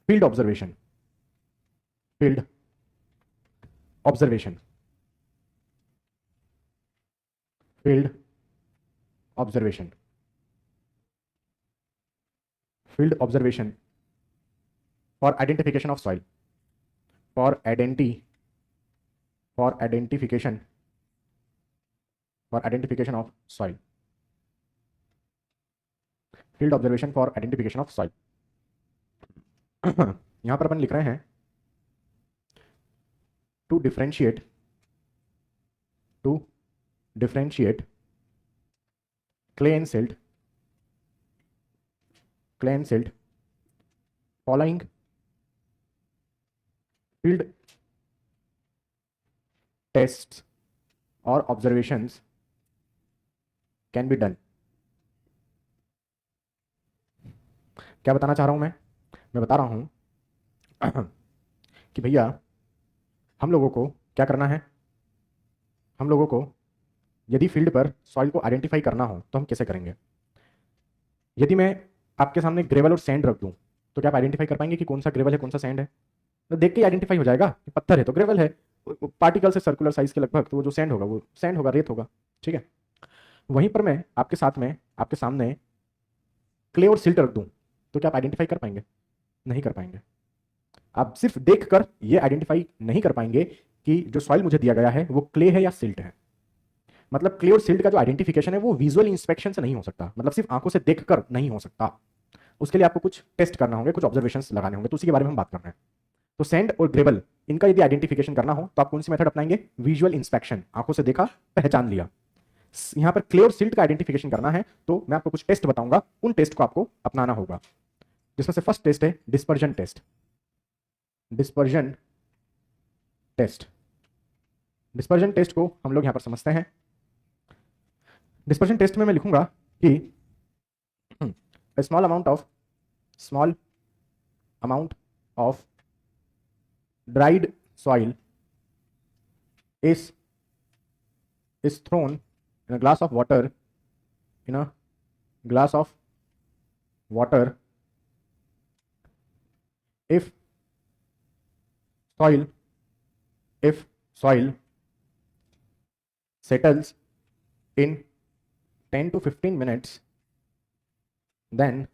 Field observation, field observation, field observation, field observation for identification of soil, for identification, for identification of soil, field observation for identification of soil. यहां पर अपन लिख रहे हैं to differentiate, to differentiate clay and silt, clay and silt following field tests or observations can be done। क्या बताना चाह रहा हूं मैं बता रहा हूं कि भैया हम लोगों को क्या करना है, हम लोगों को यदि फील्ड पर सॉइल को आइडेंटिफाई करना हो तो हम कैसे करेंगे। यदि मैं आपके सामने ग्रेवल और सैंड रख दूं तो क्या आप आइडेंटिफाई कर पाएंगे कि कौन सा ग्रेवल है कौन सा सैंड है? तो देख के आइडेंटिफाई हो जाएगा कि पत्थर है तो ग्रेवल है, पार्टिकल से सर्कुलर साइज के लगभग, तो वो जो सैंड होगा वो सैंड होगा, रेत होगा। ठीक है, वहीं पर मैं आपके साथ में आपके सामने क्ले और सिल्ट रख दूं तो क्या आप आइडेंटिफाई कर पाएंगे? नहीं कर पाएंगे। आप सिर्फ देखकर ये आइडेंटिफाई नहीं कर पाएंगे कि जो सॉइल मुझे दिया गया है वो क्ले है या सिल्ट है। मतलब क्ले और सिल्ट का जो आइडेंटिफिकेशन है वो विजुअल इंस्पेक्शन से नहीं हो सकता, मतलब सिर्फ आंखों से देखकर नहीं हो सकता। उसके लिए आपको कुछ टेस्ट करना होंगे, कुछ ऑब्जर्वेशंस लगाने होंगे, तो उसी के बारे में हम बात कर रहे हैं। तो सैंड और ग्रेवल, इनका यदि आइडेंटिफिकेशन करना हो तो आप कौन सी मेथड अपनाएंगे? विजुअल इंस्पेक्शन, आंखों से देखा, पहचान लिया। यहां पर क्ले और सिल्ट का आइडेंटिफिकेशन करना है तो मैं आपको कुछ टेस्ट बताऊंगा, उन टेस्ट को आपको अपनाना होगा, जिसमें से फर्स्ट टेस्ट है dispersion test. Dispersion test, dispersion test को हम लोग यहां पर समझते हैं। डिस्पर्जन टेस्ट में मैं लिखूंगा कि small amount of dried soil is thrown in a glass of water, in a glass of water if soil settles in 10 to 15 minutes, then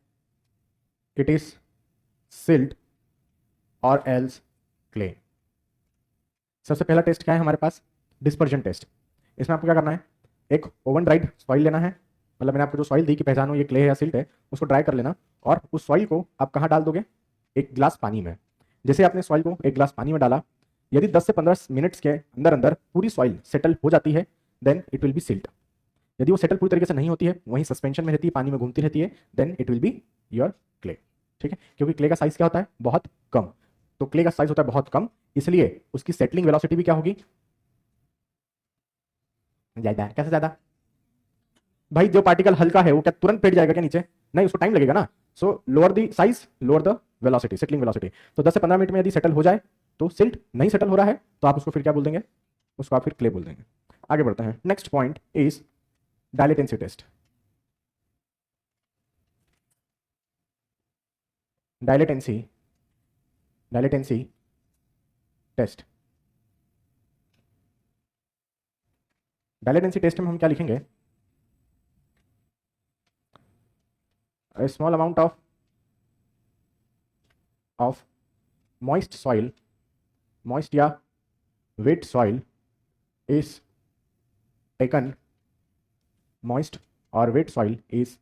it is silt or else clay। सबसे पहला test क्या है हमारे पास? Dispersion test. इसमें आपको क्या करना है? एक ओवन ड्राइड सॉइल लेना है, मतलब मैंने आपको जो सॉइल दी कि पहचानो ये क्ले है या सिल्ट है, उसको ड्राई कर लेना और उस सॉइल को आप कहाँ डाल दोगे? एक गिलास पानी में। जैसे आपने सॉइल को एक गिलास पानी में डाला, यदि 10 से 15 मिनट्स के अंदर अंदर पूरी सॉइल सेटल हो जाती है, then it will be silt. यदि वो सेटल पूरी तरीके से नहीं होती है, वहीं सस्पेंशन में रहती है, पानी में घूमती रहती है, then it will be your clay. ठीक है, क्योंकि क्ले का साइज क्या होता है? बहुत कम। तो क्ले का साइज होता है बहुत कम, इसलिए उसकी सेटलिंग वेलोसिटी भी क्या होगी? ज्यादा। कैसे ज्यादा? भाई जो पार्टिकल हल्का है वो क्या तुरंत फेंट जाएगा क्या नीचे? नहीं, उसको टाइम लगेगा ना। सो lower the size, lower the velocity, settling velocity. तो 10 से 15 मिनट में यदि सेटल हो जाए तो सिल्ट, नहीं सेटल हो रहा है तो आप उसको फिर क्या बोल देंगे? उसको आप फिर क्ले बोल देंगे। आगे बढ़ते हैं। Next point is dilatancy test. Dilatancy test. Dilatancy test में हम क्या लिखेंगे? A small amount of moist soil, moist या wet soil is taken, moist or wet soil is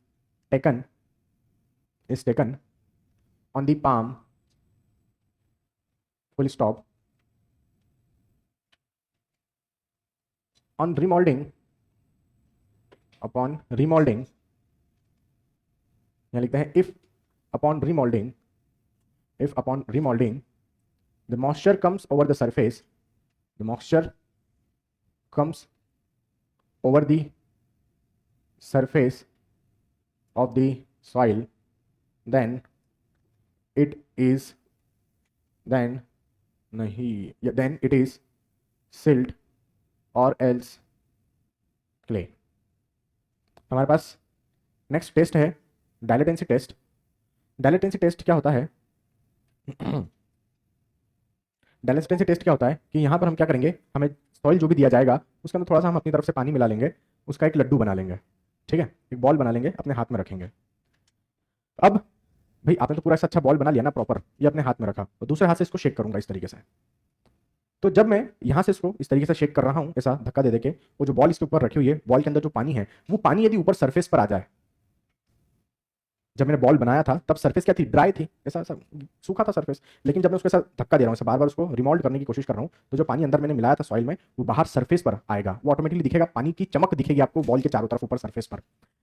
taken on the palm, full stop, on remolding, upon remolding, यहाँ लिखते हैं if upon remolding the moisture comes over the surface, the moisture comes over the surface of the soil, then it is then it is silt or else clay। हमारे पास next test है डायलेटेंसी test. Dilatancy test क्या होता है? Balance टेंसिटी test क्या होता है कि यहाँ पर हम क्या करेंगे, हमें सॉइल जो भी दिया जाएगा उसके अंदर थोड़ा सा हम अपनी तरफ से पानी मिला लेंगे, उसका एक लड्डू बना लेंगे, ठीक है, एक बॉल बना लेंगे, अपने हाथ में रखेंगे। अब भाई आपने तो पूरा ऐसा अच्छा बॉल बना लिया ना प्रॉपर, ये अपने हाथ में रखा, और दूसरे हाथ से इसको शेक करूंगा इस तरीके से। तो जब मैं यहाँ से इसको इस तरीके से शेक कर रहा हूँ, ऐसा धक्का दे देके, वो जो बॉल इसके ऊपर रखी हुई है, बॉल के अंदर जो पानी है, वो पानी यदि ऊपर सरफेस पर आ जाए, जब मैंने बॉल बनाया था तब सरफेस क्या थी, ड्राई थी, ऐसा ऐसा सूखा था सरफेस, लेकिन जब मैं उसको ऐसा धक्का दे रहा हूँ, ऐसा बार बार उसको रिमोल्ड करने की कोशिश कर रहा हूँ, तो जो पानी अंदर मैंने मिलाया था सॉइल में, वो बाहर सरफेस पर आएगा, वो ऑटोमेटिकली दिखेगा, पानी की चमक दिखेगी आपको बॉल के चारों तरफ ऊपर सरफेस पर।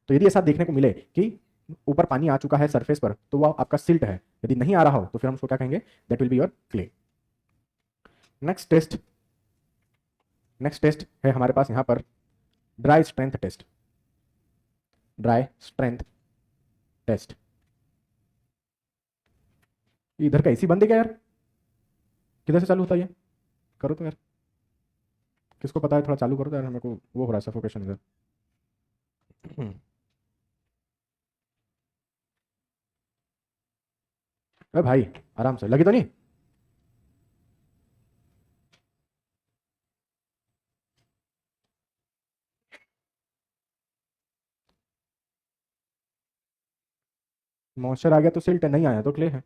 तो यदि ऐसा देखने को मिले कि ऊपर पानी आ चुका है सरफेस पर, तो वो आपका सिल्ट है, यदि नहीं आ रहा हो तो फिर हम उसको क्या कहेंगे, that will be your clay. Next test, next test है हमारे पास यहाँ पर dry strength test. Dry strength test, इधर का एसी बंद है क्या यार, किधर से चालू होता है ये, करो तो यार, किसको पता है थोड़ा चालू करो तो यार, मेरे को वो हो रहा है सफोकेशन इधर। अरे भाई आराम से, लगी तो नहीं? मॉइस्चर आ गया तो सिल्ट है, नहीं आया तो क्ले है।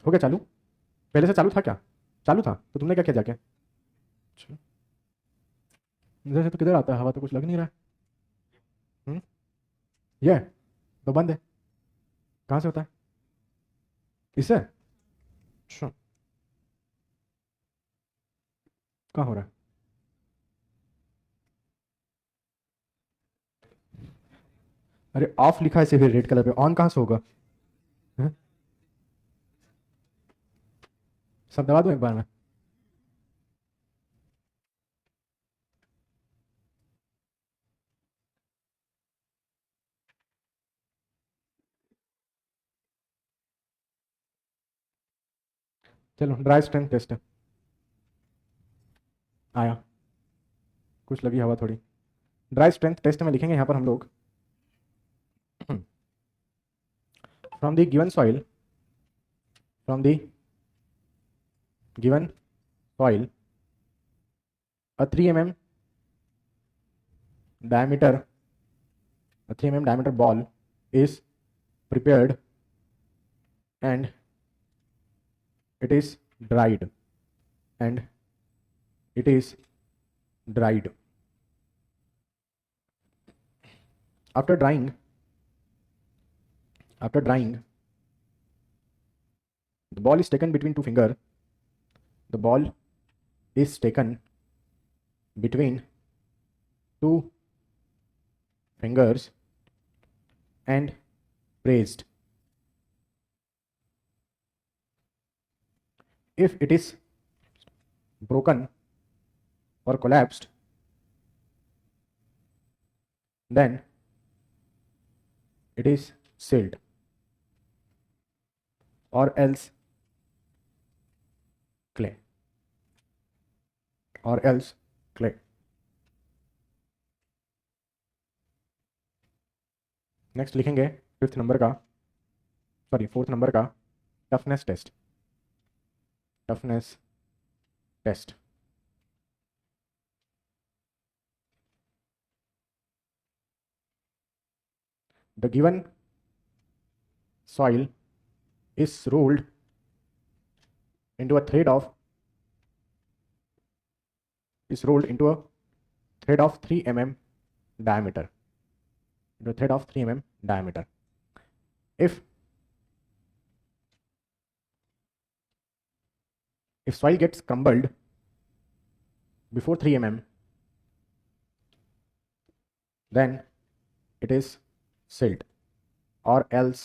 हो गया चालू? पहले से चालू था क्या? चालू था तो तुमने क्या किया जाके? अच्छा, इधर से तो किधर आता है, हवा तो कुछ लग नहीं रहा है। हम्म, ये तो बंद है, कहाँ से होता है? इससे? अच्छा, कहाँ हो रहा है? अरे ऑफ लिखा है सिर्फ रेड कलर पे, ऑन कहाँ से होगा? हैं? सब दबा दूं एक बार में? चलो ड्राई स्ट्रेंथ टेस्ट है, आया, कुछ लगी हवा थोड़ी। ड्राई स्ट्रेंथ टेस्ट में लिखेंगे यहाँ पर हम लोग, from the given soil, from the given soil a 3 mm diameter, a 3 mm diameter ball is prepared and it is dried, and it is dried. After drying, after drying, the ball is taken between two fingers. The ball is taken between two fingers and raised. If it is broken or collapsed, then it is sealed, or else clay, or else clay. Next लिखेंगे fifth number का, sorry fourth number का, toughness test. Toughness test, the given soil is rolled into a thread of, is rolled into a thread of 3 mm diameter, into a thread of 3 mm diameter. If soil gets crumbled before 3 mm, then it is silt, or else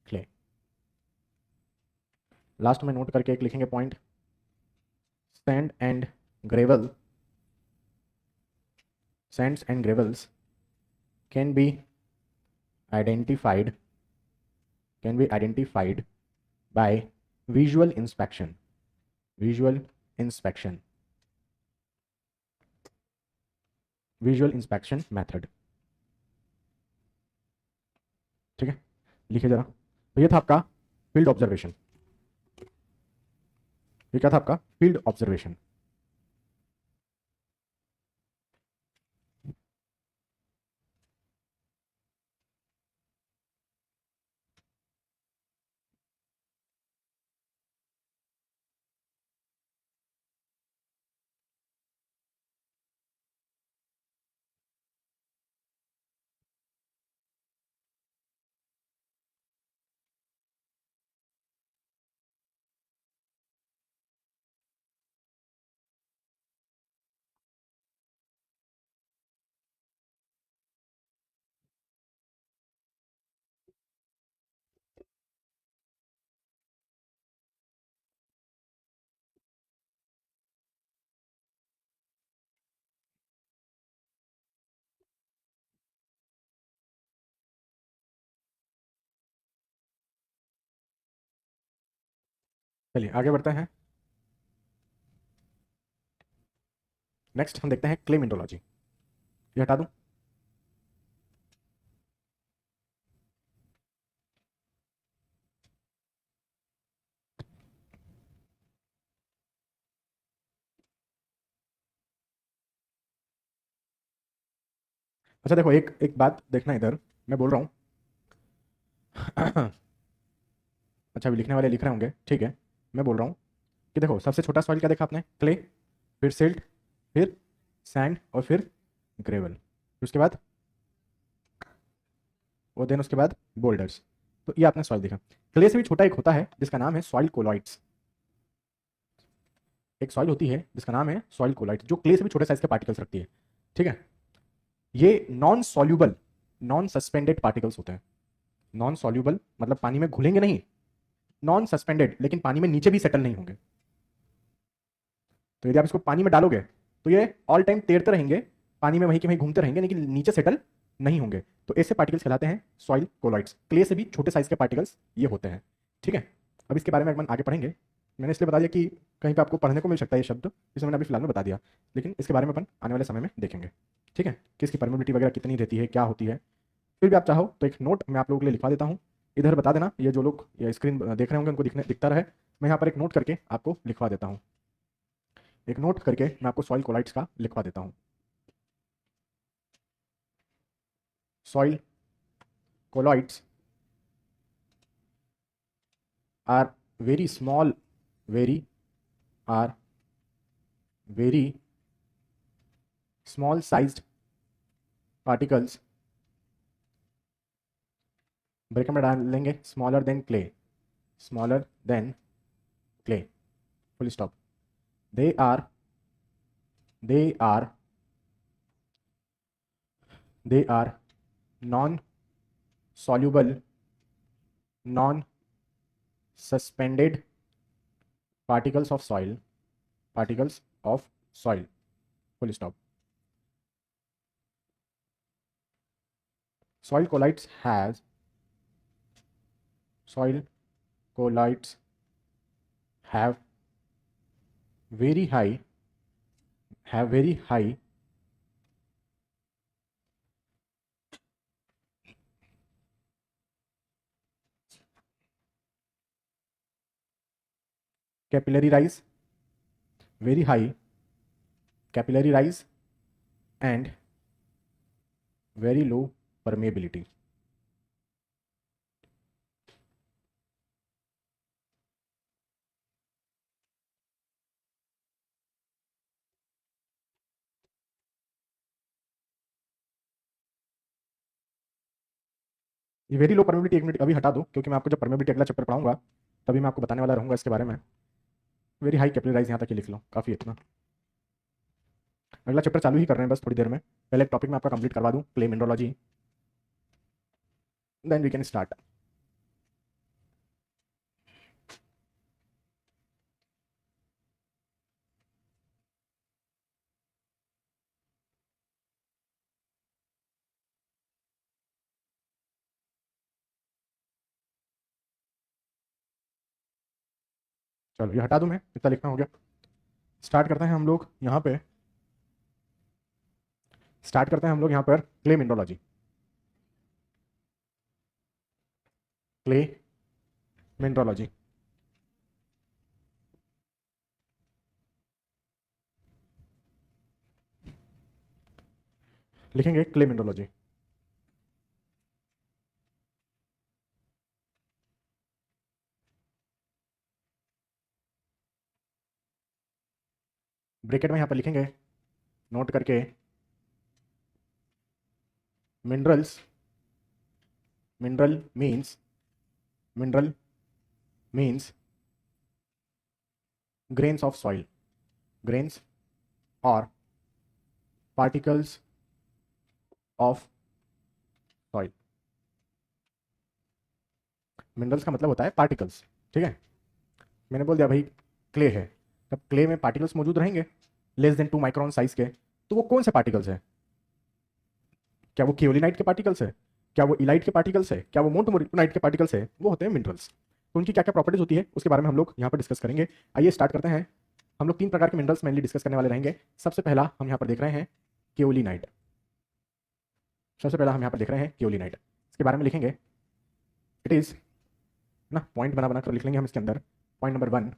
clay. Last में note करके एक लिखेंगे point, sand and gravel, sands and gravels can be identified, can be identified by visual inspection, visual inspection, visual inspection method। ठीक है, लिखिए जरा, तो ये था आपका फील्ड ऑब्जर्वेशन, ये क्या था आपका फील्ड ऑब्जर्वेशन। चलिए आगे बढ़ते हैं। नेक्स्ट हम देखते हैं क्ले मिनरोलॉजी। ये हटा दूं? अच्छा देखो, एक एक बात देखना इधर, मैं बोल रहा हूँ अच्छा अभी लिखने वाले लिख रहे होंगे, ठीक है। मैं बोल रहा हूँ कि देखो, सबसे छोटा सॉइल क्या देखा आपने? क्ले, फिर सिल्ट, फिर सैंड और फिर ग्रेवल, फिर उसके बाद और देन उसके बाद बोल्डर्स। तो ये आपने सॉइल देखा। क्ले से भी छोटा एक होता है जिसका नाम है सॉइल कोलॉइड्स। एक सॉइल होती है जिसका नाम है सॉइल कोलॉइड्स, जो क्ले से भी छोटे साइज के पार्टिकल्स रखती है, ठीक है। ये non soluble, non suspended particles होते हैं। नॉन सॉल्यूबल मतलब पानी में घुलेंगे नहीं, नॉन सस्पेंडेड लेकिन पानी में नीचे भी सेटल नहीं होंगे। तो यदि आप इसको पानी में डालोगे तो ये ऑल टाइम तैरते रहेंगे, पानी में वहीं के वहीं घूमते रहेंगे, लेकिन नीचे सेटल नहीं होंगे। तो ऐसे पार्टिकल्स कहलाते हैं सॉइल कोलॉइड्स। क्ले से भी छोटे साइज के पार्टिकल्स ये होते हैं, ठीक है। अब इसके बारे में अपन आगे पढ़ेंगे। मैंने इसलिए बता दिया कि कहीं पे आपको पढ़ने को मिल सकता है ये शब्द, इसलिए मैंने अभी फिलहाल में बता दिया, लेकिन इसके बारे में अपन आने वाले समय में देखेंगे, ठीक है, कि इसकी परमेबिलिटी वगैरह कितनी रहती है, क्या होती है। फिर भी आप चाहो तो एक नोट मैं आप लोगों के लिए लिखवा देता हूँ, इधर बता देना, ये जो लोग ये स्क्रीन देख रहे होंगे उनको दिखता रहे। मैं यहाँ पर एक नोट करके आपको लिखवा देता हूँ, एक नोट करके मैं आपको सॉइल कोलाइट्स का लिखवा देता हूँ। Soil colloids are very small, very are very small sized particles, bracket में डाल लेंगे, smaller than clay, smaller than clay, full stop. They are they are they are non soluble, non suspended particles of soil, particles of soil, full stop. Soil colloids has soil colloids have very high, have very high capillary rise, very high capillary rise and very low permeability. ये very low permeability एक minute अभी हटा दो, क्योंकि मैं आपको जब permeability अगला चैप्टर पढ़ाऊंगा तभी मैं आपको बताने वाला रहूंगा इसके बारे में। वेरी हाई कैपिलरी राइज यहाँ तक ही लिख लो, काफ़ी है इतना। अगला चैप्टर चालू ही कर रहे हैं बस थोड़ी देर में, पहले एक टॉपिक में आपका कंप्लीट करवा दूं, clay mineralogy, then we can start. चलो ये हटा दूं, मैं इतना लिखना हो गया। स्टार्ट करते हैं हम लोग यहाँ पे, स्टार्ट करते हैं हम लोग यहाँ पर क्ले मिनरोलॉजी। Clay mineralogy. लिखेंगे क्ले मिनरोलॉजी। ब्रैकेट में यहां पर लिखेंगे नोट करके minerals, mineral means grains of soil, grains or particles of soil। Minerals का मतलब होता है पार्टिकल्स, ठीक है। मैंने बोल दिया भाई क्ले है, तब क्ले में पार्टिकल्स मौजूद रहेंगे लेस देन 2 माइक्रोन साइज के, तो वो कौन से पार्टिकल्स है? क्या वो केओलिनाइट के पार्टिकल्स है, क्या वो इलाइट के पार्टिकल्स है, क्या वो मोन्टमोनाइट के पार्टिकल्स है? वो होते हैं मिनरल्स। तो उनकी क्या क्या प्रॉपर्टीज होती है उसके बारे में हम लोग यहाँ पर डिस्कस करेंगे। आइए स्टार्ट करते हैं। हम लोग 3 प्रकार के मिनरल्स मेनली डिस्कस करने वाले रहेंगे। सबसे पहला हम यहाँ पर देख रहे हैं केओलिनाइट। सबसे पहला हम यहाँ पर देख रहे हैं केओलिनाइट। इसके बारे में लिखेंगे इट इज ना, पॉइंट बना बना कर लिख लेंगे हम इसके अंदर। पॉइंट नंबर 1,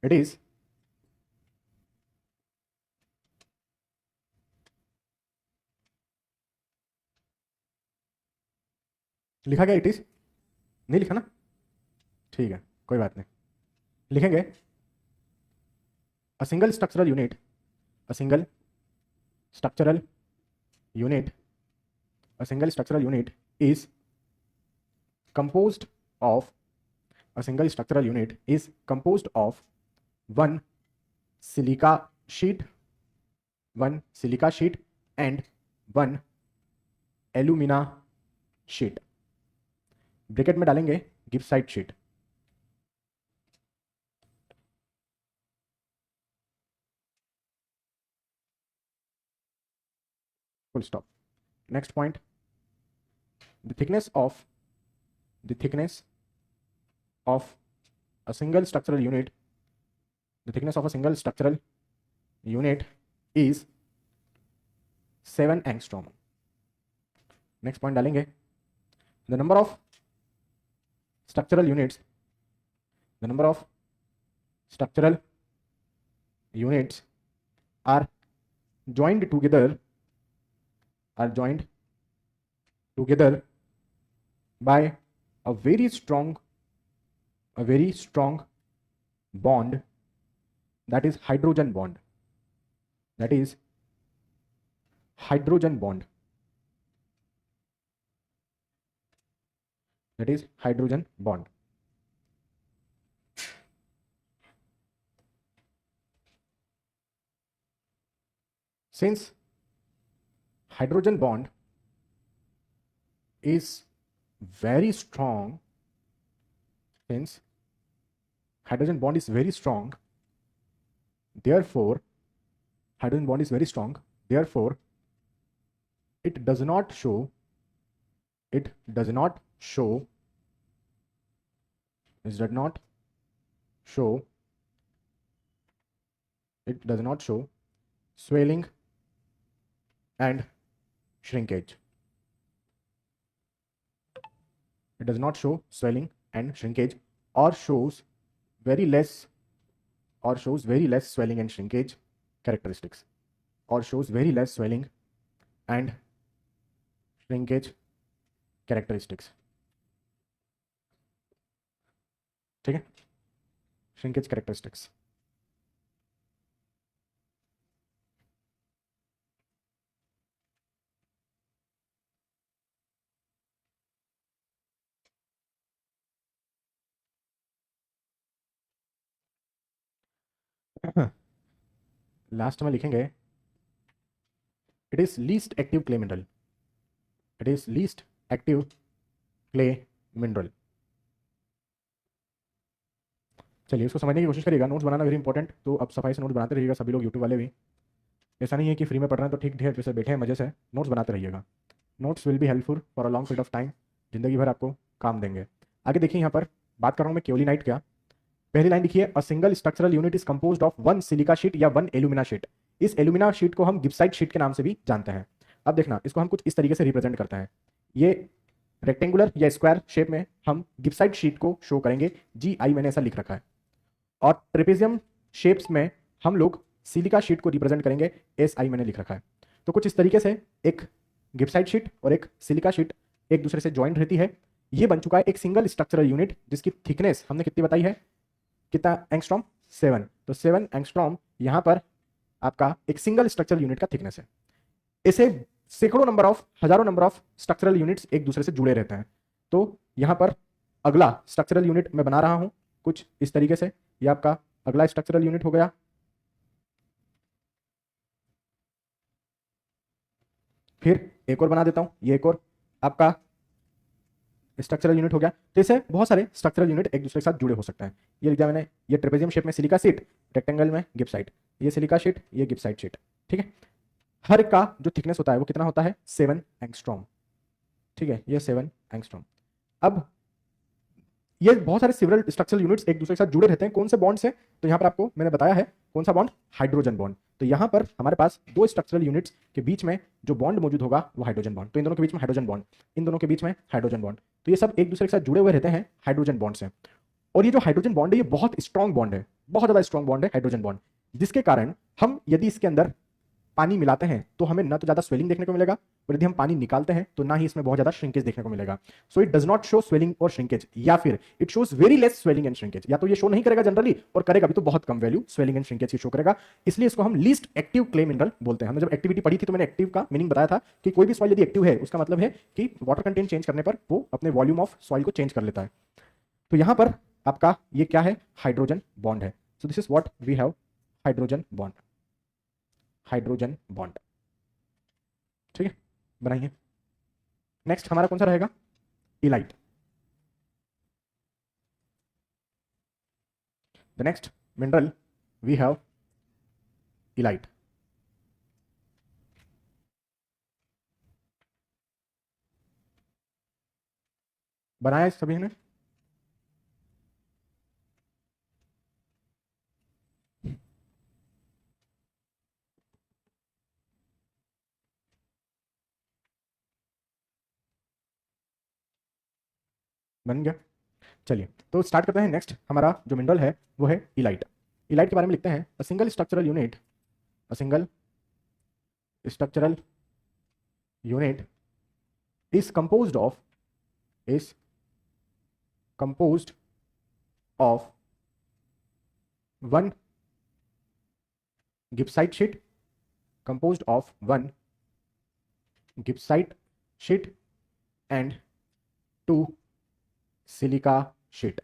इट इज लिखा गया, इट इज नहीं लिखा ना, ठीक है कोई बात नहीं। लिखेंगे अ single structural unit, a single structural unit, a single structural unit is composed of a single structural unit is composed of one silica sheet, one silica sheet and one alumina sheet। Bracket में डालेंगे gibbsite sheet. Full stop. Next point, the thickness of a single structural unit, the thickness of a single structural unit is 7 angstrom। Next point डालेंगे the number of structural units, the number of structural units are joined together by a very strong bond, that is hydrogen bond, that is hydrogen bond, that is hydrogen bond। Since hydrogen bond is very strong, since hydrogen bond is very strong, therefore hydrogen bond is very strong, therefore it does not show swelling and shrinkage। It does not show swelling and shrinkage, or shows very less swelling and shrinkage characteristics, or shows very less swelling and shrinkage characteristics। ठीक है, shrinkage characteristics। Last में लिखेंगे it is least active clay mineral, it is least active clay mineral. चलिए इसको समझने की कोशिश करिएगा। नोट्स बनाना वेरी इंपॉर्टेंट, तो अब सफाई से नोट्स बनाते रहिएगा सभी लोग, यूट्यूब वाले भी। ऐसा नहीं है कि फ्री में पढ़ रहे हैं तो ठीक ढेर पैसे बैठे हैं मजे से, नोट्स बनाते रहिएगा। Notes will be helpful for a long period of time, जिंदगी भर आपको काम देंगे। आगे देखिए, यहाँ पर बात कर रहा हूँ मैं केओलिनाइट क्या। पहली लाइन लिखिए, अ single structural unit is composed of 1 silica sheet या 1 एल्यूमिना शीट। इस एल्यूमिना शीट को हम गिब्साइट शीट के नाम से भी जानते हैं। अब देखना, इसको हम कुछ इस तरीके से रिप्रेजेंट करते हैं। ये रेक्टेंगुलर या स्क्वायर शेप में हम गिब्साइट शीट को शो करेंगे, GI मैंने ऐसा लिख रखा है। और ट्रेपेजियम शेप्स में हम लोग सिलिका शीट को रिप्रेजेंट करेंगे, SI मैंने लिख रखा है। तो कुछ इस तरीके से एक गिब्साइट शीट और एक सिलिका शीट एक दूसरे से ज्वाइंट रहती है। ये बन चुका है एक सिंगल स्ट्रक्चरल यूनिट जिसकी थिकनेस हमने कितनी बताई है, कितना एंगस्ट्रॉम, 7। तो 7 एंगस्ट्रॉम यहाँ पर आपका एक सिंगल स्ट्रक्चरल यूनिट का थिकनेस है। इसे सैकड़ों नंबर ऑफ, हजारों नंबर ऑफ स्ट्रक्चरल यूनिट्स एक दूसरे से जुड़े रहते हैं। तो यहाँ पर अगला स्ट्रक्चरल यूनिट मैं बना रहा हूं कुछ इस तरीके से। ये आपका अगला स्ट्रक्चरल यूनिट हो गया। फिर एक और बना देता हूं, ये एक और आपका स्ट्रक्चरल यूनिट हो गया। तो इससे बहुत सारे स्ट्रक्चरल यूनिट एक दूसरे के साथ जुड़े हो सकते हैं। ये लिख दिया मैंने, ये ट्रेपेजियम शेप में सिलिका शीट, रेक्टेंगल में गिब्साइट, ये सिलिका शीट, ये गिब्साइट शीट, ठीक है। हर एक का जो थिकनेस होता है वो कितना होता है, 7 एंगस्ट्रॉम, ठीक है, ये 7 एंगस्ट्रॉम। अब ये बहुत सारे सिवरल स्ट्रक्चरल यूनिट्स एक दूसरे के साथ जुड़े रहते हैं, कौन से बॉन्ड से, तो यहाँ पर आपको मैंने बताया है कौन सा बॉन्ड, हाइड्रोजन बॉन्ड। तो यहाँ पर हमारे पास दो स्ट्रक्चरल यूनिट्स के बीच में जो बॉन्ड मौजूद होगा वो हाइड्रोजन बॉन्ड। तो इन दोनों के बीच में हाइड्रोजन बॉन्ड, इन दोनों के बीच में हाइड्रोजन बॉन्ड, तो ये सब एक दूसरे के साथ जुड़े हुए रहते हैं हाइड्रोजन बॉन्ड से। और ये जो हाइड्रोजन बॉन्ड है ये बहुत स्ट्रॉन्ग बॉन्ड है, बहुत ज्यादा स्ट्रॉन्ग बॉन्ड है हाइड्रोजन बॉन्ड, जिसके कारण हम यदि इसके अंदर पानी मिलाते हैं तो हमें ना तो ज्यादा स्वेलिंग देखने को मिलेगा, और यदि हम पानी निकालते हैं तो ना ही इसमें बहुत ज्यादा श्रिंकेज देखने को मिलेगा। So it does not show swelling और श्रिंकेज, या फिर it shows very less swelling and shrinkage. या तो ये शो नहीं करेगा जनरली, और करेगा भी तो बहुत कम वैल्यू स्वेलिंग एंड श्रिंकेज की शो करेगा। इसलिए इसको हम लीस्ट एक्टिव क्ले मिनरल बोलते हैं। हमने जब एक्टिविटी पढ़ी थी तो मैंने एक्टिव का मीनिंग बताया था कि कोई भी सॉइल यदि एक्टिव है उसका मतलब है कि वाटर कंटेंट चेंज करने पर वो अपने वॉल्यूम ऑफ सॉइल को चेंज कर लेता है। तो यहां पर आपका ये क्या है, हाइड्रोजन बॉन्ड है। So this is what we have, hydrogen bond, hydrogen bond, ठीक है, बनाइए। नेक्स्ट हमारा कौन सा रहेगा, illite. The next mineral we have illite. बनाया सभी ने, बन गया। चलिए तो स्टार्ट करते हैं। नेक्स्ट हमारा जो मिनरल है वो है इलाइट। इलाइट के बारे में लिखते हैं, a single structural unit, a single structural unit is composed of, is composed of one gibbsite sheet, composed of one gibbsite sheet and two silica sheet.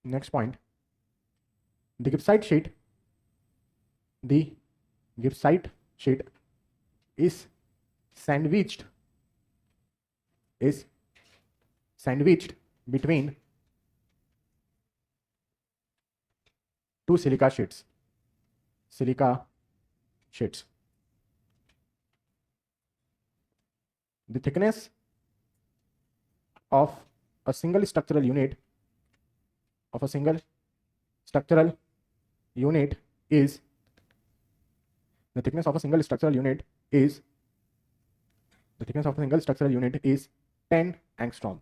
Next point, the gibbsite sheet, the gibbsite sheet is sandwiched, is sandwiched between two silica sheets, silica sheets. The thickness of a single structural unit, of a single structural unit is, the thickness of a single structural unit is, the thickness of a single structural unit is 10 angstrom.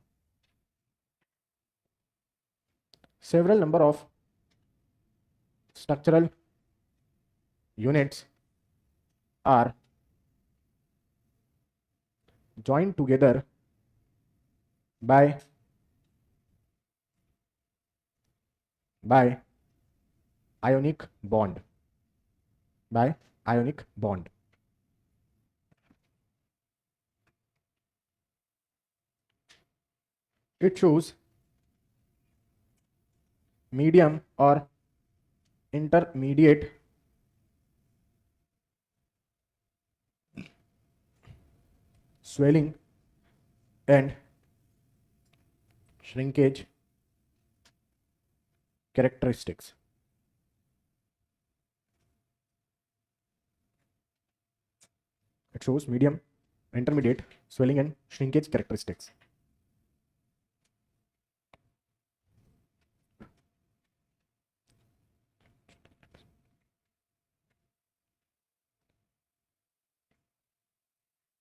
Several number of structural units are joined together by ionic bond, by ionic bond. It shows medium or intermediate swelling and shrinkage characteristics. It shows medium, intermediate swelling and shrinkage characteristics.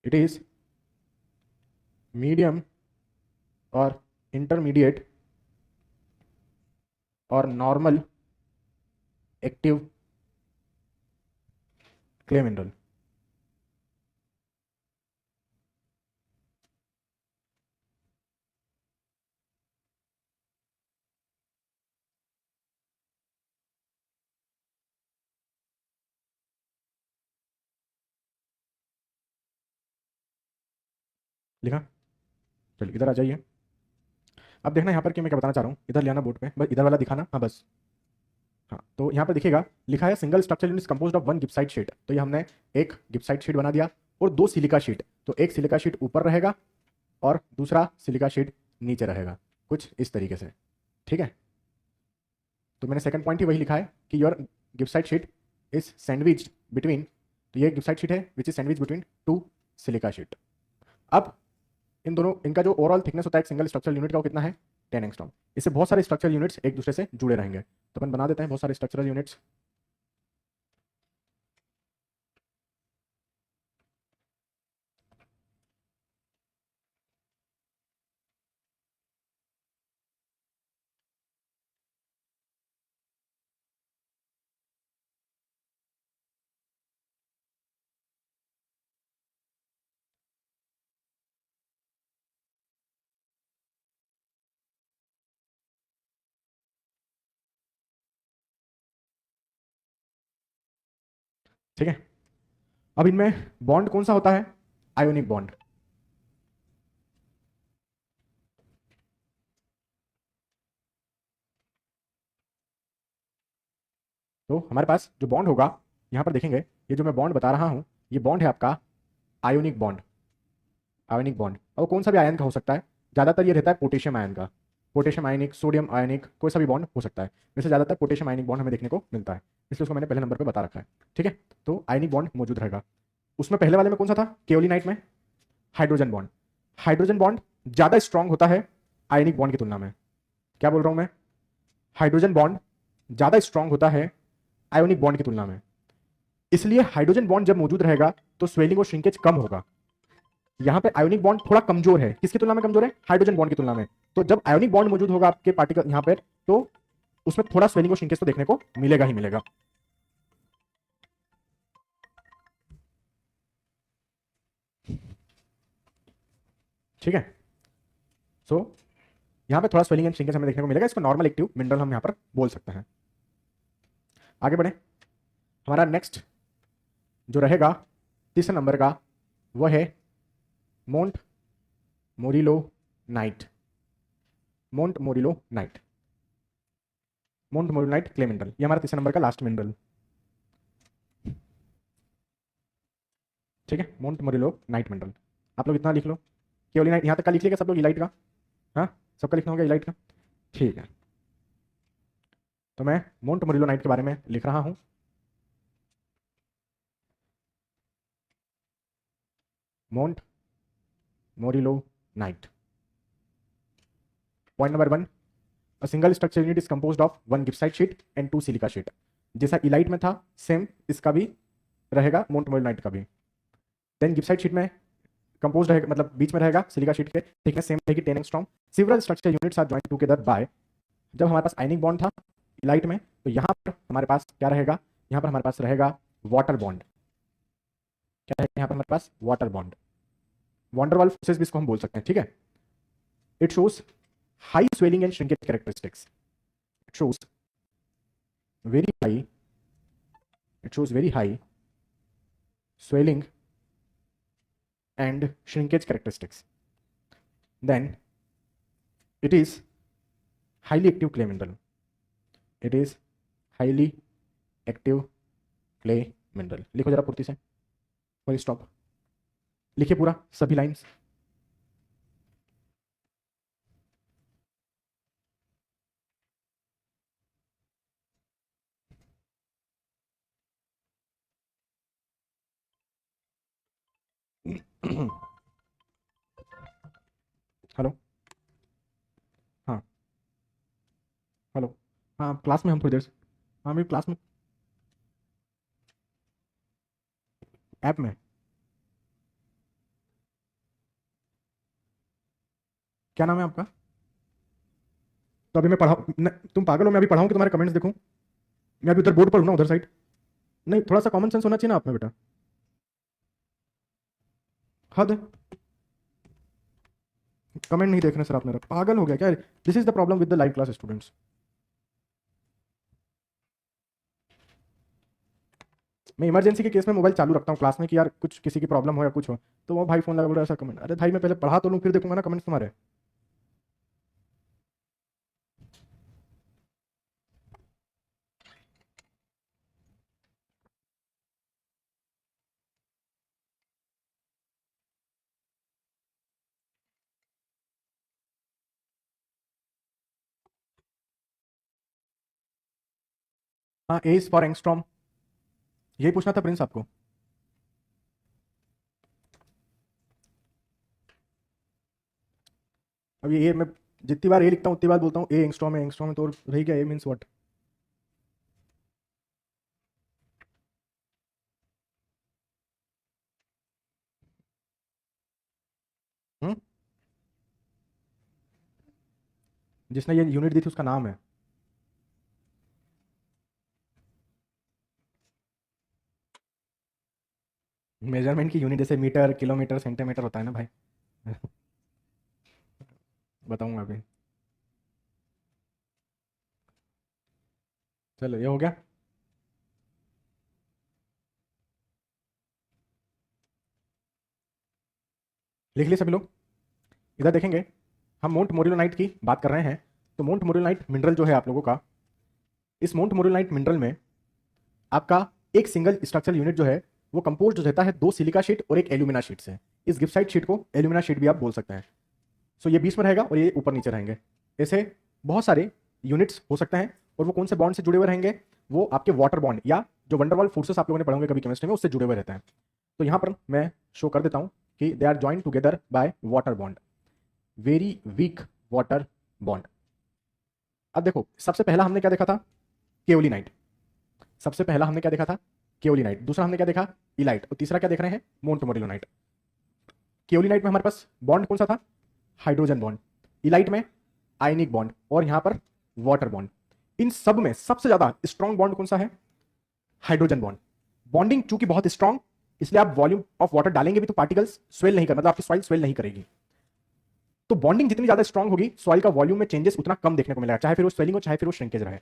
It is medium और intermediate और normal active clay mineral. लिखा? चलिए इधर आ जाइए। अब देखना यहाँ पर कि मैं क्या बताना चाह रहा हूँ, इधर ले आना बोर्ड पे, बस इधर वाला दिखाना, हाँ बस। हाँ तो यहाँ पर दिखेगा, लिखा है single structure unit composed of one gibbsite sheet. तो ये हमने एक गिब्साइट शीट बना दिया और दो सिलिका शीट। तो एक सिलिका शीट ऊपर रहेगा और दूसरा सिलिका शीट नीचे रहेगा, कुछ इस तरीके से। ठीक है, तो मैंने सेकंड पॉइंट ही वही लिखा है कि your gibbsite sheet is sandwiched between, तो ये गिब्साइट शीट है which is sandwich between two silica sheet. अब इन दोनों, इनका जो ओवरऑल थिकनेस होता है एक सिंगल स्ट्रक्चरल यूनिट का, वो कितना है? 10 एंगस्ट्रॉम। इससे बहुत सारे स्ट्रक्चरल यूनिट्स एक दूसरे से जुड़े रहेंगे। तो अपन बना देते हैं बहुत सारे स्ट्रक्चरल यूनिट्स। ठीक है, अब इनमें बॉन्ड कौन सा होता है? Ionic bond. तो हमारे पास जो बॉन्ड होगा, यहां पर देखेंगे, ये जो मैं बॉन्ड बता रहा हूं, ये बॉन्ड है आपका आयोनिक बॉन्ड। आयोनिक बॉन्ड, और कौन सा भी आयन का हो सकता है, ज़्यादातर ये रहता है पोटेशियम आयन का। पोटेशियम आयनिक, सोडियम आयनिक, कोई सा भी बॉन्ड हो सकता है। वैसे ज़्यादातर पोटेशियम आयनिक बॉन्ड हमें देखने को मिलता है, इसलिए उसको मैंने पहले नंबर पर बता रखा है। ठीक है, तो आयनिक बॉन्ड मौजूद रहेगा। उसमें पहले वाले में कौन सा था? केओलिनाइट में हाइड्रोजन बॉन्ड। हाइड्रोजन बॉन्ड ज़्यादा स्ट्रांग होता है आयनिक बॉन्ड की तुलना में। क्या बोल रहा हूं मैं? हाइड्रोजन बॉन्ड ज़्यादा स्ट्रांग होता है आयोनिक बॉन्ड की तुलना में। इसलिए हाइड्रोजन बॉन्ड जब मौजूद रहेगा तो स्वेलिंग और श्रिंकेज कम होगा। यहां पे आयोनिक बॉन्ड थोड़ा कमजोर है, किसकी तुलना में कमजोर है? हाइड्रोजन बॉन्ड की तुलना में। तो जब आयोनिक बॉन्ड मौजूद होगा आपके पार्टिकल यहां पर, तो उसमें थोड़ा स्वेलिंग और श्रिंकेज तो देखने को मिलेगा ही मिलेगा। ठीक है, सो यहां पे थोड़ा स्वेलिंग एंड श्रिंकेज हमें देखने को मिलेगा। इसको नॉर्मल एक्टिव मिनरल हम यहां पर बोल सकते हैं। आगे बढ़े, हमारा नेक्स्ट जो रहेगा तीसरे नंबर का, वह है montmorillonite. Montmorillonite, montmorillonite clay mineral, ये हमारा तीसरे नंबर का लास्ट मिनरल। ठीक है, मोंट मोरिलो नाइट मिनरल। आप लोग इतना लिख लो, केवल नाइट, यहाँ तक का लिख लिएगा सब लोग, इलाइट का। हाँ, सबका लिखना होगा इलाइट का। ठीक है, तो मैं मोंट मोरिलो नाइट के बारे में लिख रहा हूँ। Montmorillonite. Point number 1, a single structure unit is composed of one gibbsite sheet and two silica sheet. जैसा इलाइट में था सेम इसका भी रहेगा, मोंट मोरिलो नाइट का भी। देन गिब्साइट शीट में कंपोज रहेगा, मतलब बीच में रहेगा सिलिका शीट के, थिकनेस सेम रहेगी 10 angstrom. Several structure units are joint together by, जब हमारे पास आयनिक बॉन्ड था इलाइट में, तो यहाँ पर हमारे पास क्या रहेगा? यहाँ पर हमारे पास रहेगा वाटर बॉन्ड। क्या रहेगा यहाँ पर हमारे पास? Water bond. वॉन्डरवाल फोर्सेस भी इसको हम बोल सकते हैं। ठीक है, it shows high swelling and shrinkage characteristics. It shows very high, it shows very high swelling and shrinkage characteristics. Then it is highly active clay mineral. It is highly active clay mineral. लिखो जरा पूर्ति से, full stop लिखिए पूरा सभी lines. Hello, हाँ hello, हाँ class में हम थोड़ी देर से, हाँ मेरी क्लास में, ऐप में। क्या नाम है आपका? तो अभी मैं पढ़ा तुम पागल हो, मैं अभी पढ़ाऊं कि तुम्हारे कमेंट्स देखूं? मैं अभी उधर बोर्ड पर हूं ना, उधर साइड। नहीं, थोड़ा सा कॉमन सेंस होना चाहिए ना आप में बेटा। हद है। कमेंट नहीं देखने सर आप मेरा, पागल हो गया क्या? This is the problem with the live class students. मैं इमरजेंसी के केस में मोबाइल चालू रखता हूँ क्लास में कि यार कुछ किसी की प्रॉब्लम हो या कुछ हो, तो वो भाई फोन लगा बोल रहा है ऐसा कमेंट। अरे भाई मैं पहले पढ़ा तो लूँ, फिर देखूंगा ना कमेंट्स तुम्हारे। हाँ, ए इज फॉर एंगस्ट्रॉम, यही पूछना था प्रिंस आपको। अब ये मैं जितनी बार ए लिखता हूँ उतनी बार बोलता हूँ ए एंगस्ट्रॉम है, एंगस्ट्रॉम है, तो रही क्या ए मीन्स व्हाट? जिसने ये यूनिट दी थी उसका नाम है। मेजरमेंट की यूनिट जैसे मीटर, किलोमीटर, सेंटीमीटर होता है ना भाई। बताऊंगा अभी। चलो ये हो गया। लिख लिए सभी लोग? इधर देखेंगे, हम मोंट मोरिलोनाइट की बात कर रहे हैं। तो मोंट मोरिलोनाइट मिनरल जो है आप लोगों का, इस मोंट मोरिलोनाइट मिनरल में आपका एक सिंगल स्ट्रक्चरल यूनिट जो है वो कंपोज रहता है दो सिलिका शीट और एक एल्यूमिना शीट से। इस गिप्साइट शीट को एल्यूमिना शीट भी आप बोल सकते हैं। सो ये बीच में रहेगा और ये ऊपर नीचे रहेंगे। ऐसे बहुत सारे यूनिट्स हो सकते हैं, और वो कौन से बॉन्ड से जुड़े हुए रहेंगे? वो आपके वाटर बॉन्ड या जो वंडरवॉल फोर्सेस आप लोगों ने पढ़े होंगे कभी केमिस्ट्री में, उससे जुड़े हुए रहते हैं। तो यहां पर मैं शो कर देता हूं कि they are joined together by water bond, very weak water bond. अब देखो, सबसे पहला हमने क्या देखा था? केओलिनाइट। सबसे पहला हमने क्या देखा था? केओलिनाइट। दूसरा हमने क्या देखा? इलाइट। और तीसरा क्या देख रहे हैं? मोंट मोरिलोनाइट। केओलिनाइट में हमारे पास बॉन्ड कौन सा था? Hydrogen bond. इलाइट में आयनिक बॉन्ड, और यहां पर वाटर बॉन्ड। इन सब में सबसे ज्यादा स्ट्रॉन्ग बॉन्ड कौन सा है? Hydrogen bond. बॉन्डिंग चूंकि बहुत स्ट्रॉन्ग, इसलिए आप वॉल्यूम ऑफ वाटर डालेंगे भी तो पार्टिकल्स स्वेल नहीं कर, मतलब आपकी सॉइल स्वेल नहीं करेगी। तो बॉन्डिंग जितनी ज्यादा स्ट्रॉन्ग होगी, सॉइल का वॉल्यूम में चेंजेस उतना कम देखने को मिलेगा, चाहे फिर वो स्वेलिंग हो, चाहे फिर वो श्रिंकेज रहे।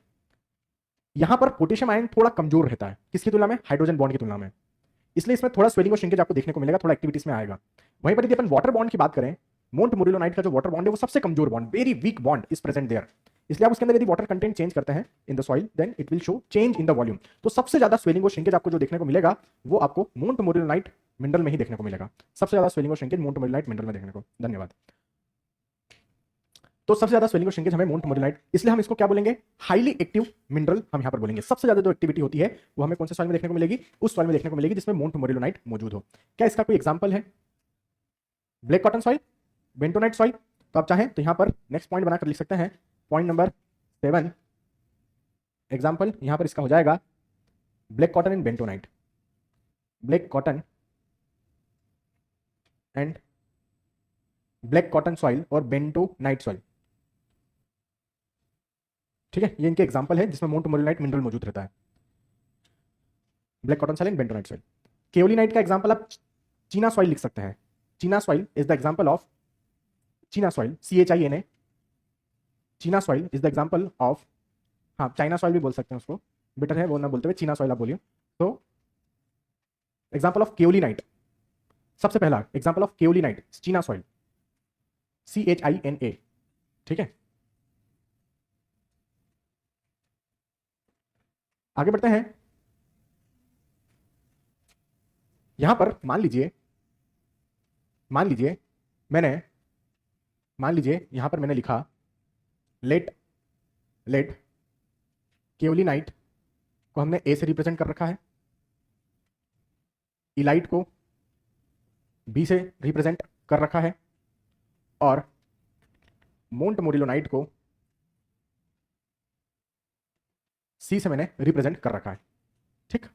यहां पर पोटेशियम आयन थोड़ा कमजोर रहता है, किसकी तुलना में? हाइड्रोजन बॉन्ड की तुलना में। इसलिए इसमें थोड़ा स्वेलिंग और श्रिंकेज आपको देखने को मिलेगा, थोड़ा एक्टिविटीज में आएगा। वहीं पर यदि अपन वाटर बॉन्ड की बात करें, मोंट मोरिलोनाइट का जो वाटर बॉन्ड है वो सबसे कमजोर bond, very weak bond is present there. इसलिए आप उसके अंदर यदि वाटर कंटेंट चेंज करते हैं in the soil, then it will show change in the volume. तो सबसे ज्यादा स्वेलिंग और श्रिंकेज आपको जो देखने को मिलेगा वो आपको मोंट मोरिलोनाइट मिनरल में ही देखने को मिलेगा। सबसे ज्यादा स्वेलिंग और श्रिंकेज मोंट मोरिलोनाइट मिनरल में देखने को। धन्यवाद। तो सबसे ज्यादा स्वेलिंग और श्रिंकेज हमें मोंट मोरिलोनाइट, इसलिए हम इसको क्या बोलेंगे? हाईली एक्टिव मिनरल हम यहां पर बोलेंगे। सबसे ज्यादा जो एक्टिविटी होती है वो हमें कौन से सॉइल में देखने को मिलेगी? उस सॉइल में देखने को मिलेगी जिसमें मोंट मोरिलोनाइट मौजूद हो। क्या इसका कोई एग्जांपल है? Black cotton soil, bentonite soil. तो आप चाहें तो यहां पर नेक्स्ट पॉइंट बनाकर लिख सकते हैं, पॉइंट नंबर 7। एग्जांपल यहां पर इसका हो जाएगा black cotton and bentonite. Black cotton and black cotton soil और बेंटोनाइट सॉइल। ठीक है, ये इनके एग्जांपल है जिसमें मोंट मोरिलोनाइट मिनरल मौजूद रहता है। Black cotton soil and bentonite soil. Kaolinite का एग्जांपल आप चीना सॉइल लिख सकते हैं। China soil is the example of china soil, CHINA। China soil is the example of, हाँ चाइना सॉइल भी बोल सकते हैं उसको, बेटर है वो ना बोलते हुए चीना सॉइल आप बोलिए। तो एग्जांपल ऑफ केओलिनाइट, सबसे पहला एग्जांपल ऑफ केओलिनाइट चीना सॉइल, CHINA। ठीक है, आगे बढ़ते हैं। यहां पर मान लीजिए मैंने मान लीजिए यहां पर मैंने लिखा लेट लेट केओलिनाइट को हमने ए से रिप्रेजेंट कर रखा है, इलाइट को बी से रिप्रेजेंट कर रखा है, और मोंट मोरिलोनाइट को सी से मैंने रिप्रेजेंट कर रखा है। ठीक,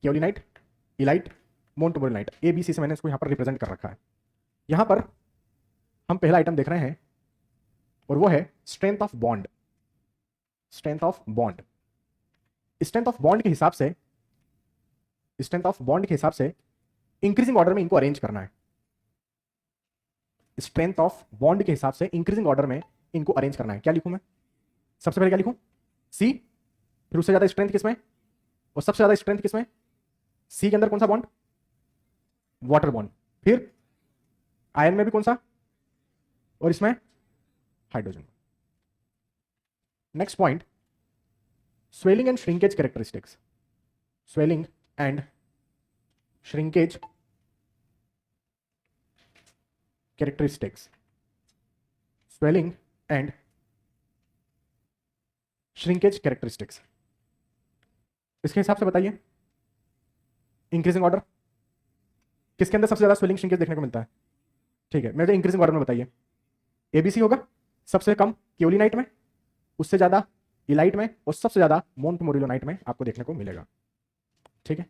kaolinite, illite, montmorillonite, A B C से मैंने इसको यहां पर रिप्रेजेंट कर रखा है। यहां पर हम पहला आइटम देख रहे हैं और वो है strength of bond. Strength of bond, strength of bond के हिसाब से, स्ट्रेंथ ऑफ बॉन्ड के हिसाब से इंक्रीजिंग ऑर्डर में इनको अरेंज करना है। स्ट्रेंथ ऑफ बॉन्ड के हिसाब से इंक्रीजिंग ऑर्डर में इनको अरेंज करना है। क्या लिखूं मैं? सबसे पहले क्या लिखूं? सी, फिर उससे ज्यादा स्ट्रेंथ किसमें और सबसे ज्यादा स्ट्रेंथ किसमें? सी के अंदर कौन सा बॉन्ड? Water bond. फिर आयन में भी कौन सा? और इसमें hydrogen. Next point, swelling and shrinkage characteristics. Swelling and shrinkage characteristics. Swelling and shrinkage characteristics, इसके हिसाब से बताइए इंक्रीजिंग ऑर्डर किसके अंदर सबसे ज्यादा स्वेलिंग श्रिंकेज देखने को मिलता है? ठीक है, मेरे इंक्रीजिंग ऑर्डर में बताइए। एबीसी होगा, सबसे कम केओलिनाइट में, उससे ज्यादा इलाइट में और सबसे ज्यादा मोंटमोरिलोनाइट में आपको देखने को मिलेगा। ठीक है,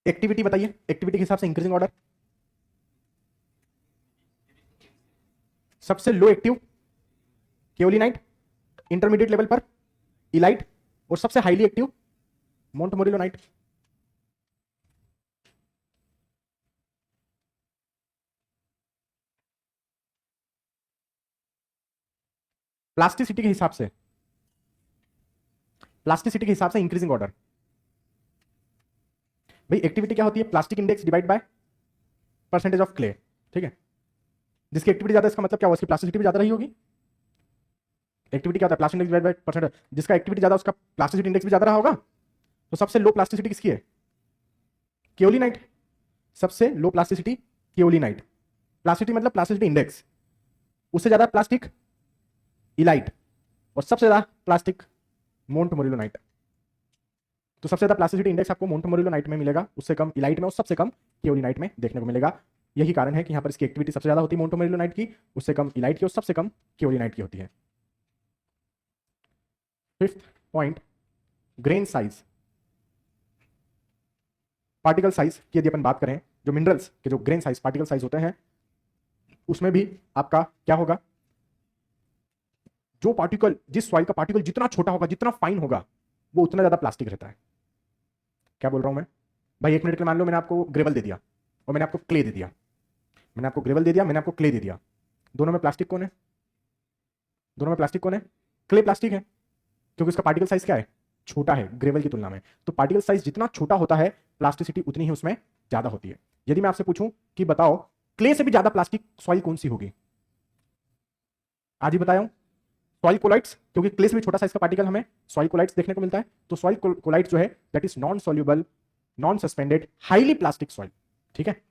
एक्टिविटी बताइए, एक्टिविटी के हिसाब से इंक्रीजिंग ऑर्डर। सबसे लो एक्टिव केओलिनाइट, इंटरमीडिएट लेवल पर इलाइट और सबसे हाईली एक्टिव मोंटमोरिलोनाइट। प्लास्टिसिटी के हिसाब से, प्लास्टिसिटी के हिसाब से इंक्रीजिंग ऑर्डर। भाई एक्टिविटी क्या होती है? Plastic index divide by percentage of clay. ठीक है, जिसकी एक्टिविटी ज्यादा इसका मतलब क्या होगा? उसकी प्लास्टिसिटी भी ज्यादा रही होगी। एक्टिविटी क्या होता है? Plastic index divide by percentage, जिसका एक्टिविटी ज्यादा उसका प्लास्टिसिटी इंडेक्स भी ज्यादा रहा होगा। तो सबसे लो प्लास्टिसिटी किसकी है? केओलिनाइट। सबसे लो प्लास्टिसिटी केओलिनाइट। प्लास्टिसिटी मतलब प्लास्टिसिटी इंडेक्स, उससे ज्यादा प्लास्टिक इलाइट और सबसे ज्यादा प्लास्टिक मोंटमोरिलोनाइट। तो सबसे ज्यादा प्लास्टिसिटी इंडेक्स आपको मोंटमोरिलोनाइट में मिलेगा, उससे कम इलाइट में और सबसे कम केओलिनाइट में देखने को मिलेगा। यही कारण है कि यहां पर इसकी एक्टिविटी सबसे ज्यादा होती है मोंटमोरिलोनाइट की, उससे कम इलाइट की और सबसे कम केओलिनाइट की होती है। Fifth point, grain size, particle size की यदि अपन बात करें, जो मिनरल्स के जो ग्रेन साइज पार्टिकल साइज होते हैं, उसमें भी आपका क्या होगा? जो पार्टिकल, जिस सॉइल का पार्टिकल जितना छोटा होगा, जितना फाइन होगा, वो उतना ज्यादा प्लास्टिक रहता है। क्या बोल रहा हूं मैं भाई? 1 मिनट के लिए मान लो मैंने आपको ग्रेवल दे दिया और मैंने आपको क्ले दे दिया। मैंने आपको ग्रेवल दे दिया, मैंने आपको क्ले दे दिया। दोनों में प्लास्टिक कौन है? दोनों में प्लास्टिक कौन है? क्ले प्लास्टिक है, क्योंकि उसका पार्टिकल साइज क्या है? छोटा है ग्रेवल की तुलना में। तो पार्टिकल साइज जितना छोटा होता है, प्लास्टिसिटी उतनी ही उसमें ज्यादा होती है। यदि मैं आपसे पूछूं कि बताओ क्ले से भी ज्यादा प्लास्टिक सॉइल कौन सी होगी? आज ही बताया हूं, सॉइल कोलाइट्स, क्योंकि क्ले से भी छोटा साइज का पार्टिकल हमें सॉइल कोलाइट्स देखने को मिलता है। तो सॉइल कोलाइट्स जो है that is non soluble, non suspended, highly plastic soil. ठीक है,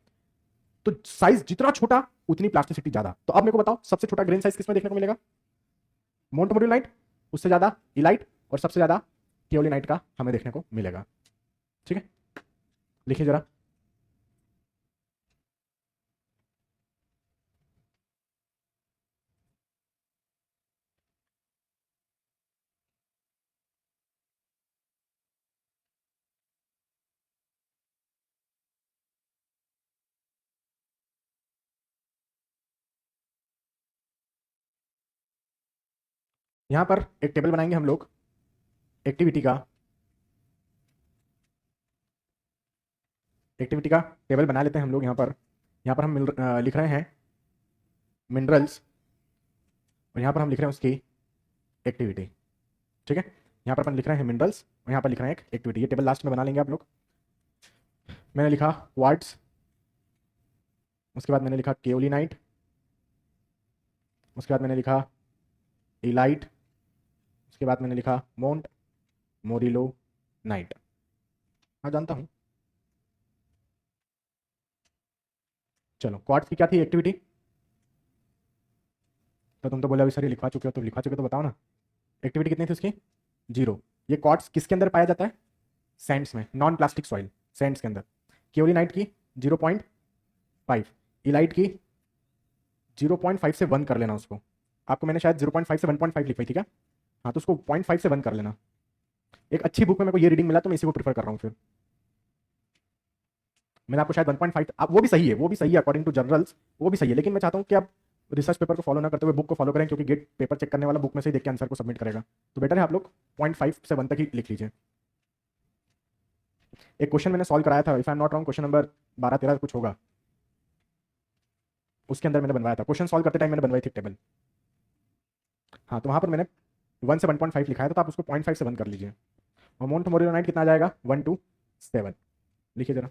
तो साइज जितना छोटा उतनी प्लास्टिसिटी ज्यादा। तो अब मेरे को बताओ सबसे छोटा ग्रेन साइज किसमें देखने को मिलेगा? मोंटमोरिलोनाइट, उससे ज्यादा इलाइट और सबसे ज्यादा केओलिनाइट का हमें देखने को मिलेगा। ठीक है, लिखिए जरा। यहां पर एक टेबल बनाएंगे हम लोग एक्टिविटी का, एक्टिविटी का टेबल बना लेते हैं हम लोग। यहां पर हम लिख रहे हैं मिनरल्स और यहां पर हम लिख रहे हैं उसकी एक्टिविटी। ठीक है, यहां पर अपन लिख रहे हैं मिनरल्स और यहां पर लिख रहे हैं एक एक्टिविटी। ये टेबल लास्ट में बना लेंगे आप लोग। मैंने लिखा क्वार्ट्ज, उसके बाद मैंने लिखा केओलिनाइट, उसके बाद मैंने लिखा इलाइट, उसके बाद मैंने लिखा मोंट मोरिलो नाइट। हाँ जानता हूं। चलो, क्वार्ट्ज की क्या थी एक्टिविटी? तो तुम तो बोले अभी सर ये लिखवा चुके हो, तो लिखवा चुके तो बताओ ना। एक्टिविटी कितनी थी उसकी? 0। ये क्वार्ट्ज किसके अंदर पाया जाता है? सैंड्स में, नॉन प्लास्टिक सॉइल, सैंड्स के अंदर। केओलिनाइट की 0.5, इलाइट की 0.5 से 1 कर लेना उसको। आपको मैंने शायद 0.5 से 1.5 लिखवाई थी क्या? हाँ, तो उसको 0.5 से 1 कर लेना। एक अच्छी बुक में मेरे को ये रीडिंग मिला तो मैं इसी को प्रीफर कर रहा हूँ फिर। मैंने आपको शायद 1.5, आप वो भी सही है, वो भी सही है अकॉर्डिंग टू जनरल्स, वो भी सही है, लेकिन मैं चाहता हूँ कि आप रिसर्च पेपर को फॉलो ना करते हुए बुक को फॉलो करें, क्योंकि गेट पेपर चेक करने वाला बुक में से ही देख के आंसर को सबमिट करेगा। तो बेटर है आप लोग 0.5 से 1 तक ही लिख लीजिए। एक क्वेश्चन मैंने सॉल्व कराया था, if I am not wrong, question number 12-13 कुछ होगा, उसके अंदर मैंने बनवाया था, क्वेश्चन सॉल्व करते टाइम मैंने बनवाई थी टेबल। हाँ, तो वहाँ पर मैंने 1 से 1.5 लिखा है, तो आप उसको 0.5 से 1 कर लीजिए। और मोंट मोरिलोनाइट कितना आ जाएगा, 1 to 7, लिखिए जरा।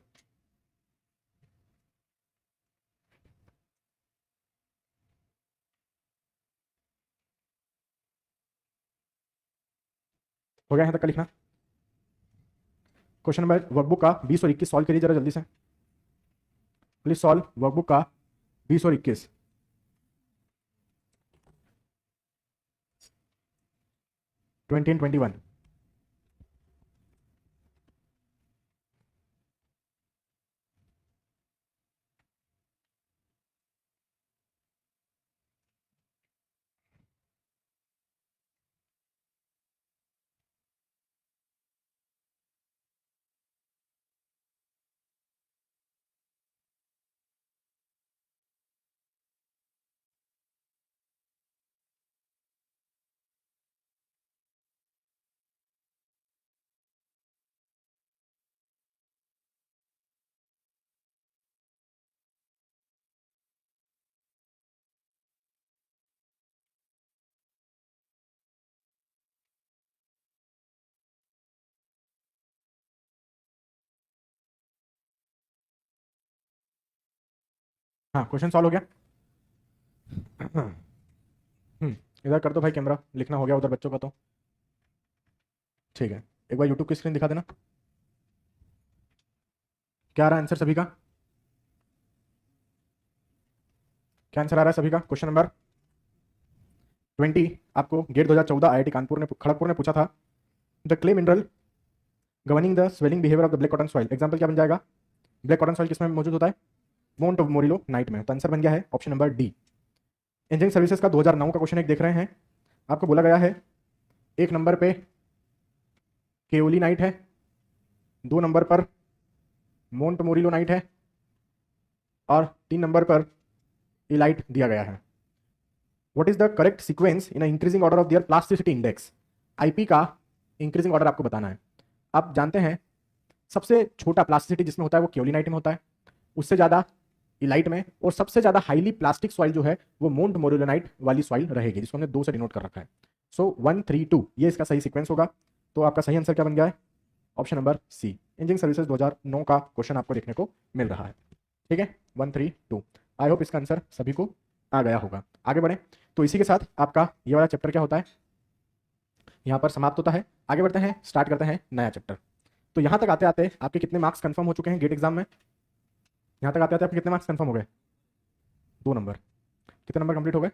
हो गया यहाँ तक का लिखना। क्वेश्चन नंबर वर्कबुक का 20 और 21 सॉल्व करिए जरा जल्दी से, प्लीज सॉल्व वर्कबुक का 20 और 21। 20 and 21। हाँ, क्वेश्चन सॉल्व हो गया। इधर कर दो भाई कैमरा, लिखना हो गया उधर बच्चों का तो ठीक है। एक बार यूट्यूब की स्क्रीन दिखा देना, क्या आ रहा है आंसर सभी का, क्या आंसर आ रहा है सभी का। क्वेश्चन नंबर 20 आपको गेट 2014 आईआईटी कानपुर ने खड़गपुर ने पूछा था, the clay mineral governing the swelling behaviour of the black cotton soil, example क्या बन जाएगा, ब्लैक कॉटन सॉइल किसमें मौजूद होता है, मोंट मोरिलो नाइट में। तो आंसर बन गया है option number D. Engineering services का 2009 का क्वेश्चन एक देख रहे हैं, आपको बोला गया है एक नंबर पे केओली नाइट है, 2 नंबर पर मोंट मोरिलो नाइट है, और 3 नंबर पर इलाइट दिया गया है। What is the correct sequence in increasing order of their plasticity index, IP का इंक्रीजिंग ऑर्डर आपको बताना है। आप जानते हैं सबसे छोटा प्लास्टिसिटी जिसमें होता है वो केओलिनाइट में होता है, उससे ज़्यादा इलाइट में, और सबसे ज़्यादा हाईली प्लास्टिक सॉइल जो है वो मोंट मोरिलोनाइट वाली सॉइल रहेगी, जिसको हमने 2 से डिनोट कर रखा है। सो 1 3 2 ये इसका सही सीक्वेंस होगा। तो आपका सही आंसर क्या बन गया है, option number C. Engineering services 2009 का क्वेश्चन आपको देखने को मिल रहा है। ठीक है, 1 3 2। आई होप इसका आंसर सभी को आ गया होगा। आगे बढ़ें, तो इसी के साथ आपका ये वाला चैप्टर क्या होता है, यहाँ पर समाप्त होता है। आगे बढ़ते हैं, स्टार्ट करते हैं नया चैप्टर। तो यहाँ तक आते आते आपके कितने मार्क्स कंफर्म हो चुके हैं गेट एग्जाम में, यहाँ तक आते आते आपके कितने मार्क्स कंफर्म हो गए, 2 नंबर। कितने नंबर कंप्लीट हो गए,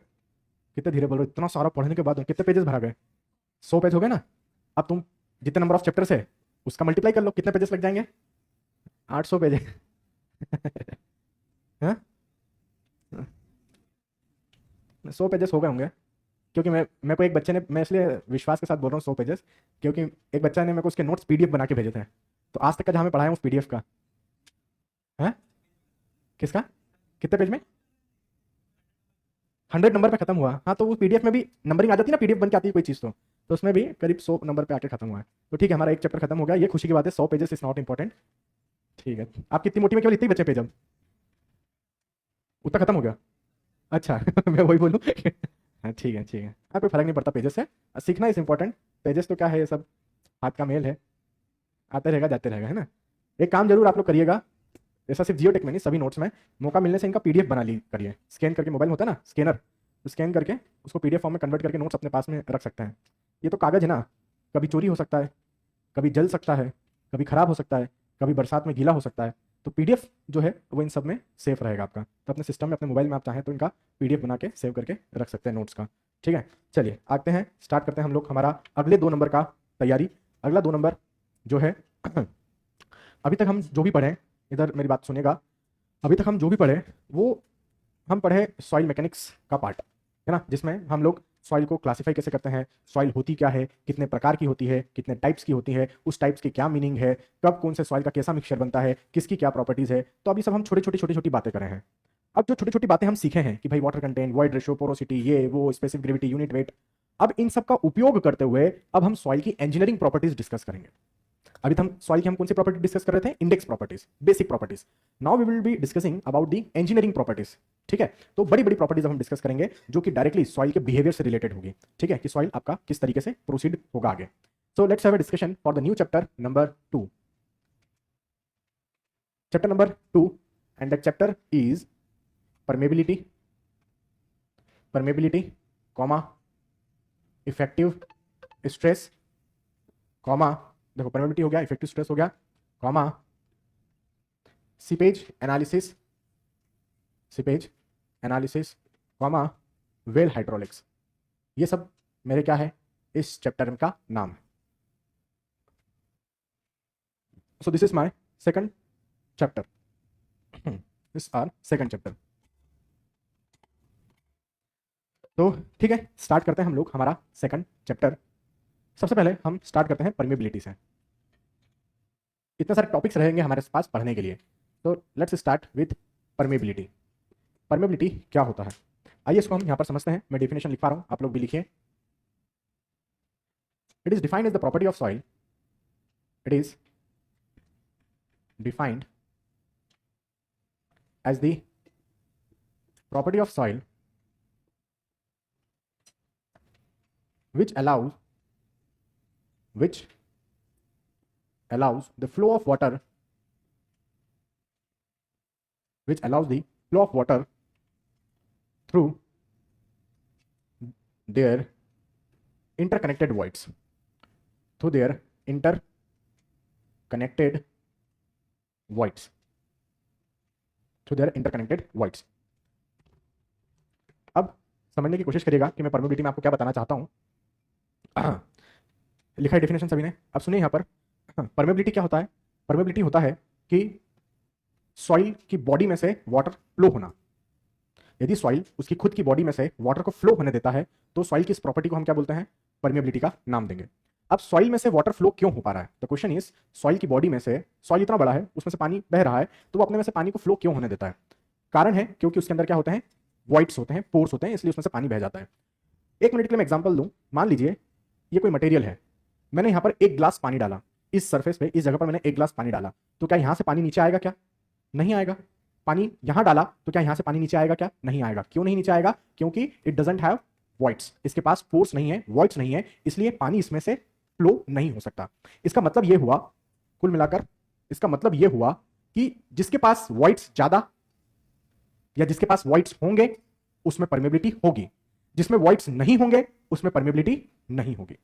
कितने धीरे बोल रहे हो, इतना सारा पढ़ने के बाद कितने पेजेस भरा गए, 100 पेज हो गए ना। अब तुम जितने नंबर ऑफ चैप्टर्स है उसका मल्टीप्लाई कर लो, कितने पेजेस लग जाएंगे, 800 पेज। हाँ, 100 पेजेस हो गए होंगे, क्योंकि मैं मेरे को एक बच्चे ने, मैं इसलिए विश्वास के साथ बोल रहा हूँ 100 पेजेस, क्योंकि एक बच्चा ने मेरे को उसके नोट्स पीडीएफ बना के भेजे थे, तो आज तक का जहाँ मैं पढ़ाया हूँ उस पीडीएफ का है, किसका, कितने पेज में, 100 नंबर पे खत्म हुआ। हाँ, तो वो पीडीएफ में भी नंबरिंग आ जाती है ना, पीडीएफ बन के आती है कोई चीज़, तो उसमें भी करीब 100 नंबर पे आके खत्म हुआ है। तो ठीक है, हमारा एक चैप्टर खत्म हो गया, ये खुशी की बात है, 100 पेजेस इज नॉट इंपॉर्टेंट। ठीक है, आप कितनी मोटी में, केवल इतने ही बचे पेज, अब उतना खत्म हो गया। अच्छा मैं वही बोलूँ। हाँ ठीक है ठीक है, हाँ कोई फर्क नहीं पड़ता पेजेस से, सीखना इज इंपॉर्टेंट। पेजेस तो क्या है, ये सब हाथ का मेल है, आते रहेगा जाते रहेगा, है ना। एक काम जरूर आप लोग करिएगा, ऐसा सिर्फ जियोटेक में नहीं, सभी नोट्स में मौका मिलने से इनका पीडीएफ बना ली करिए, स्कैन करके, मोबाइल में होता है ना स्कैनर, तो स्कैन करके उसको पीडीएफ फॉर्म में कन्वर्ट करके नोट्स अपने पास में रख सकते हैं। ये तो कागज़ है ना, कभी चोरी हो सकता है, कभी जल सकता है, कभी खराब हो सकता है, कभी बरसात में गीला हो सकता है, तो पीडीएफ जो है वो इन सब में सेफ रहेगा आपका। तो अपने सिस्टम में, अपने मोबाइल में आप चाहें तो इनका पीडीएफ बना के सेव करके रख सकते हैं नोट्स का। ठीक है, चलिए आते हैं, स्टार्ट करते हैं हम लोग हमारा अगले 2 नंबर का तैयारी। अगला 2 नंबर जो है अभी तक हम जो भी पढ़े, इधर मेरी बात सुनिएगा, अभी तक हम जो भी पढ़े वो हम पढ़े सॉइल मैकेनिक्स का पार्ट, है ना, जिसमें हम लोग सॉइल को क्लासिफाई कैसे करते हैं, सॉइल होती क्या है, कितने प्रकार की होती है, कितने टाइप्स की होती है, उस टाइप्स की क्या मीनिंग है, कब कौन से सॉइल का कैसा मिक्सचर बनता है, किसकी क्या प्रॉपर्टीज है। तो अभी सब हम छोटी छोटी छोटी छोटी बातें कर रहे हैं। अब जो छोटी छोटी बातें हम सीखे हैं कि भाई water content, void ratio, porosity, ये वो, स्पेसिफिक ग्रेविटी, यूनिट वेट, अब इन सब का उपयोग करते हुए अब हम सॉइल की इंजीनियरिंग प्रॉपर्टीज डिस्कस करेंगे। अभी हम सॉइल की हम कौन सी प्रॉपर्टी डिस्कस कर रहे थे, index properties, basic properties. Now we will be discussing about the engineering properties. ठीक है, तो बड़ी बड़ी प्रॉपर्टीज हम डिस्कस करेंगे जो कि डायरेक्टली सॉइल के बिहेवियर से रिलेटेड होगी। ठीक है, कि सॉइल आपका किस तरीके से प्रोसीड होगा आगे। So let's have a discussion for the new chapter number 2। Chapter number 2 and the chapter is permeability, permeability comma effective stress, comma, देखो परमेबिलिटी हो गया, इफेक्टिव स्ट्रेस हो गया, comma seepage analysis, seepage analysis, comma well hydraulics. ये सब मेरे क्या है, इस चैप्टर का नाम है। So this is my second chapter, this are second chapter. तो ठीक है, स्टार्ट करते हैं हम लोग हमारा सेकंड चैप्टर। सबसे पहले हम स्टार्ट करते हैं परमेबिलिटी से। इतने सारे टॉपिक्स रहेंगे हमारे पास पढ़ने के लिए, तो let's start with permeability. Permeability क्या होता है, आइए इसको हम यहां पर समझते हैं। मैं डेफिनेशन लिख पा रहा हूं, आप लोग भी लिखिए। It is defined as the property of soil, it is defined as the property of soil which allows the flow of water, which allows the flow of water through their interconnected voids, through their interconnected voids, through their interconnected voids। अब समझने की कोशिश करिएगा कि मैं permeability में आपको क्या बताना चाहता हूं। लिखा है डेफिनेशन सभी ने, अब सुनिए यहां पर। परमेबिलिटी क्या होता है, परमेबिलिटी होता है कि सॉइल की बॉडी में से वाटर फ्लो होना। यदि सॉइल उसकी खुद की बॉडी में से वाटर को फ्लो होने देता है तो सॉइल की इस प्रॉपर्टी को हम क्या बोलते हैं, परमेबिलिटी का नाम देंगे। अब सॉइल में से वाटर फ्लो क्यों हो पा रहा है, द क्वेश्चन इज, सॉइल की बॉडी में से, सॉइल इतना बड़ा है उसमें से पानी बह रहा है, तो वो अपने में से पानी को फ्लो क्यों होने देता है। कारण है क्योंकि उसके अंदर क्या होते हैं, वॉइड्स होते हैं, पोर्स होते हैं, इसलिए उसमें से पानी बह जाता है। एक मिनट के लिए मैं एग्जांपल दूं, मान लीजिए ये कोई मटेरियल है, मैंने यहां पर एक ग्लास पानी डाला, इस सरफेस पे, इस जगह पर मैंने एक ग्लास पानी डाला, तो क्या यहां से पानी नीचे आएगा, क्या नहीं आएगा। पानी यहां डाला तो क्या यहां से पानी नीचे आएगा, क्या नहीं आएगा। क्यों नहीं नीचे आएगा, क्योंकि इट डजंट हैव वॉइड्स, इसके पास पोर्स नहीं है, वॉइड्स नहीं है, इसलिए पानी इसमें से फ्लो नहीं हो सकता। इसका मतलब यह हुआ, कुल मिलाकर इसका मतलब यह हुआ कि जिसके पास वॉइड्स ज्यादा या जिसके पास वॉइड्स होंगे उसमें परमेबिलिटी होगी, जिसमें वॉइड्स नहीं होंगे उसमें परमेबिलिटी नहीं होगी।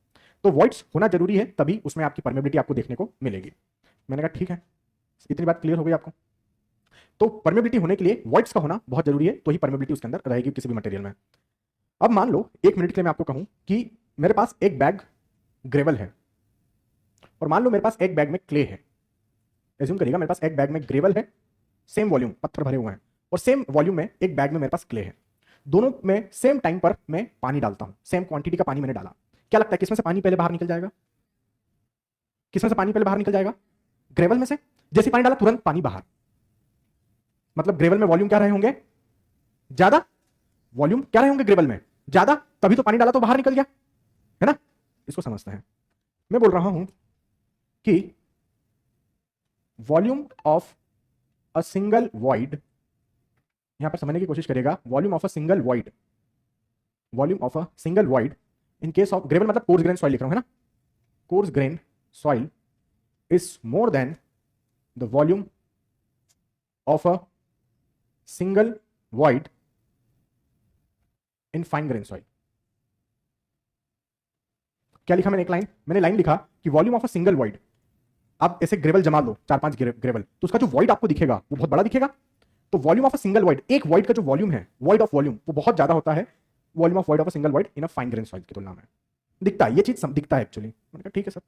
तो वॉइड्स होना जरूरी है, तभी उसमें आपकी परमेबिलिटी आपको देखने को मिलेगी। मैंने कहा ठीक है, इतनी बात क्लियर हो गई आपको। तो परमेबिलिटी होने के लिए वॉइड्स का होना बहुत जरूरी है, तो ही परमेबिलिटी उसके अंदर रहेगी किसी भी मटेरियल में। अब मान लो एक मिनट के लिए मैं आपको कहूं कि मेरे पास एक बैग ग्रेवल है और मान लो मेरे पास एक बैग में क्ले है। एज्यूम करिएगा मेरे पास एक बैग में ग्रेवल है, सेम वॉल्यूम, पत्थर भरे हुए हैं, और सेम वॉल्यूम में एक बैग में मेरे पास क्ले है। दोनों में सेम टाइम पर मैं पानी डालता हूं, सेम क्वांटिटी का पानी मैंने डाला। क्या लगता है किसमें से पानी पहले बाहर निकल जाएगा, किसमें से पानी पहले बाहर निकल जाएगा, ग्रेवल में से। जैसे पानी डाला तुरंत पानी बाहर, मतलब ग्रेवल में वॉल्यूम क्या रहे होंगे, ज्यादा, वॉल्यूम क्या रहे होंगे ग्रेवल में ज्यादा, तभी तो पानी डाला तो बाहर निकल गया, है ना। इसको समझते हैं, मैं बोल रहा हूं कि volume of a single void, यहां पर समझने की कोशिश करेगा, volume of a single void, volume of a single void in case of gravel, मतलब कोर्स ग्रेन सॉइल लिख रहा हूं, है ना, course grain soil is more than the volume of a single void in fine grain soil. क्या लिखा मैंने, एक लाइन, मैंने लाइन लिखा कि volume of a single void. आप ऐसे ग्रेवल जमा लो, 4-5 ग्रेवल, तो उसका जो वॉइड आपको दिखेगा वो बहुत बड़ा दिखेगा। तो volume of a single void, एक वॉइड का जो वॉल्यूम है, वॉइड ऑफ वॉल्यूम, वो बहुत ज्यादा होता है volume of void of a single void in a fine grain soil की तुलना में। दिखता है, ये चीज दिखता है एक्चुअली। मैंने कहा ठीक है सर।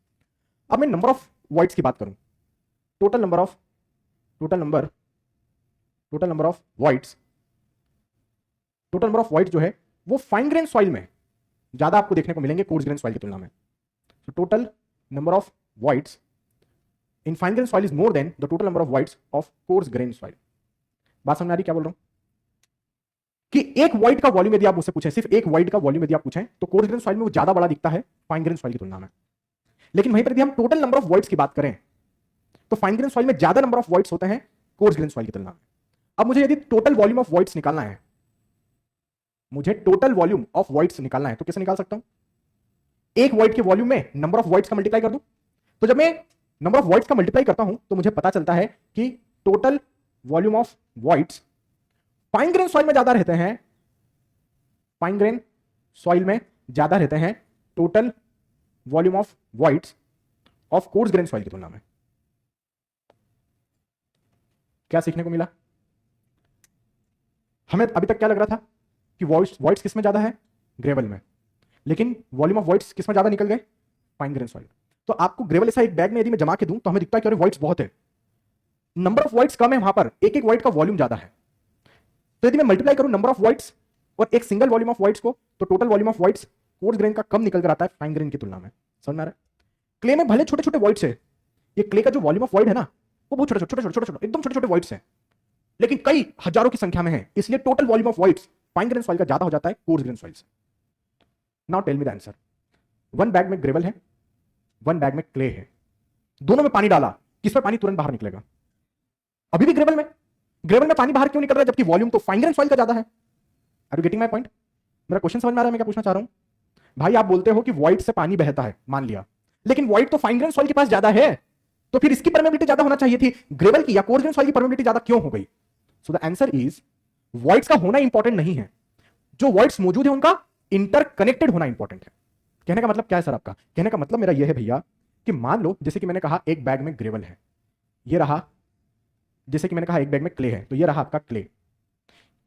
अब मैं नंबर ऑफ वॉइड्स की बात करूं, total number of voids, total number of void जो है वो फाइन ग्रेन सॉइल में, ज्यादा आपको देखने को मिलेंगे कोर्स ग्रेन सॉइल की तुलना में। तो total number of voids in fine grain soil is more than the total number of voids of course grain soil. बात समझ आ रही क्या बोल रहा हूं? कि एक वॉइड का वॉल्यूम यदि आप मुझसे पूछें, सिर्फ एक वॉइड का वॉल्यूम यदि आप पूछें, तो कोर्स ग्रेन सॉइल में वो ज्यादा बड़ा दिखता है फाइन ग्रेन सॉइल की तुलना में। लेकिन वहीं पर यदि हम टोटल नंबर ऑफ वॉइड्स की बात करें तो फाइन ग्रेन सॉइल में ज्यादा नंबर ऑफ वॉइड्स होते हैं कोर्स ग्रेन सॉइल की तुलना में। अब मुझे यदि टोटल वॉल्यूम ऑफ वॉइड्स निकालना है, मुझे टोटल वॉल्यूम ऑफ वॉइड्स निकालना है, तो कैसे निकाल सकता हूं? एक वॉइड के वॉल्यूम में नंबर ऑफ वॉइड्स का मल्टीप्लाई कर दूं। तो जब मैं नंबर ऑफ वॉइड्स का मल्टीप्लाई करता हूं तो मुझे पता चलता है कि total volume of voids fine grain soil में ज्यादा रहते हैं, फाइन ग्रेन सॉइल में ज्यादा रहते हैं total volume of voids of course grain soil की तुलना में। क्या सीखने को मिला? हमें अभी तक क्या लग रहा था कि वॉइड्स किस में ज्यादा है? ग्रेवल में। लेकिन वॉल्यूम ऑफ वॉइड्स किस में ज्यादा निकल गए? Fine grain soil. तो आपको ग्रेवल ऐसा एक बैग में यदि मैं जमा के दूं तो हमें दिखता है कि वॉइड्स बहुत है, नंबर ऑफ वॉइड्स कम है, वहां पर एक एक वॉइड का वॉल्यूम ज्यादा है। तो यदि मैं मल्टीप्लाई करूं नंबर ऑफ वॉइड्स और एक सिंगल वॉल्यूम ऑफ वॉइड्स को, तो total volume of voids coarse grain का कम निकल कर आता है फाइन ग्रेन की तुलना में। समझ में आ रहा है? क्ले में भले छोटे छोटे वॉइड्स है, ये क्ले का जो वॉल्यूम ऑफ वॉइड है ना, वो बहुत छोटे छोटे छोटे छोटे एकदम छोटे छोटे वॉइड्स है, लेकिन कई हजारों की संख्या में है, इसलिए total volume of voids fine grain soil का ज्यादा हो जाता है कोर्स ग्रेन सॉइल से। Now tell me the answer. One bag में ग्रेवल है, वन बैग में क्ले है, दोनों में पानी डाला, किस में पानी तुरंत बाहर निकलेगा? अभी भी ग्रेवल में। ग्रेवल में पानी बाहर क्यों निकल रहा है जबकि वॉल्यूम तो फाइन ग्रेन सॉइल का ज्यादा है? Are you getting my point? मेरा क्वेश्चन समझ में आ रहा है मैं क्या पूछना चाह रहा हूं? भाई आप बोलते हो कि वॉइड से पानी बहता है, मान लिया, लेकिन वॉइड तो फाइन ग्रेन सॉइल के पास ज्यादा है, तो फिर इसकी परमेबिलिटी ज्यादा होना चाहिए थी, ग्रेवल की या कोर्स ग्रेन सॉइल की परमेबिलिटी ज्यादा क्यों हो गई? So the answer is voids का होना इंपॉर्टेंट नहीं है, जो वॉइड्स मौजूद है उनका इंटरकनेक्टेड होना इंपॉर्टेंट है। कहने का मतलब क्या है सर आपका? कहने का मतलब मेरा यह है भैया कि मान लो जैसे कि मैंने कहा एक बैग में ग्रेवल है, ये रहा, जैसे कि मैंने कहा एक बैग में क्ले है, तो ये रहा आपका क्ले।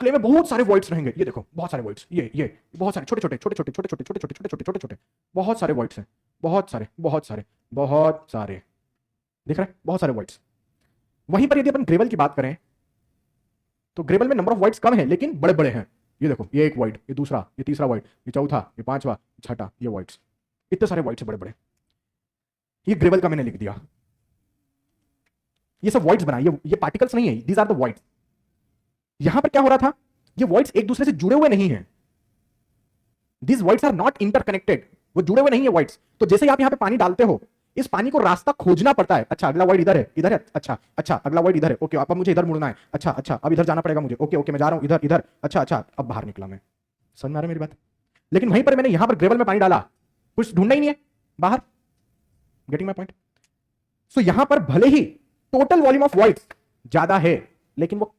क्ले में बहुत सारे वॉइड्स रहेंगे, ये देखो बहुत सारे वॉइड्स, ये बहुत सारे छोटे छोटे छोटे छोटे छोटे छोटे छोटे छोटे छोटे छोटे छोटे छोटे बहुत सारे वॉइड्स हैं, बहुत सारे बहुत सारे बहुत सारे, देख रहे हैं बहुत सारे वॉइड्स। वहीं पर यदि अपन ग्रेवल की बात करें तो ग्रेवल में नंबर ऑफ वॉइड्स कम है लेकिन बड़े बड़े हैं। ये देखो, ये एक वॉइड, ये दूसरा, ये तीसरा वॉइड, ये चौथा, ये पांचवा, छठा, ये वॉइड्स, इतने सारे वॉइड्स बड़े बड़े। ये ग्रेवल का मैंने लिख दिया, ये सब वॉइड्स बनाए, ये पार्टिकल्स नहीं है, दीज आर द वॉइड्स। यहां पर क्या हो रहा था? ये वॉइड्स एक दूसरे से जुड़े हुए नहीं है, these voids are not interconnected, वो जुड़े हुए नहीं है वॉइड्स। तो जैसे आप यहां पे पानी डालते हो, इस पानी को रास्ता खोजना पड़ता है। अच्छा अगला वॉइड इधर है, इधर है, अच्छा अच्छा अगला वॉइड इधर है, ओके अब मुझे इधर मुड़ना है, अच्छा अच्छा अब इधर जाना पड़ेगा मुझे, ओके ओके मैं जा रहा हूं इधर इधर, अच्छा अच्छा अब बाहर निकला मैं। समझ में आ रहा है मेरी बात? लेकिन वहीं पर मैंने यहां पर ग्रेवल में पानी डाला, कुछ ढूंढना ही नहीं है बाहर। Getting my point? सो यहां पर भले ही टोटल वॉल्यूम ऑफ वॉइड्स ज्यादा है, लेकिन वो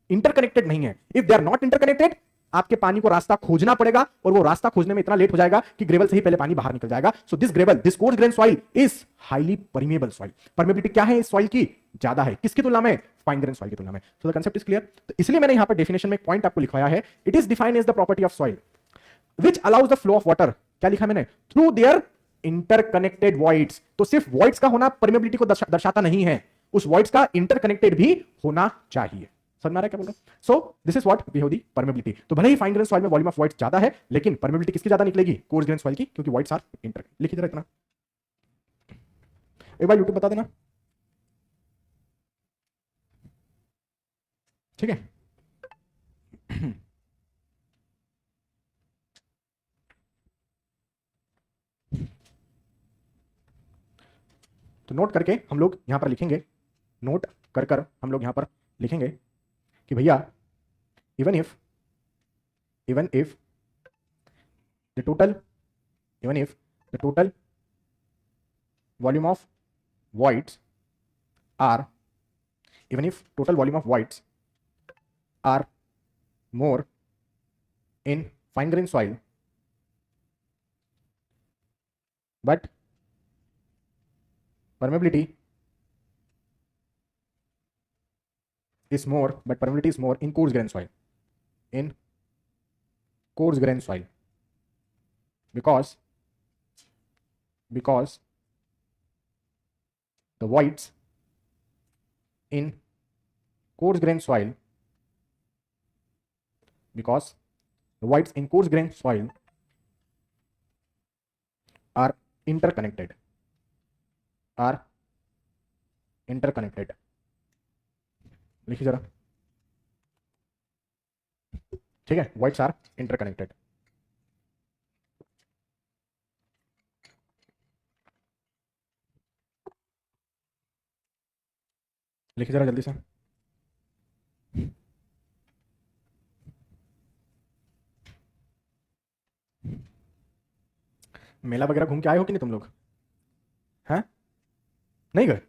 इंटरकनेक्टेड नहीं है। If they are not interconnected, आपके पानी को रास्ता खोजना पड़ेगा, और वो रास्ता खोजने में इतना लेट हो जाएगा कि ग्रेवल से ही पहले पानी बाहर निकल जाएगा। So this gravel, this course grain soil is highly permeable soil. Permeability क्या है इस सॉइल की? ज्यादा है, किसकी तुलना में? फाइन ग्रेन सॉइल की तुलना में। So the concept is clear. तो इसलिए मैंने यहां पर डेफिनेशन में एक पॉइंट आपको लिखवाया है, it is defined as the property of soil which allows the flow of water, क्या लिखा मैंने? Through their interconnected voids. तो सिर्फ वॉइड्स का होना परमेबिलिटी को दर्शाता नहीं है, उस वॉइड्स का इंटरकनेक्टेड भी होना चाहिए। समझ में आ रहा है क्या बोल रहा हूं? So this is what we have the permeability. तो भले ही फाइन ग्रेन सॉइल में वॉल्यूम ऑफ वॉइड्स ज्यादा है, लेकिन परमेबिलिटी किसकी ज्यादा निकलेगी? कोर्स ग्रेन सॉइल की, क्योंकि वॉइड्स आर इंटर। लिखिए जरा इतना, एक बार यूट्यूब बता देना, ठीक है? तो नोट करके हम लोग यहां पर लिखेंगे, नोट कर कर हम लोग यहां पर लिखेंगे कि भैया even if the total even if the total volume of voids are even if total volume of voids are more in fine grained soil, but permeability is more, but permeability is more in coarse grained soil, in coarse grained soil, because the voids in coarse grained soil, because the voids in coarse grained soil interconnected, are interconnected. लिखिए जरा, ठीक है, voids are interconnected. लिखिए जरा जल्दी से। मेला वगैरह घूम के आए हो कि नहीं तुम लोग? हैं? नहीं गए?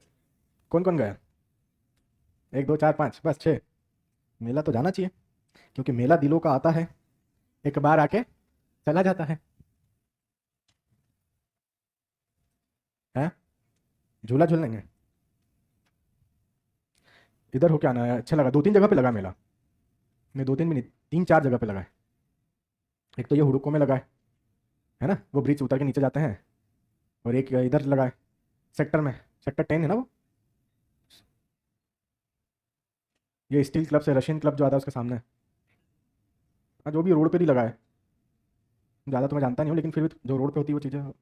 कौन कौन गया? एक दो चार पाँच, बस छः? मेला तो जाना चाहिए, क्योंकि मेला दिलों का आता है, एक बार आके चला जाता है। हैं? झूला झूल लेंगे? इधर होके आना है, अच्छा लगा। दो तीन जगह पे लगा मेला। नहीं, दो तीन भी नहीं, तीन चार जगह पे लगा है। एक तो ये हुड़ुको में लगा है ना, वो ब्रिज उतर के नीचे जाते हैं। और एक इधर लगा है, सेक्टर में, सेक्टर 10 है ना वो। ये स्टील क्लब से रशियन क्लब जो आता है उसके सामने। हाँ, जो भी रोड पे ही लगा है। ज़्यादा तो मैं जानता नहीं हूँ, लेकिन फिर भी जो रोड पे होती है वो चीज़ें,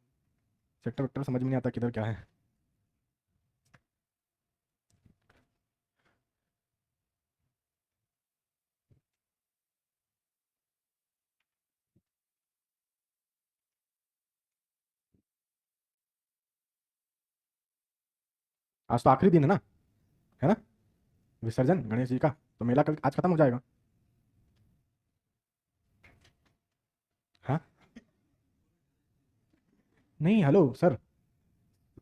सेक्टर वेक्टर समझ में नहीं आता किधर क्या है। आज तो आखिरी दिन है ना, विसर्जन गणेश जी का। तो मेला कल आज खत्म हो जाएगा। हाँ? नहीं, हेलो सर,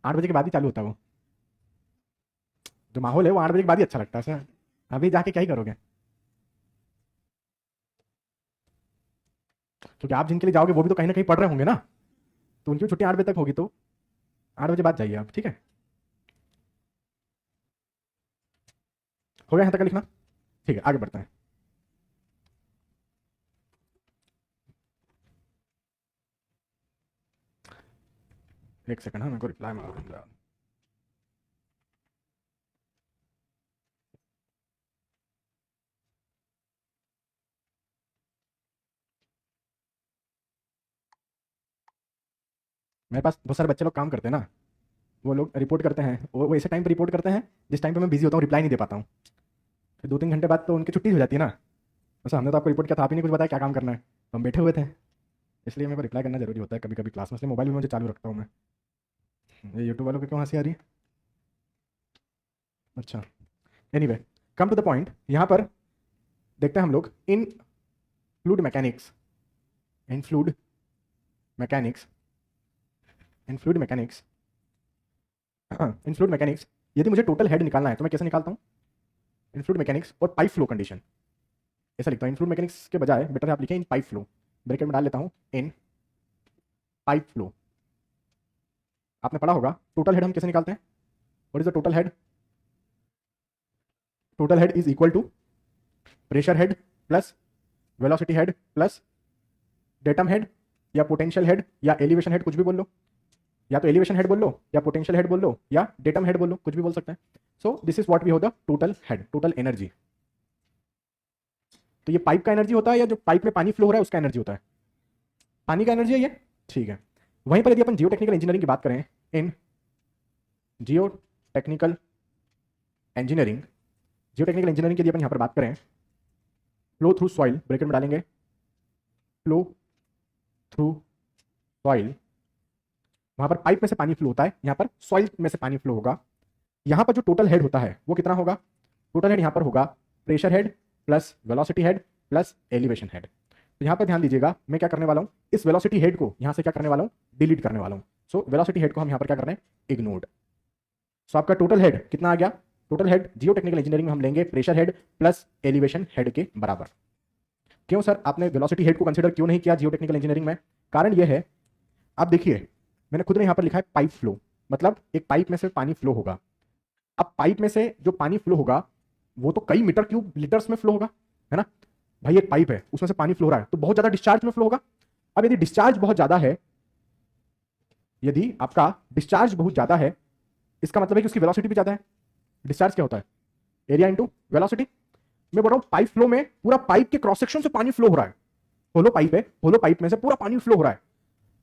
8 बजे के बाद ही चालू होता है वो। जो माहौल है वो 8 बजे के बाद ही अच्छा लगता है सर। अभी जाके क्या ही करोगे? क्योंकि आप जिनके लिए जाओगे वो भी तो कहीं ना कहीं पढ़ रहे होंगे ना, तो उनकी भी छुट्टी 8 बजे तक होगी, तो 8 बजे बाद जाइए आप, ठीक है? हो गया यहाँ तक का लिखना? ठीक है, आगे बढ़ते हैं। एक सेकंड, हाँ, मेरे को रिप्लाई मारो। मेरे पास बहुत सारे बच्चे लोग काम करते हैं ना, वो लोग रिपोर्ट करते हैं, वो ऐसे टाइम पर रिपोर्ट करते हैं जिस टाइम पे मैं बिजी होता हूँ, रिप्लाई नहीं दे पाता हूँ। फिर 2-3 घंटे बाद तो उनकी छुट्टी हो जाती है ना। वैसे हमने तो आपको रिपोर्ट किया था, आप ही नहीं कुछ बताया क्या काम करना है, तो हम बैठे हुए थे। इसलिए मेरे को रिप्लाई करना जरूरी होता है कभी कभी क्लास में, इसलिए मोबाइल भी मुझे चालू रखता हूँ मैं। ये यूट्यूब वालों की क्यों हंसी आ रही है? अच्छा, anyway, come to the point. यहाँ पर देखते हैं हम लोग in fluid mechanics, in fluid mechanics, in fluid mechanics, in fluid mechanics, यदि मुझे टोटल हेड निकालना है तो मैं कैसे निकालता हूँ? इन फ्लूड मैकेनिक्स और पाइप फ्लो कंडीशन, ऐसा लिखता हूँ। इन फ्लूड मैकेनिक्स के बजाय बेटर है आप लिखें इन पाइप फ्लो, ब्रैकेट में डाल लेता हूँ इन पाइप फ्लो। आपने पढ़ा होगा टोटल हेड हम कैसे निकालते हैं? What is the total head? Total head is equal to pressure head plus velocity head plus datum head या पोटेंशियल हेड या एलिवेशन हेड, कुछ भी बोल लो। या तो एलिवेशन हेड बोल लो या पोटेंशियल हेड बोल लो या डेटम हेड बोल लो, कुछ भी बोल सकते हैं। So this is what we who the total head, total energy. तो ये पाइप का एनर्जी होता है या जो पाइप में पानी फ्लो हो रहा है उसका एनर्जी होता है? पानी का एनर्जी है ये, ठीक है। वहीं पर यदि अपन जियो टेक्निकल इंजीनियरिंग की बात करें, in geotechnical engineering, geotechnical engineering की यदि अपन यहाँ पर बात करें, फ्लो थ्रू सॉइल, ब्रैकेट में डालेंगे फ्लो थ्रू सॉइल। वहां पर पाइप में से पानी फ्लो होता है, यहाँ पर सॉइल में से पानी फ्लो होगा। यहाँ पर जो टोटल हेड होता है वो कितना होगा? टोटल हेड यहाँ पर होगा pressure head plus velocity head plus elevation head. तो यहाँ पर ध्यान दीजिएगा, मैं क्या करने वाला हूँ, इस वेलोसिटी हेड को यहाँ से क्या करने वाला हूँ, डिलीट करने वाला हूँ। सो वेलोसिटी हेड को हम यहाँ पर क्या कर रहे हैं, इग्नोर्ड। सो आपका टोटल हेड कितना आ गया? टोटल हेड जियो टेक्निकल इंजीनियरिंग में हम लेंगे pressure head plus elevation head के बराबर। क्यों सर आपने वेलोसिटी हेड को कंसीडर क्यों नहीं किया जियो टेक्निकल इंजीनियरिंग में? कारण यह है, आप देखिए मैंने खुद ने यहाँ पर लिखा है पाइप फ्लो, मतलब एक पाइप में से पानी फ्लो होगा। अब पाइप में से जो पानी फ्लो होगा वो तो कई मीटर क्यूब लीटर्स में फ्लो होगा, है ना भाई? एक पाइप है उसमें से पानी फ्लो हो रहा है तो बहुत ज्यादा डिस्चार्ज में फ्लो होगा। अब यदि डिस्चार्ज बहुत ज्यादा है, यदि आपका डिस्चार्ज बहुत ज्यादा है, इसका मतलब है कि उसकी वेलोसिटी भी ज्यादा है। डिस्चार्ज क्या होता है? Area into velocity. मैं बोल रहा हूं पाइप फ्लो में पूरा पाइप के क्रॉस सेक्शन से पानी फ्लो हो रहा है, होलो पाइप है, होलो पाइप में से पूरा पानी फ्लो हो रहा है।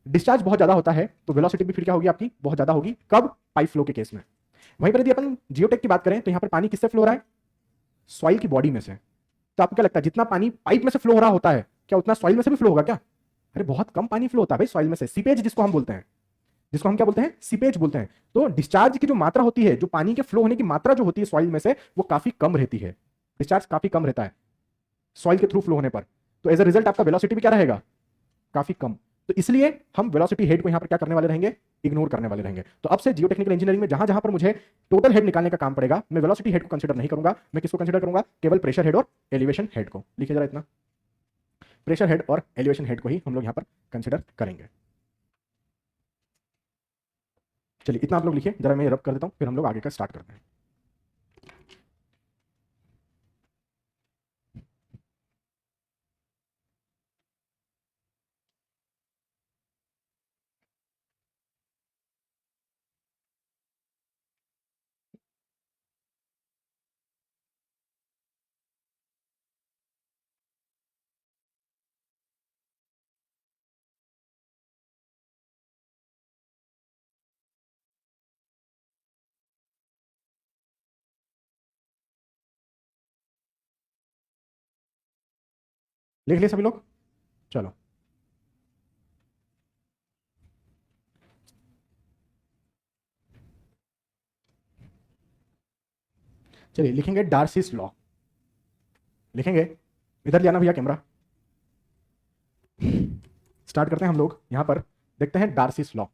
डिस्चार्ज बहुत ज्यादा होता है तो वेलोसिटी भी फिर क्या होगी आपकी, बहुत ज्यादा होगी। कब? पाइप फ्लो के केस में। वहीं पर यदि अपन जियोटेक की बात करें तो यहां पर पानी किससे फ्लो हो रहा है? सॉइल की बॉडी में से। तो आपको क्या लगता है जितना पानी पाइप में से फ्लो हो रहा होता है क्या उतना सॉइल में से भी फ्लो होगा क्या? अरे बहुत कम पानी फ्लो होता है भाई सॉइल में से, सीपेज जिसको हम बोलते हैं, जिसको हम क्या बोलते हैं, सीपेज बोलते हैं। तो डिस्चार्ज की जो मात्रा होती है, जो पानी के फ्लो होने की मात्रा जो होती है सॉइल में से, वो काफी कम रहती है। डिस्चार्ज काफी कम रहता है सॉइल के थ्रू फ्लो होने पर। तो एज अ रिजल्ट आपका वेलोसिटी भी क्या रहेगा, काफी कम। तो इसलिए हम वेलोसिटी हेड को यहां पर क्या करने वाले रहेंगे, इग्नोर करने वाले रहेंगे। तो अब से जियोटेक्निकल इंजीनियरिंग में जहां जहां पर मुझे टोटल हेड निकालने का काम पड़ेगा, मैं वेलोसिटी हेड को कंसीडर नहीं करूंगा। मैं किसको कंसीडर करूंगा? केवल प्रेशर हेड और एलिवेशन हेड को। लिखिए जरा इतना, प्रेशर हेड और एलिवेशन हेड को ही हम लोग यहां पर कंसीडर करेंगे। चलिए इतना आप लोग लिखिए जरा, मैं रब कर देता हूं, फिर हम लोग आगे का स्टार्ट करते हैं। लिख लिए सभी लोग? चलो चलिए लिखेंगे डार्सिस लॉ। लिखेंगे, इधर ले आना भैया कैमरा। स्टार्ट करते हैं हम लोग यहां पर, देखते हैं डार्सिस लॉ।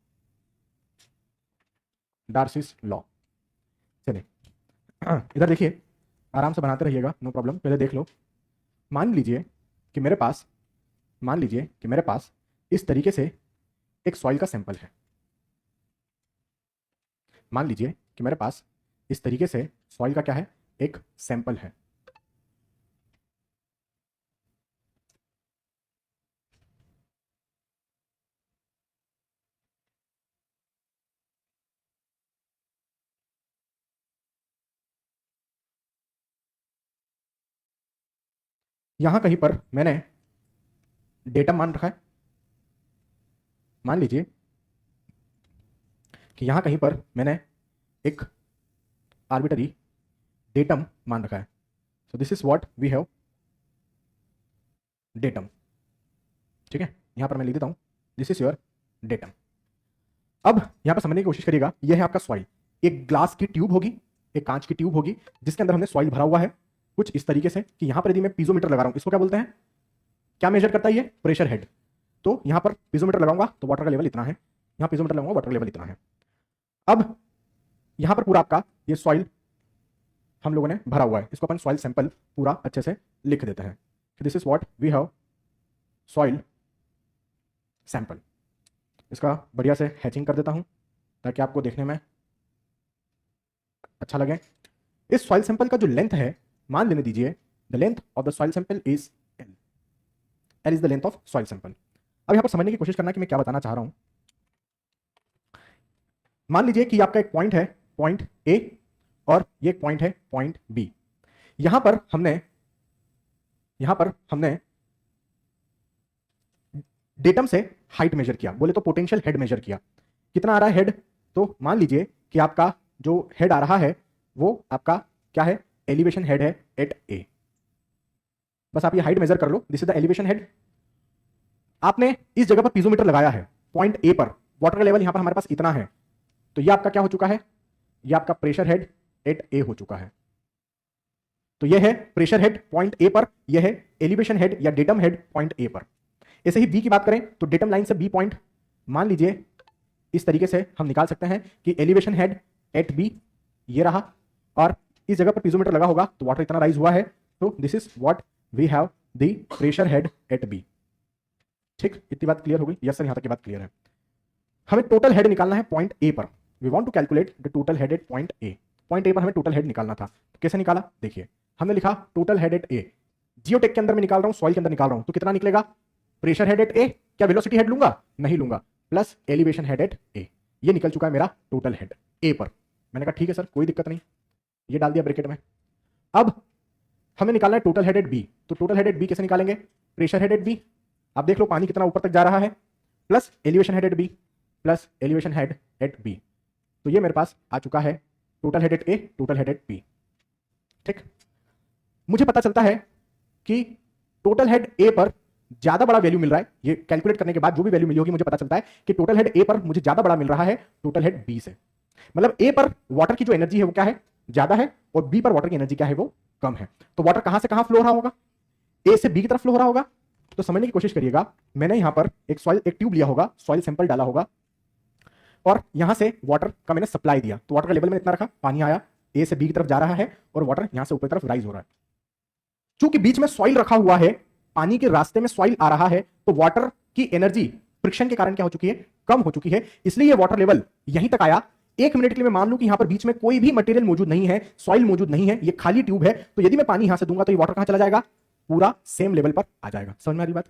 डार्सिस लॉ, चलिए इधर देखिए, आराम से बनाते रहिएगा, नो प्रॉब्लम। पहले देख लो, मान लीजिए कि मेरे पास, मान लीजिए कि मेरे पास इस तरीके से एक सॉइल का सैंपल है। मान लीजिए कि मेरे पास इस तरीके से सॉइल का क्या है, एक सैंपल है। यहां कहीं पर मैंने डेटम मान रखा है। मान लीजिए कि यहां कहीं पर मैंने एक आर्बिटरी डेटम मान रखा है। So this is what we have, datum. ठीक है, यहां पर मैं लिख देता हूं, दिस इज योर डेटम। अब यहां पर समझने की कोशिश करिएगा, यह है आपका सॉइल। एक ग्लास की ट्यूब होगी, एक कांच की ट्यूब होगी, जिसके अंदर हमने सॉइल भरा हुआ है कुछ इस तरीके से कि यहां पर यदि मैं पीजोमीटर लगा रहा हूं, इसको क्या बोलते हैं, क्या मेजर करता है ये, प्रेशर हेड। तो यहां पर पीजोमीटर लगाऊंगा तो वाटर का लेवल इतना है, यहां पीजोमीटर लगाऊंगा वाटर लेवल इतना है। अब यहां पर पूरा आपका ये सॉइल हम लोगों ने भरा हुआ है, इसको अपन सॉइल सैंपल पूरा अच्छे से लिख देते हैं। This is what we have, soil sample. इसका बढ़िया से हैचिंग कर देता हूं ताकि आपको देखने में अच्छा लगे। इस सॉइल सैंपल का जो लेंथ है, मान लेने दीजिए the length of the soil sample is L. L is the length of soil sample. अब यहां पर समझने की कोशिश करना कि मैं क्या बताना चाह रहा हूं। मान लीजिए कि आपका एक पॉइंट है, पॉइंट ए, और ये एक पॉइंट है, पॉइंट बी। यहां पर हमने डेटम से हाइट मेजर किया, बोले तो पोटेंशियल हेड मेजर किया। कितना आ रहा है हेड? तो मान लीजिए कि आपका जो हेड आ रहा है वो आपका क्या है, एलिवेशन हेड है एट ए। बस आप ये हाइट मेजर कर लो, this is the elevation head. आपने इस जगह पर पीजोमीटर लगाया है पॉइंट ए पर, वाटर का लेवल यहां पर हमारे पास इतना है, तो ये आपका क्या हो चुका है, ये आपका प्रेशर हेड एट ए हो चुका है। तो ये है प्रेशर हेड पॉइंट ए पर, यह है एलिवेशन हेड या डेटम हेड पॉइंट ए पर। ऐसे ही बी की बात करें तो डेटम लाइन से बी पॉइंट, मान लीजिए इस तरीके से हम निकाल सकते हैं कि एलिवेशन हेड एट बी ये रहा, और इस जगह पर पीजोमीटर लगा होगा तो वाटर इतना राइज हुआ है। तो this is what we have the pressure head at B. ठीक, इतनी बात क्लियर हो गई? यस सर, यहां तक की बात क्लियर है। हमें टोटल हेड निकालना है पॉइंट ए पर। We want to calculate the total head at point A. Point A पर हमें टोटल हेड निकालना था, तो कैसे निकाला देखिए। हमने लिखा total head at A, geotech के अंदर में निकाल रहा हूं, सॉइल के अंदर निकाल रहा हूं, तो कितना निकलेगा, प्रेशर हेड एट ए, क्या वेलोसिटी हेड लूंगा, नहीं लूंगा, प्लस एलिवेशन हेड एट ए। ये निकल चुका है मेरा टोटल हेड ए पर। मैंने कहा ठीक है सर, कोई दिक्कत नहीं, ये डाल दिया ब्रैकेट में। अब हमें निकालना है टोटल हेड एट बी, तो टोटल हेड एट बी कैसे निकालेंगे, प्रेशर हेड एट बी। आप देख लो पानी कितना ऊपर तक जा रहा है, plus elevation head at B plus elevation head at B. तो ये मेरे पास आ चुका है total head at A, total head at B. ठीक, मुझे पता चलता है कि टोटल हेड ए पर ज्यादा बड़ा वैल्यू मिल रहा है। ये कैलकुलेट करने के बाद जो भी वैल्यू मिली होगी मुझे पता चलता है कि टोटल हेड ए पर मुझे ज्यादा बड़ा मिल रहा है टोटल हेड बी से। मतलब ए पर वाटर की जो एनर्जी है वो क्या है, ज्यादा है, और बी पर वाटर की एनर्जी क्या है, वो कम है। तो वाटर कहां से कहां फ्लो हो रहा होगा, ए से बी की तरफ फ्लो हो रहा होगा। तो समझने की कोशिश करिएगा, मैंने यहां पर एक ट्यूब लिया होगा, सॉइल सैंपल डाला होगा, और यहां से वाटर का मैंने सप्लाई दिया। तो वाटर का लेवल मैंने इतना रखा, पानी आया, ए से बी की तरफ जा रहा है, और वाटर यहां से ऊपर की तरफ राइज हो रहा है। चूंकि बीच में सॉइल रखा हुआ है, पानी के रास्ते में सॉइल आ रहा है, तो वाटर की एनर्जी फ्रिक्शन के कारण क्या हो चुकी है, कम हो चुकी है। इसलिए ये वाटर लेवल यहीं तक आया। 1 मिनट के लिए मैं मान लूं कि यहां पर बीच में कोई भी मटेरियल मौजूद नहीं है, सॉइल मौजूद नहीं है, ये खाली ट्यूब है, तो यदि मैं पानी यहां से दूंगा तो ये वाटर कहां चला जाएगा, पूरा सेम लेवल पर आ जाएगा। समझ में आ रही बात?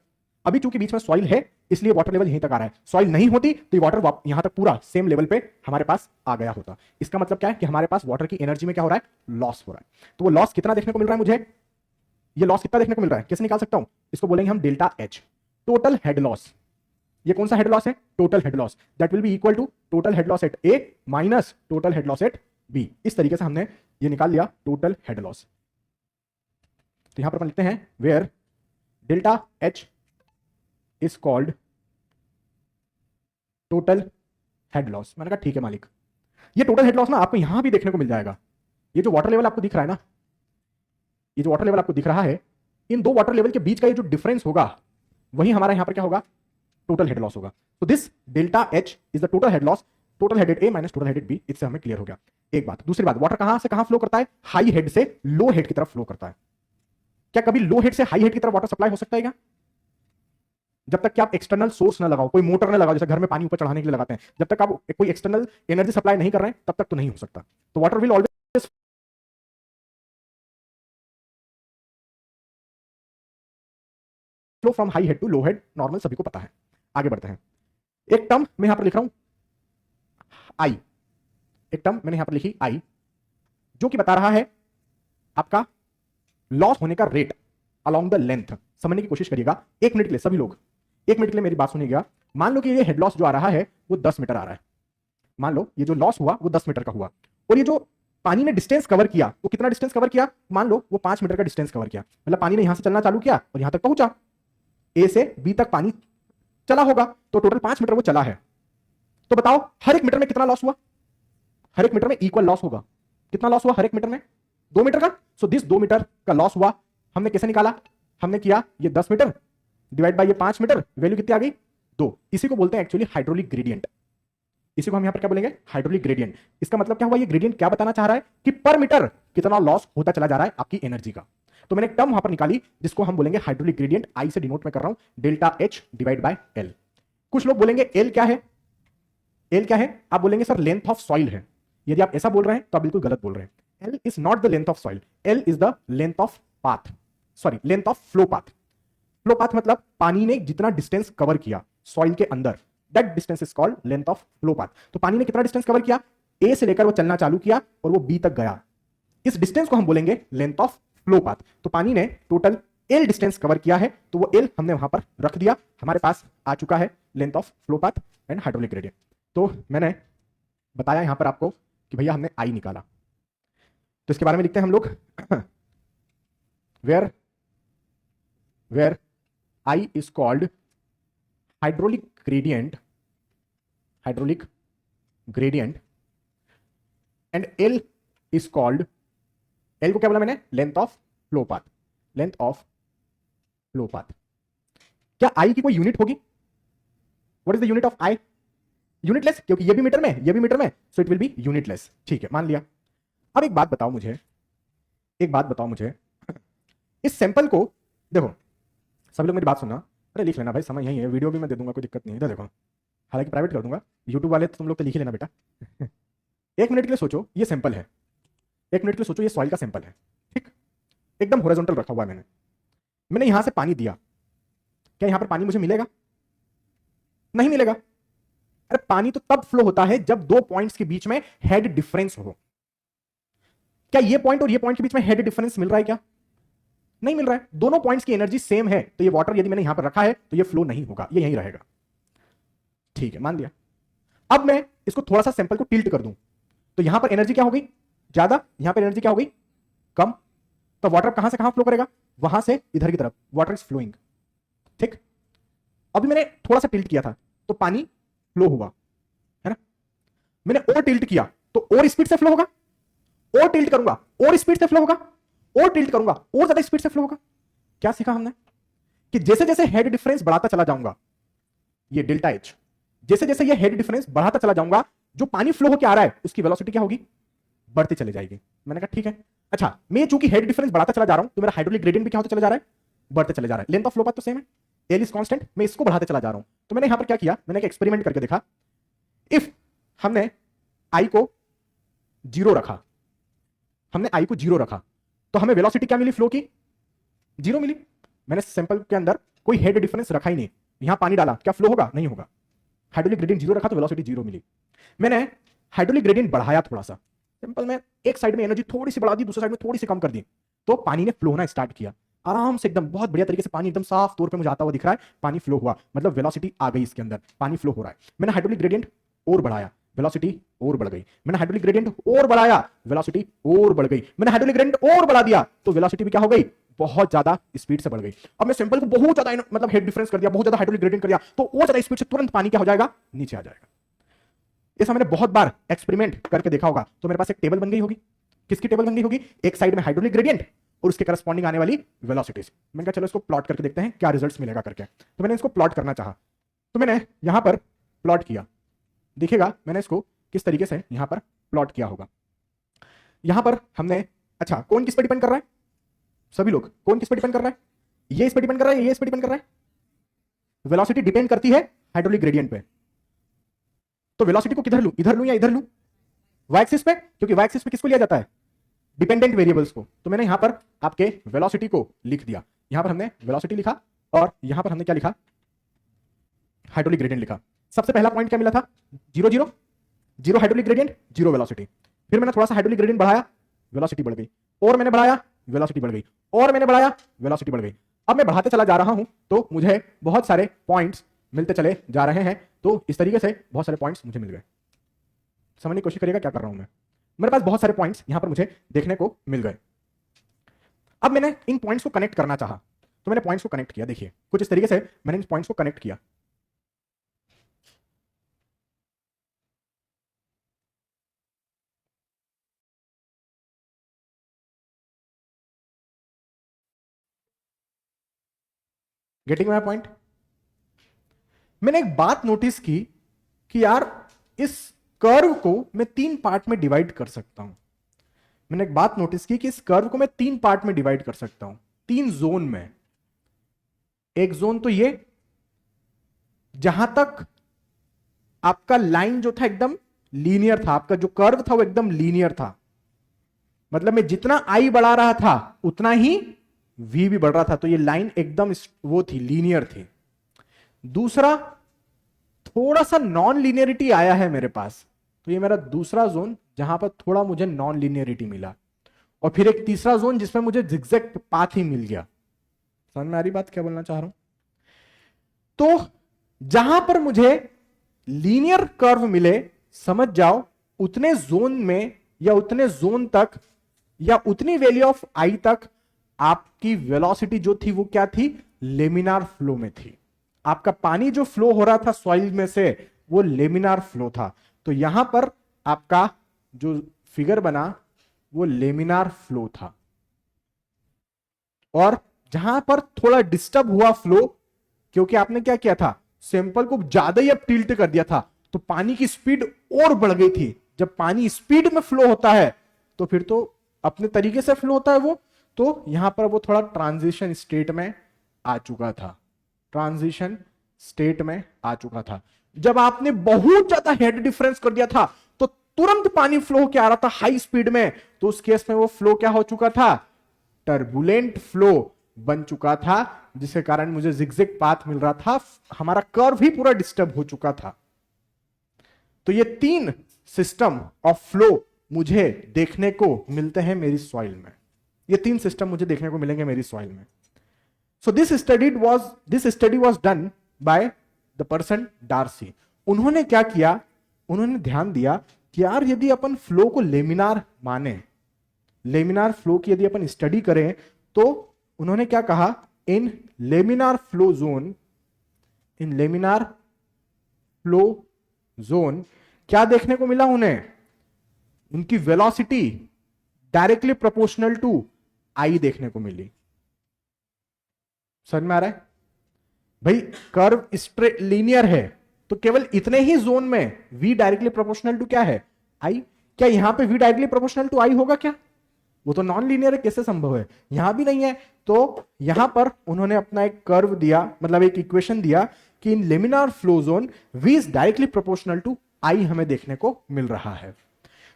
अभी चूंकि बीच में सॉइल है इसलिए वाटर लेवल यहीं तक आ रहा है। सॉइल नहीं होती तो ये वाटर यहां तक पूरा सेम लेवल पे हमारे पास आ गया होता। इसका मतलब क्या है कि हमारे पास वाटर की एनर्जी में क्या हो रहा है, लॉस हो रहा है। तो वो लॉस कितना देखने को मिल रहा है मुझे, ये लॉस कितना देखने को मिल रहा है, कैसे निकाल सकता हूं, इसको बोलेंगे हम delta H, total head loss. ये कौन सा हेड लॉस है, total head loss, that will be equal to total head loss at A minus total head loss at B. इस तरीके से हमने ये निकाल लिया टोटल हेड लॉस। तो यहां पर अपन लिखते हैं where delta H is called total head loss. मैंने कहा ठीक है मालिक, ये टोटल हेड लॉस ना आपको यहां भी देखने को मिल जाएगा। ये जो वाटर लेवल आपको दिख रहा है ना, ये जो वाटर लेवल आपको दिख रहा है, इन दो वाटर लेवल के बीच का ये जो डिफरेंस होगा वही हमारा यहां पर क्या होगा, टोटल हेड लॉस होगा। तो this delta H is the total head loss, total head at A minus total head at B. इससे हमें क्लियर हो गया एक बात। दूसरी बात, वाटर कहां से कहां फ्लो करता है, हाई हेड से लो हेड की तरफ फ्लो करता है। क्या कभी लो हेड से हाई हेड की तरफ वाटर सप्लाई हो सकता है क्या, जब तक कि आप एक्सटर्नल सोर्स ना लगाओ, कोई मोटर ना लगाओ, जैसे घर में पानी ऊपर चढ़ाने के लिए लगाते हैं, जब तक आप कोई एक्सटर्नल एनर्जी सप्लाई नहीं कर रहे हैं तब तक तो नहीं हो सकता। तो water will always flow from high head to low head, normal सभी को पता है। आगे बढ़ते हैं, एक टर्म मैं यहां पर लिख रहा हूं आई, एक टर्म मैंने यहां पर लिखी आई, जो कि बता रहा है आपका लॉस होने का रेट अलोंग द लेंथ। समझने की कोशिश करिएगा 1 मिनट के लिए, सभी लोग 1 मिनट के लिए मेरी बात सुनिएगा। मान लो कि ये हेड लॉस जो आ रहा है वो 10 मीटर आ रहा है। मान लो ये जो लॉस हुआ वो 10 मीटर का हुआ, और ये जो पानी ने डिस्टेंस कवर किया वो कितना डिस्टेंस कवर किया, मान लो वो 5 मीटर का डिस्टेंस कवर किया। मतलब पानी ने यहां से चलना चालू किया और यहां तक पहुंचा, ए से बी तक पानी चला होगा, तो टोटल 5 मीटर वो चला है। तो बताओ हर एक मीटर में कितना लॉस हुआ, हर एक मीटर में इक्वल लॉस होगा। कितना लॉस हुआ हर एक मीटर में, 2 मीटर का। सो दिस 2 मीटर का लॉस हुआ। हमने कैसे निकाला, हमने किया ये 10 मीटर डिवाइड बाय ये 5 मीटर, वैल्यू कितनी आ गई, 2। इसी को बोलते हैं एक्चुअली हाइड्रोलिक ग्रेडियंट। इसी को हम यहां पर क्या बोलेंगे, हाइड्रोलिक ग्रेडियंट। इसका मतलब क्या हुआ, ये ग्रेडियंट क्या बताना चाह रहा है कि पर मीटर कितना लॉस होता चला जा रहा है आपकी एनर्जी का। तो मैंने एक टर्म वहां पर निकाली जिसको हम बोलेंगे हाइड्रोलिक ग्रेडियंट, आई से डिनोट मैं कर रहा हूं delta H divide by L. कुछ लोग बोलेंगे एल क्या है, एल क्या है, आप बोलेंगे सर लेंथ ऑफ सॉइल है। यदि आप ऐसा बोल रहे हैं तो आप बिल्कुल गलत बोल रहे हैं। L is not the length of soil, L is the length of path, sorry length of flow path. Flow path मतलब पानी ने जितना डिस्टेंस कवर किया सॉइल के अंदर, that distance is called length of flow path. तो पानी ने कितना डिस्टेंस कवर किया, ए से लेकर वो चलना चालू किया और वो बी तक गया, इस डिस्टेंस को हम बोलेंगे लेंथ ऑफ फ्लो पाथ। तो पानी ने टोटल एल डिस्टेंस कवर किया है, तो वो एल हमने वहां पर रख दिया, हमारे पास आ चुका है length of flow path and hydraulic gradient. तो मैंने बताया यहां पर आपको कि भैया हमने आई निकाला, तो इसके बारे में लिखते हैं हम लोग where I is called hydraulic gradient and L is called, L को क्या बोला मैंने, length of flow path। क्या I की कोई यूनिट होगी, what is the unit of I, unitless, क्योंकि ये भी मीटर में ये भी मीटर में, so it will B unitless. ठीक है, मान लिया। अब एक बात बताओ मुझे, इस सैंपल को देखो, सभी लोग मेरी बात सुनना, अरे लिख लेना भाई, समय यही है, वीडियो भी मैं दे दूंगा, कोई दिक्कत नहीं है। इधर देखो, हालांकि प्राइवेट कर दूंगा, यूट्यूब वाले तो तुम लोग तो लिख ही लेना बेटा। 1 मिनट के लिए सोचो ये सैंपल है, 1 मिनट के लिए सोचो ये सॉइल का सैंपल है, ठीक, एकदम हॉरिजॉन्टल रखा हुआ है। मैंने यहां से पानी दिया, क्या यहां पर पानी मुझे मिलेगा, नहीं मिलेगा। अरे पानी तो तब फ्लो होता है जब 2 पॉइंट्स के बीच में हेड डिफरेंस हो। क्या ये पॉइंट और ये पॉइंट के बीच में हेड डिफरेंस मिल रहा है, क्या नहीं मिल रहा है, दोनों पॉइंट्स की एनर्जी सेम है, तो ये वाटर यदि मैंने यहां पर रखा है तो ये फ्लो नहीं होगा, ये यहीं रहेगा। ठीक है, मान लिया। अब मैं इसको थोड़ा सा सैंपल को टिल्ट कर दूं तो यहां पर एनर्जी क्या हो गई? ज्यादा। यहां पर एनर्जी क्या हो गई? कम। तो वाटर कहां से कहां फ्लो करेगा? वहां से इधर की तरफ। Water is flowing. ठीक। अभी मैंने थोड़ा सा टिल्ट किया था तो पानी फ्लो हुआ, है ना। मैंने और टिल्ट किया तो और स्पीड से फ्लो होगा। और टिल्ट करूंगा और स्पीड से फ्लो होगा। और टिल्ट करूंगा और ज्यादा स्पीड से फ्लो होगा। क्या सीखा हमने? कि जैसे जैसे हेड डिफरेंस बढ़ाता चला जाऊंगा, ये डेल्टा एच, जैसे जैसे ये हेड डिफरेंस बढ़ाता चला जाऊंगा, जो पानी फ्लो होकर आ रहा है उसकी वेलोसिटी क्या होगी? बढ़ती चली जाएगी। मैंने कहा ठीक है। अच्छा, मैं चूंकि हेड डिफरेंस बढ़ाता चला जा रहा हूं तो मेरा हाइड्रोलिक ग्रेडियंट भी क्या होता चला जा रहा है? बढ़ते चले जा रहा है। लेंथ ऑफ फ्लो पाथ तो सेम है, एल इज कांस्टेंट। मैं इसको बढ़ाते चला जा रहा हूं। तो मैंने यहां पर क्या किया? मैंने एक एक्सपेरिमेंट करके देखा। इफ हमने आई को जीरो रखा, हमने आई को जीरो रखा तो हमें वेलोसिटी क्या मिली? फ्लो की जीरो मिली। मैंने सैंपल के अंदर कोई हेड डिफरेंस रखा ही नहीं, यहां पानी डाला, क्या फ्लो होगा? नहीं होगा। हाइड्रोलिक ग्रेडियंट जीरो रखा तो वेलोसिटी जीरो मिली। मैंने हाइड्रोलिक ग्रेडियंट बढ़ाया थोड़ा सा, सिंपल में एक साइड में एनर्जी थोड़ी सी बढ़ा दी, दूसरी साइड में थोड़ी सी कम कर दी, तो पानी ने फ्लो होना स्टार्ट किया आराम से, एकदम बहुत बढ़िया तरीके से। पानी एकदम साफ तौर पे मुझे आता हुआ दिख रहा है, पानी फ्लो हुआ, मतलब वेलोसिटी आ गई इसके अंदर, पानी फ्लो हो रहा है। मैंने हाइड्रोलिक ग्रेडियंट और बढ़ाया, वेलोसिटी और बढ़ गई। मैंने हाइड्रोलिक ग्रेडियंट और बढ़ाया, वेलोसिटी और बढ़ गई। मैंने हाइड्रोलिक ग्रेडियंट और बढ़ा दिया तो वेलोसिटी भी क्या हो गई? बहुत ज्यादा स्पीड से बढ़ गई। अब मैं सिंपल को बहुत ज्यादा मतलब हेड डिफरेंस कर दिया, बहुत ज्यादा हाइड्रोलिक ग्रेडियंट कर दिया, तो और ज्यादा स्पीड से तुरंत पानी क्या हो जाएगा? नीचे आ जाएगा। ऐसा मैंने बहुत बार एक्सपेरिमेंट करके देखा होगा। तो मेरे पास एक टेबल बन गई होगी। किसकी टेबल बन गई होगी? एक साइड में हाइड्रोलिक ग्रेडियंट और उसके करस्पॉन्डिंग आने वाली वेलोसिटीज। मैंने कहा चलो इसको प्लॉट करके देखते हैं क्या रिजल्ट्स मिलेगा करके। तो मैंने इसको प्लॉट करना चाहा, तो मैंने यहां पर प्लॉट किया। दिखेगा मैंने इसको किस तरीके से यहां पर प्लॉट किया होगा। यहां पर हमने, अच्छा कौन किस पर डिपेंड कर रहा है? सभी लोग। कौन किस पर डिपेंड कर रहा है? ये इस पर डिपेंड कर रहा है, ये इस पर डिपेंड कर रहा है। वेलोसिटी डिपेंड करती है हाइड्रोलिक ग्रेडियंट पे। तो वेलोसिटी को किधर लूं? इधर लूं या इधर लूं? वाई एक्सिस पे, क्योंकि वाई एक्सिस पे किसको लिया जाता है? डिपेंडेंट वेरिएबल्स को। तो मैंने यहां पर आपके वेलोसिटी को लिख दिया। यहां पर हमने वेलोसिटी लिखा और यहां पर हमने क्या लिखा? हाइड्रोलिक ग्रेडियंट लिखा। सबसे पहला पॉइंट क्या मिला था? Zero zero, zero hydraulic gradient, zero velocity. फिर मैंने थोड़ा सा हाइड्रोलिक ग्रेडियंट बढ़ाया, वेलोसिटी बढ़ गई, और मैंने बढ़ाया, वेलोसिटी बढ़ गई, और मैंने बढ़ाया, वेलोसिटी बढ़ गई। अब मैं बढ़ाते चला जा रहा हूं तो मुझे बहुत सारे पॉइंट्स मिलते चले जा रहे हैं। तो इस तरीके से बहुत सारे पॉइंट्स मुझे मिल गए। समझने की कोशिश करिएगा क्या कर रहा हूं मैं। मेरे पास बहुत सारे पॉइंट्स यहां पर मुझे देखने को मिल गए। अब मैंने इन पॉइंट्स को कनेक्ट करना चाहा, तो मैंने पॉइंट्स को कनेक्ट किया। देखिए कुछ इस तरीके से मैंने इन पॉइंट्स को कनेक्ट किया। Getting my point? मैंने एक बात नोटिस की कि यार इस कर्व को मैं तीन पार्ट में डिवाइड कर सकता हूं। मैंने एक बात नोटिस की कि इस कर्व को मैं तीन पार्ट में डिवाइड कर सकता हूं, तीन जोन में। एक जोन तो ये जहां तक आपका लाइन जो था एकदम लीनियर था, आपका जो कर्व था वो एकदम लीनियर था, मतलब मैं जितना आई बढ़ा रहा था उतना ही वी भी बढ़ रहा था, तो ये लाइन एकदम वो थी, लीनियर थी। दूसरा, थोड़ा सा नॉन लीनियरिटी आया है मेरे पास, तो ये मेरा दूसरा जोन जहां पर थोड़ा मुझे नॉन लीनियरिटी मिला। और फिर एक तीसरा जोन जिसमें मुझे जिगजैग पाथ ही मिल गया। समझ में आ रही बात क्या बोलना चाह रहा हूं? तो जहां पर मुझे लीनियर कर्व मिले, समझ जाओ उतने जोन में या उतने जोन तक या उतनी वैल्यू ऑफ आई तक आपकी वेलोसिटी जो थी वो क्या थी? लेमिनार फ्लो में थी। आपका पानी जो फ्लो हो रहा था सॉइल में से वो लेमिनार फ्लो था। तो यहां पर आपका जो फिगर बना वो लेमिनार फ्लो था। और जहां पर थोड़ा डिस्टर्ब हुआ फ्लो, क्योंकि आपने क्या किया था? सैंपल को ज्यादा ही अब टिल्ट कर दिया था, तो पानी की स्पीड और बढ़ गई थी। जब पानी स्पीड में फ्लो होता है तो फिर तो अपने तरीके से फ्लो होता है वो, तो यहां पर वो थोड़ा ट्रांजिशन स्टेट में आ चुका था। ट्रांजिशन स्टेट में आ चुका था। जब आपने बहुत ज्यादा हेड डिफरेंस कर दिया था तो तुरंत पानी फ्लो क्या आ रहा था हाई स्पीड में, तो उस केस में वो फ्लो क्या हो चुका था? टर्बुलेंट फ्लो बन चुका था, जिसके कारण मुझे जिगजैग पाथ मिल रहा था, हमारा कर्व ही पूरा डिस्टर्ब हो चुका था। तो ये तीन सिस्टम ऑफ फ्लो मुझे देखने को मिलते हैं मेरी सॉइल में। ये तीन सिस्टम मुझे देखने को मिलेंगे मेरी सॉइल में। So this study was done by the person Darcy. उन्होंने क्या किया, उन्होंने ध्यान दिया कि यार यदि अपन फ्लो को लेमिनार माने, लेमिनार फ्लो की यदि अपन स्टडी करें, तो उन्होंने क्या कहा, in laminar flow zone, in laminar flow zone क्या देखने को मिला उन्हें, उनकी velocity directly proportional to I देखने को मिली। समझ में आ रहा है भाई, कर्व स्ट्रेट लीनियर है तो केवल इतने ही जोन में v डायरेक्टली प्रोपोर्शनल टू क्या है, i। क्या यहां पे v directly proportional to i होगा क्या, वो तो नॉन लीनियर है, कैसे संभव है, यहां भी नहीं है। तो यहां पर उन्होंने अपना एक कर्व दिया, मतलब एक इक्वेशन दिया कि in laminar flow zone v is directly proportional to i हमें देखने को मिल रहा है।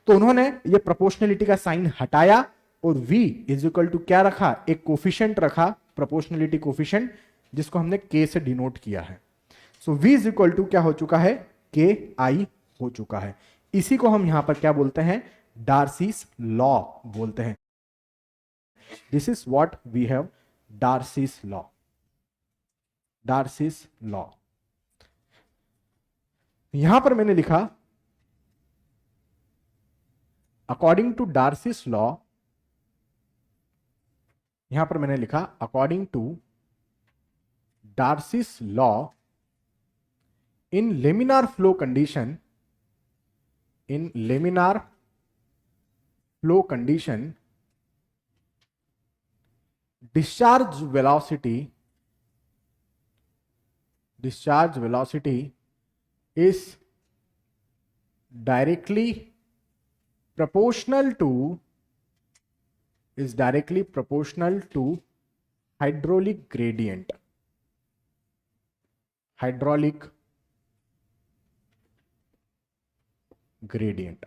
तो उन्होंने ये प्रोपोर्शनलिटी का साइन हटाया और v इज इक्वल टू क्या रखा, एक कोफिशिएंट रखा, प्रोपोर्शनलिटी कोफिशिएंट, जिसको हमने k से डिनोट किया है। सो v इज इक्वल टू क्या हो चुका है, k i हो चुका है। इसी को हम यहां पर क्या बोलते हैं, डार्सीज लॉ बोलते हैं। This is what we have, Darcy's law, Darcy's law. यहां पर मैंने लिखा अकॉर्डिंग टू डार्सीज लॉ, यहां पर मैंने लिखा according to Darcy's law, in laminar flow condition, in laminar flow condition, discharge velocity is directly proportional to hydraulic gradient, hydraulic gradient.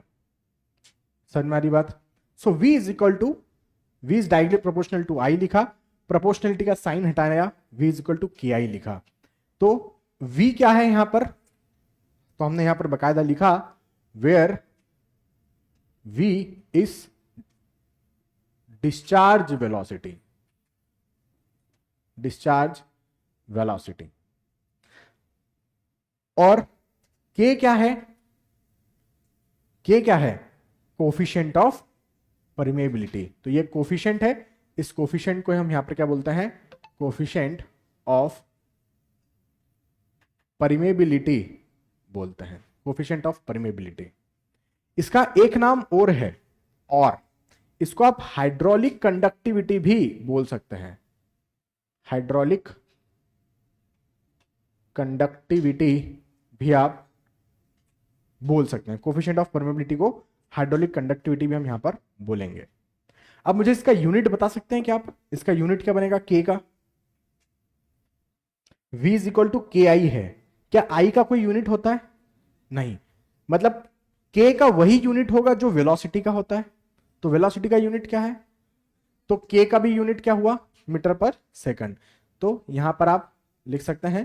समझ में आ रही बात। So v is equal to, v is directly proportional to i लिखा, proportionality का sign हटाया, v is equal to ki लिखा। तो v क्या है यहां पर, तो हमने यहां पर बकायदा लिखा where v is discharge velocity, discharge velocity, और k क्या है, k क्या है, कोफिशिएंट ऑफ परमेबिलिटी। तो ये कोफिशिएंट है, इस कोफिशिएंट को हम यहां पर क्या बोलते हैं, कोफिशिएंट ऑफ परमेबिलिटी बोलते हैं, कोफिशिएंट ऑफ परमेबिलिटी। इसका एक नाम और है, और इसको आप हाइड्रोलिक कंडक्टिविटी भी बोल सकते हैं, हाइड्रोलिक कंडक्टिविटी भी आप बोल सकते हैं। कोफिशिएंट ऑफ परमेबिलिटी को हाइड्रोलिक कंडक्टिविटी भी हम यहां पर बोलेंगे। अब मुझे इसका यूनिट बता सकते हैं क्या आप, इसका यूनिट क्या बनेगा k का, v is equal to K I है। क्या i का कोई यूनिट होता है, नहीं, मतलब k का वही यूनिट होगा जो वेलोसिटी का होता है। तो वेलोसिटी का यूनिट क्या है, तो k का भी यूनिट क्या हुआ, मीटर पर सेकंड। तो यहां पर आप लिख सकते हैं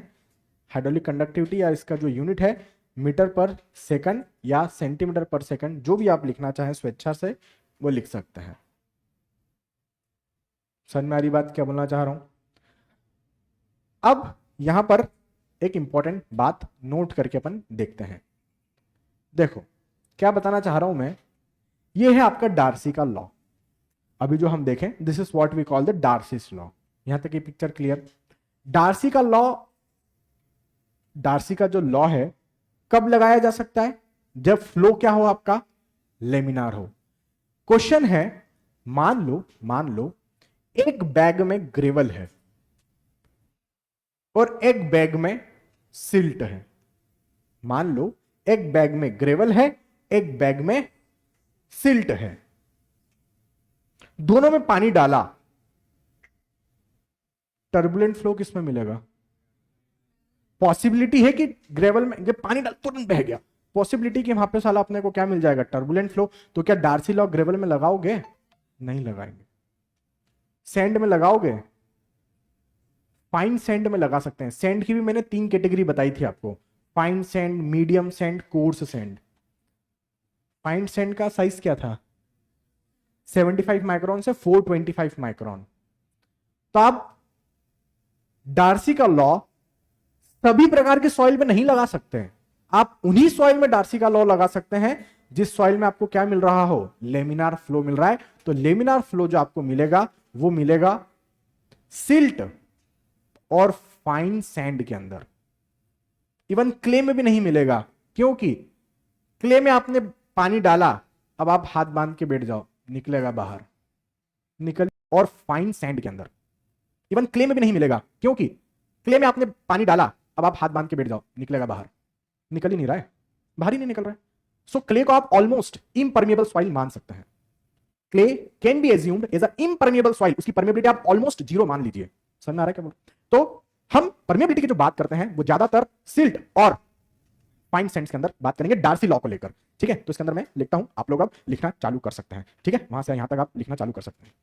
हाइड्रोलिक कंडक्टिविटी, या इसका जो यूनिट है मीटर पर सेकंड या सेंटीमीटर पर सेकंड, जो भी आप लिखना चाहें स्वेच्छा से वो लिख सकते हैं। समझ में आ रही बात क्या बोलना चाह रहा हूं। अब यहां पर एक इंपॉर्टेंट बात नोट करके अपन देखते हैं। देखो क्या बताना चाह रहा हूं मैं, ये है आपका डार्सी का लॉ। अभी जो हम देखें, this is what we call the Darcy's law. यहां तक ये पिक्चर क्लियर। डार्सी का लॉ, डार्सी का जो लॉ है कब लगाया जा सकता है, जब फ्लो क्या हो आपका, लेमिनार हो। क्वेश्चन है, मान लो एक बैग में ग्रेवल है और एक बैग में सिल्ट है। मान लो एक बैग में ग्रेवल है, एक बैग में सिल्ट है, दोनों में पानी डाला, टर्बुलेंट फ्लो किसमें मिलेगा, पॉसिबिलिटी है कि ग्रेवल में जब पानी डाल तुरंत बह गया, पॉसिबिलिटी कि वहां पे साला अपने को क्या मिल जाएगा, टर्बुलेंट फ्लो। तो क्या डार्सी लॉ ग्रेवल में लगाओगे, नहीं लगाएंगे। सैंड में लगाओगे, फाइन सैंड में लगा सकते हैं। सैंड की भी मैंने 3 कैटेगरी बताई थी आपको, fine sand, medium sand, coarse sand. Fine sand का साइज क्या था, 75 माइक्रोन से 425 माइक्रोन। तो आप डार्सी का लॉ सभी प्रकार के सॉइल में नहीं लगा सकते हैं। आप उन्हीं सॉइल में डार्सी का लॉ लगा सकते हैं जिस सॉइल में आपको क्या मिल रहा हो, लेमिनार फ्लो मिल रहा है। तो लेमिनार फ्लो जो आपको मिलेगा वो मिलेगा सिल्ट और फाइन सैंड के अंदर। इवन क्ले में भी नहीं मिलेगा, क्योंकि क्ले में आपने पानी डाला, अब आप हाथ बांध के बैठ जाओ, निकलेगा बाहर, निकल। और फाइन सैंड के अंदर इवन क्ले में भी नहीं मिलेगा, क्योंकि क्ले में आपने पानी डाला, अब आप हाथ बांध के बैठ जाओ, निकलेगा बाहर, निकल ही नहीं रहा है, बाहर ही नहीं निकल रहा है। सो क्ले को आप ऑलमोस्ट इम्परमिएबल सॉइल मान सकते हैं। Clay can be assumed as a impermeable soil, उसकी परमिएबिलिटी आप ऑलमोस्ट जीरो मान लीजिए। समझ में आ रहा है क्या बोल? तो हम परमिएबिलिटी की जो बात करते हैं वो ज्यादातर सिल्ट और फाइन सैंड्स के अंदर बात करेंगे डार्सी लॉ को लेकर। ठीक है, तो इसके अंदर मैं लिखता हूं, आप लोग अब लिखना चालू कर सकते हैं। ठीक है, वहां से यहां तक आप लिखना चालू कर सकते हैं।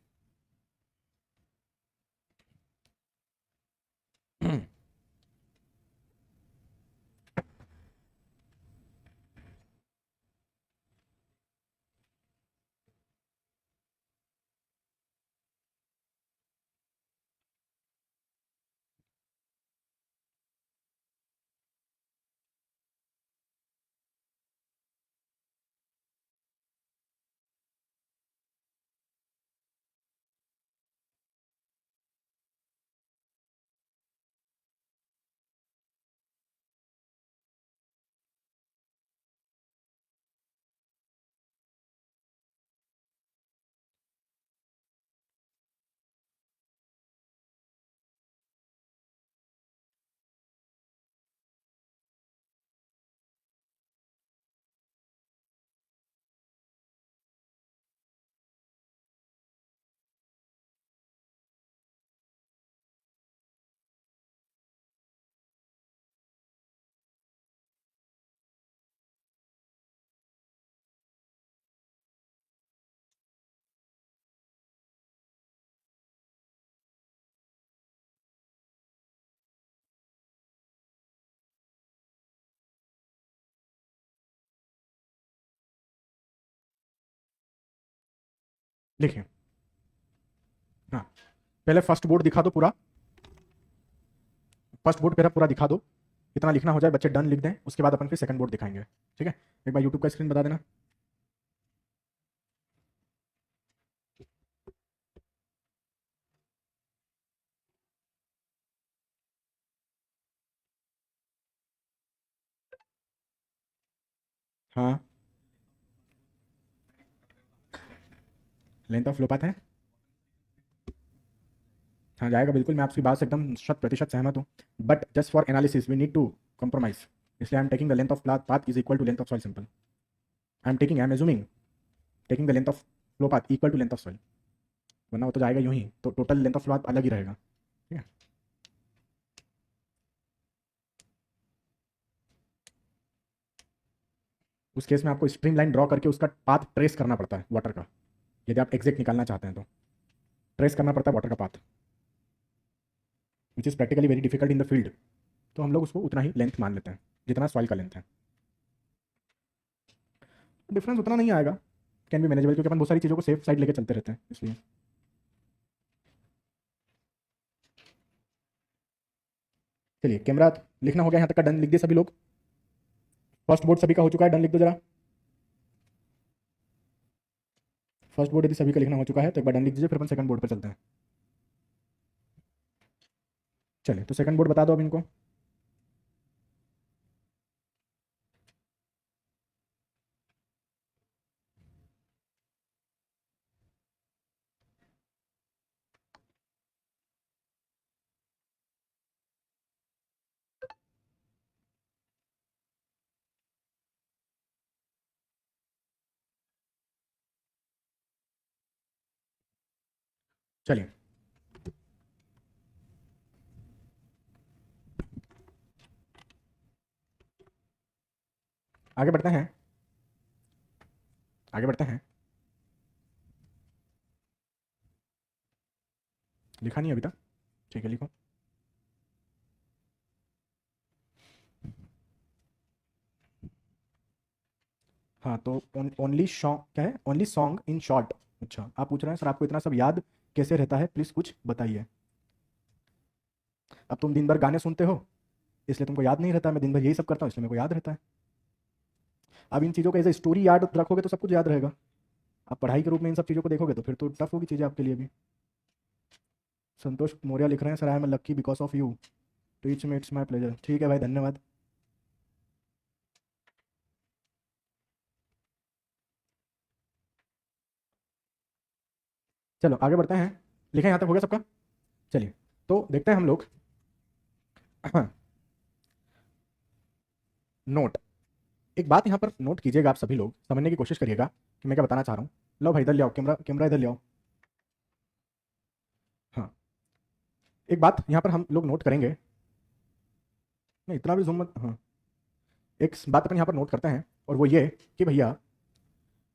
लिखिए, हाँ, पहले फर्स्ट बोर्ड दिखा दो पूरा, फर्स्ट बोर्ड पहले पूरा दिखा दो, इतना लिखना हो जाए, बच्चे डन लिख दें, उसके बाद अपन फिर सेकंड बोर्ड दिखाएंगे। ठीक है, एक बार यूट्यूब का स्क्रीन बता देना। हाँ, लेंथ ऑफ फ्लो पाथ है, हाँ जाएगा बिल्कुल, मैं आपकी बात से एकदम 100% सहमत हूँ। But just for analysis we need to compromise, इसलिए I am taking the length of path is equal to length of soil simple. I am assuming taking the length of flow path equal to length of soil, वरना वो तो जाएगा यूं ही, तो total length of flow path अलग ही रहेगा। ठीक है, उस केस में आपको स्ट्रीम लाइन ड्रॉ करके उसका पाथ ट्रेस करना पड़ता है वाटर का, यदि आप एग्जैक्ट निकालना चाहते हैं तो ट्रेस करना पड़ता है वाटर का path, which is practically very difficult in the field. तो हम लोग उसको उतना ही लेंथ मान लेते हैं जितना सॉइल का लेंथ है, डिफरेंस उतना नहीं आएगा, कैन बी मैनेजेबल, क्योंकि अपन बहुत सारी चीज़ों को सेफ साइड लेके चलते रहते हैं इसलिए। चलिए, कैमरा लिखना हो गया यहाँ तक का, डन लिख दिए सभी लोग? फर्स्ट बोर्ड सभी का हो चुका है, डन लिख दो जरा। फर्स्ट बोर्ड यदि सभी का लिखना हो चुका है तो एक बार डन लिख दीजिए, फिर अपन सेकंड बोर्ड पर चलते हैं। चलिए, तो सेकंड बोर्ड बता दो अब इनको। चलिए, आगे बढ़ते हैं, आगे बढ़ते हैं। लिखा नहीं अभी तक? ठीक है, लिखो। हाँ, तो ओनली सॉन्ग क्या है, ओनली सॉन्ग इन शॉर्ट। अच्छा, आप पूछ रहे हैं सर आपको इतना सब याद कैसे रहता है, प्लीज़ कुछ बताइए। अब तुम दिन भर गाने सुनते हो इसलिए तुमको याद नहीं रहता, मैं दिन भर यही सब करता हूँ इसलिए मेरे को याद रहता है। अब इन चीज़ों का एज स्टोरी याद रखोगे तो सब कुछ याद रहेगा। आप पढ़ाई के रूप में इन सब चीज़ों को देखोगे तो फिर तो टफ होगी चीज़ें आपके लिए भी। संतोष मौर्य लिख रहे हैं, sir I am lucky because of you, teach me, it's my pleasure. ठीक है भाई, धन्यवाद। चलो आगे बढ़ते हैं। लिखें, यहाँ तक हो गया सबका। चलिए तो देखते हैं हम लोग नोट। एक बात यहाँ पर नोट कीजिएगा, आप सभी लोग समझने की कोशिश करिएगा कि मैं क्या बताना चाह रहा हूँ। लो भाई इधर ले आओ, कैमरा कैमरा इधर ले आओ। हाँ, एक बात यहाँ पर हम लोग नोट करेंगे, नहीं इतना भी जूम मत। हाँ, एक बात अपन यहाँ पर नोट करते हैं और वो ये कि भैया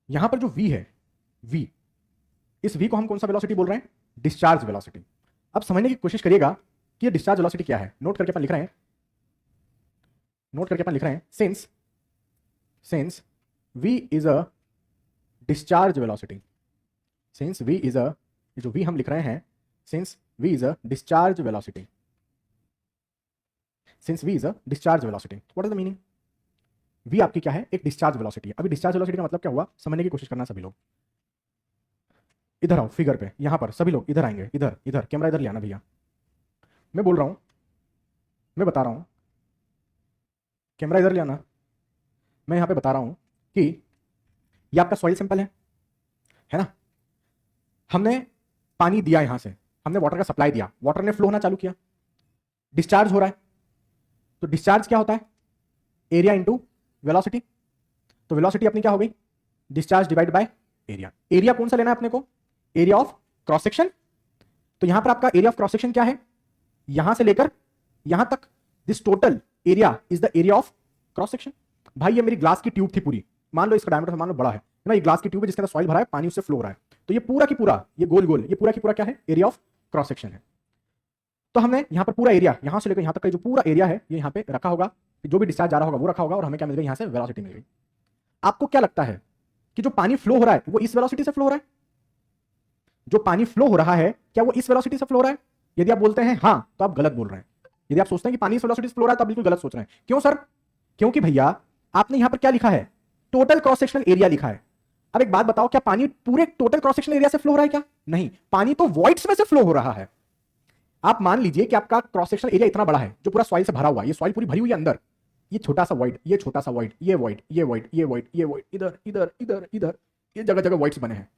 यहाँ पर जो v है, v, इस v को हम कौन सा वेलोसिटी बोल रहे हैं? Discharge velocity. अब समझने की कोशिश करिएगा कि ये डिस्चार्ज वेलोसिटी क्या है। नोट करके अपन लिख रहे हैं, नोट करके अपन लिख रहे हैं, since v is a discharge velocity, since v is a, जो v हम लिख रहे हैं, since v is a discharge velocity, since v is a discharge velocity, what is the meaning? v आपकी क्या है? एक डिस्चार्ज वेलोसिटी है। अभी डिस्चार्ज वेलोसिटी का मतलब क्या हुआ, समझने की कोशिश करना सभी लोग। इधर आओ फिगर पे, यहां पर सभी लोग इधर आएंगे, इधर इधर कैमरा इधर ले आना भैया। मैं बोल रहा हूं, मैं बता रहा हूं, कैमरा इधर ले आना। मैं यहां पे बता रहा हूं कि ये आपका सॉइल सैंपल है ना। हमने पानी दिया, यहां से हमने वाटर का सप्लाई दिया, वाटर ने फ्लो होना चालू किया, डिस्चार्ज हो रहा है। तो डिस्चार्ज क्या होता है? Area into velocity. तो वेलोसिटी अपनी क्या हो गई? Discharge divide by area. Area कौन सा लेना है अपने को? Area of cross section. तो यहां पर आपका एरिया ऑफ क्रॉस सेक्शन क्या है? यहां से लेकर यहां तक, this total area is the area of cross section. भाई ये मेरी ग्लास की ट्यूब थी पूरी, मान लो इसका डायमीटर मान लो बड़ा है ना, ये ग्लास की ट्यूब है जिसके अंदर सॉइल भरा है, पानी उससे फ्लो हो रहा है। तो ये पूरा की पूरा, ये गोल गोल, ये पूरा की पूरा क्या है? एरिया ऑफ क्रॉस सेक्शन है। तो हमने यहां पर पूरा एरिया, यहां से लेकर यहां तक का जो पूरा एरिया है ये यहां पे रखा होगा, जो भी डिस्चार्ज जा रहा होगा वो रखा होगा, और हमें क्या मिल गई? यहां से वेलोसिटी मिल गई। आपको क्या लगता है कि जो पानी फ्लो हो रहा है वो इस वेलोसिटी से फ्लो हो रहा है? जो पानी फ्लो हो रहा है क्या वो इस वेलोसिटी से फ्लो हो रहा है? यदि आप बोलते हैं हाँ तो आप गलत बोल रहे हैं। यदि आप सोचते हैं कि पानी इस वेलोसिटी से फ्लो हो रहा है तो आप बिल्कुल गलत सोच रहे हैं। क्यों सर? क्योंकि भैया आपने यहां पर क्या लिखा है? टोटल क्रॉस सेक्शनल एरिया लिखा है। अब एक बात बताओ, क्या पानी पूरे टोटल क्रॉस सेक्शनल एरिया से फ्लो हो रहा है क्या? नहीं, पानी तो वॉइड्स में से फ्लो हो रहा है। आप मान लीजिए कि आपका क्रॉस सेक्शनल एरिया इतना बड़ा है जो पूरा सॉइल से भरा हुआ है, ये सॉइल पूरी भरी हुई है अंदर, ये छोटा सा वॉइड, ये छोटा सा वॉइड, ये वॉइड, ये वॉइड, ये वॉइड, ये वॉइड, इधर इधर इधर इधर, ये जगह जगह वॉइड्स बने हैं।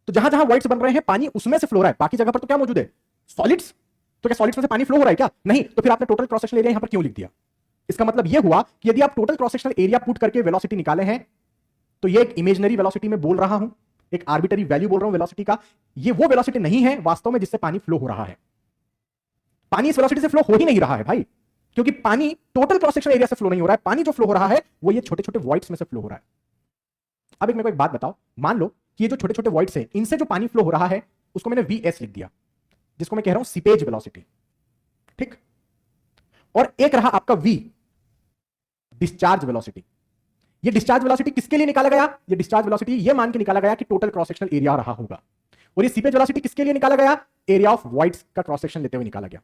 तो जहां जहां वॉइड्स बन रहे हैं पानी उसमें से फ्लो हो रहा है, बाकी जगह पर तो क्या मौजूद है? सॉलिड्स। तो क्या सॉलिड्स में से पानी फ्लो हो रहा है क्या? नहीं। तो फिर आपने टोटल क्रॉस सेक्शनल एरिया यहां पर क्यों लिख दिया? इसका मतलब यह हुआ कि यदि आप total cross sectional area put करके वेलोसिटी निकाले हैं तो ये एक इमेजिनरी वेलोसिटी में बोल रहा हूं, एक आर्बिटरी वैल्यू बोल रहा हूं वेलोसिटी का। ये वो वेलोसिटी नहीं है वास्तव में जिससे पानी फ्लो हो रहा है। पानी इस वेलोसिटी से फ्लो हो ही नहीं रहा है भाई, क्योंकि पानी टोटल क्रॉस सेक्शनल एरिया से फ्लो नहीं हो रहा है। पानी जो फ्लो हो रहा है वो ये छोटे छोटे वॉइड्स में से फ्लो हो रहा है। अब एक मेरे को एक बात बताओ, मान लो कि ये जो छोटे छोटे वॉइड्स है इनसे जो पानी फ्लो हो रहा है उसको मैंने वीएस लिख दिया, जिसको मैं कह रहा हूं सीपेज वेलोसिटी, ठीक। और एक रहा आपका वी, डिस्चार्ज वेलोसिटी। ये डिस्चार्ज वेलोसिटी किसके लिए निकाला गया? ये डिस्चार्ज वेलोसिटी ये मान के निकाला गया कि टोटल क्रॉस सेक्शनल एरिया रहा होगा। और ये सीपेज वेलोसिटी किसके लिए निकाला गया? एरिया ऑफ वॉइड्स का क्रॉस सेक्शन लेते हुए निकाला गया।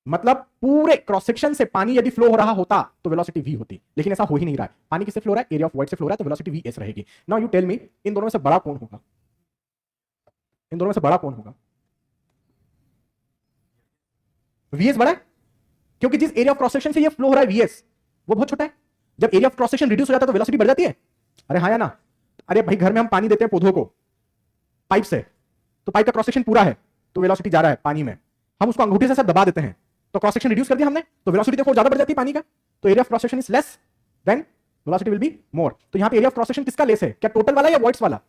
मतलब पूरे क्रॉस सेक्शन से पानी यदि फ्लो हो रहा होता तो वेलोसिटी v होती, लेकिन ऐसा हो ही नहीं रहा है। पानी किससे फ्लो हो रहा है? एरिया ऑफ वॉइड से फ्लो हो रहा है, तो वेलोसिटी vs रहेगी। नाउ यू टेल मी, इन दोनों में से बड़ा कौन होगा? इन दोनों में से बड़ा कौन होगा? vs बड़ा है, क्योंकि जिस एरिया ऑफ क्रॉस सेक्शन से ये फ्लो हो रहा है vs वो बहुत छोटा है। जब area of cross section reduce हो जाता है तो वेलोसिटी बढ़ जाती है। अरे हाँ या ना? अरे भाई घर में हम पानी देते हैं पौधों को पाइप से, तो पाइप का क्रॉस सेक्शन पूरा है तो वेलोसिटी जा रहा है पानी में, हम उसको अंगूठे से दबा देते हैं तो क्रॉस सेक्शन रिड्यूस कर दिया हमने, तो वेलोसिटी देखो ज्यादा बढ़ जाती है पानी का। तो area of cross section is less than velocity will be more. तो यहां पे एरिया ऑफ क्रॉस सेक्शन किसका लेस है? क्या टोटल वाला या वॉइड्स वाला?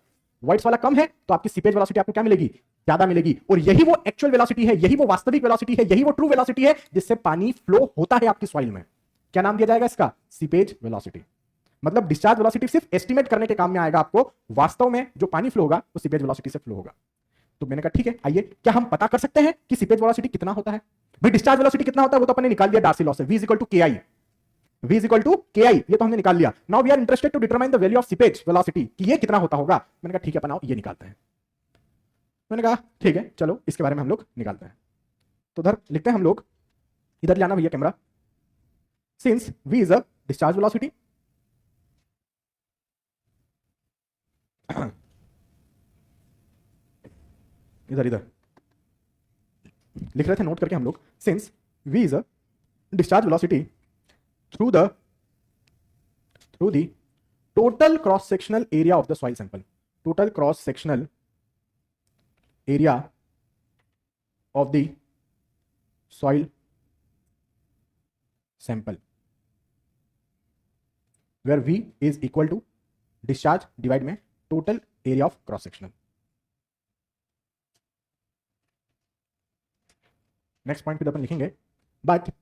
वॉइड्स वाला कम है तो आपकी सीपेज वेलोसिटी आपको क्या मिलेगी? ज्यादा मिलेगी। और यही वो एक्चुअल वेलोसिटी है, यही वो वास्तविक वेलोसिटी है, यही वो ट्रू वेलोसिटी है जिससे पानी फ्लो होता है आपकी सॉइल में। क्या नाम दिया जाएगा इसका? Seepage velocity. मतलब डिस्चार्ज वेलोसिटी सिर्फ एस्टिमेट करने के काम में आएगा आपको, वास्तव में जो पानी फ्लो होगा वो सीपेज वेलोसिटी से फ्लो होगा। तो मैंने कहा ठीक है, आइए क्या हम पता कर सकते हैं कि सीपेज वेलोसिटी कितना होता है? भाई डिस्चार्ज वेलोसिटी कितना होता है वो तो अपने निकाल दिया डार्सी लॉ से, v is equal to K I, v is equal to K I, ये तो हमने निकाल लिया। Now we are interested to determine the value of seepage velocity, कि ये कितना होता होगा। मैंने कहा ठीक है बनाओ, ये निकालते हैं। मैंने कहा ठीक है चलो इसके बारे में हम लोग निकालते हैं। तो उधर लिखते हैं हम लोग, इधर लाना भैया camera. Since v is a discharge velocity, इधर इधर लिख रहे थे नोट करके हम लोग, since v is a discharge velocity through the total cross sectional area of the soil sample, total cross sectional area of the soil sample, where v is equal to discharge divide में total area of cross sectional. Next point पे अपन लिखेंगे, but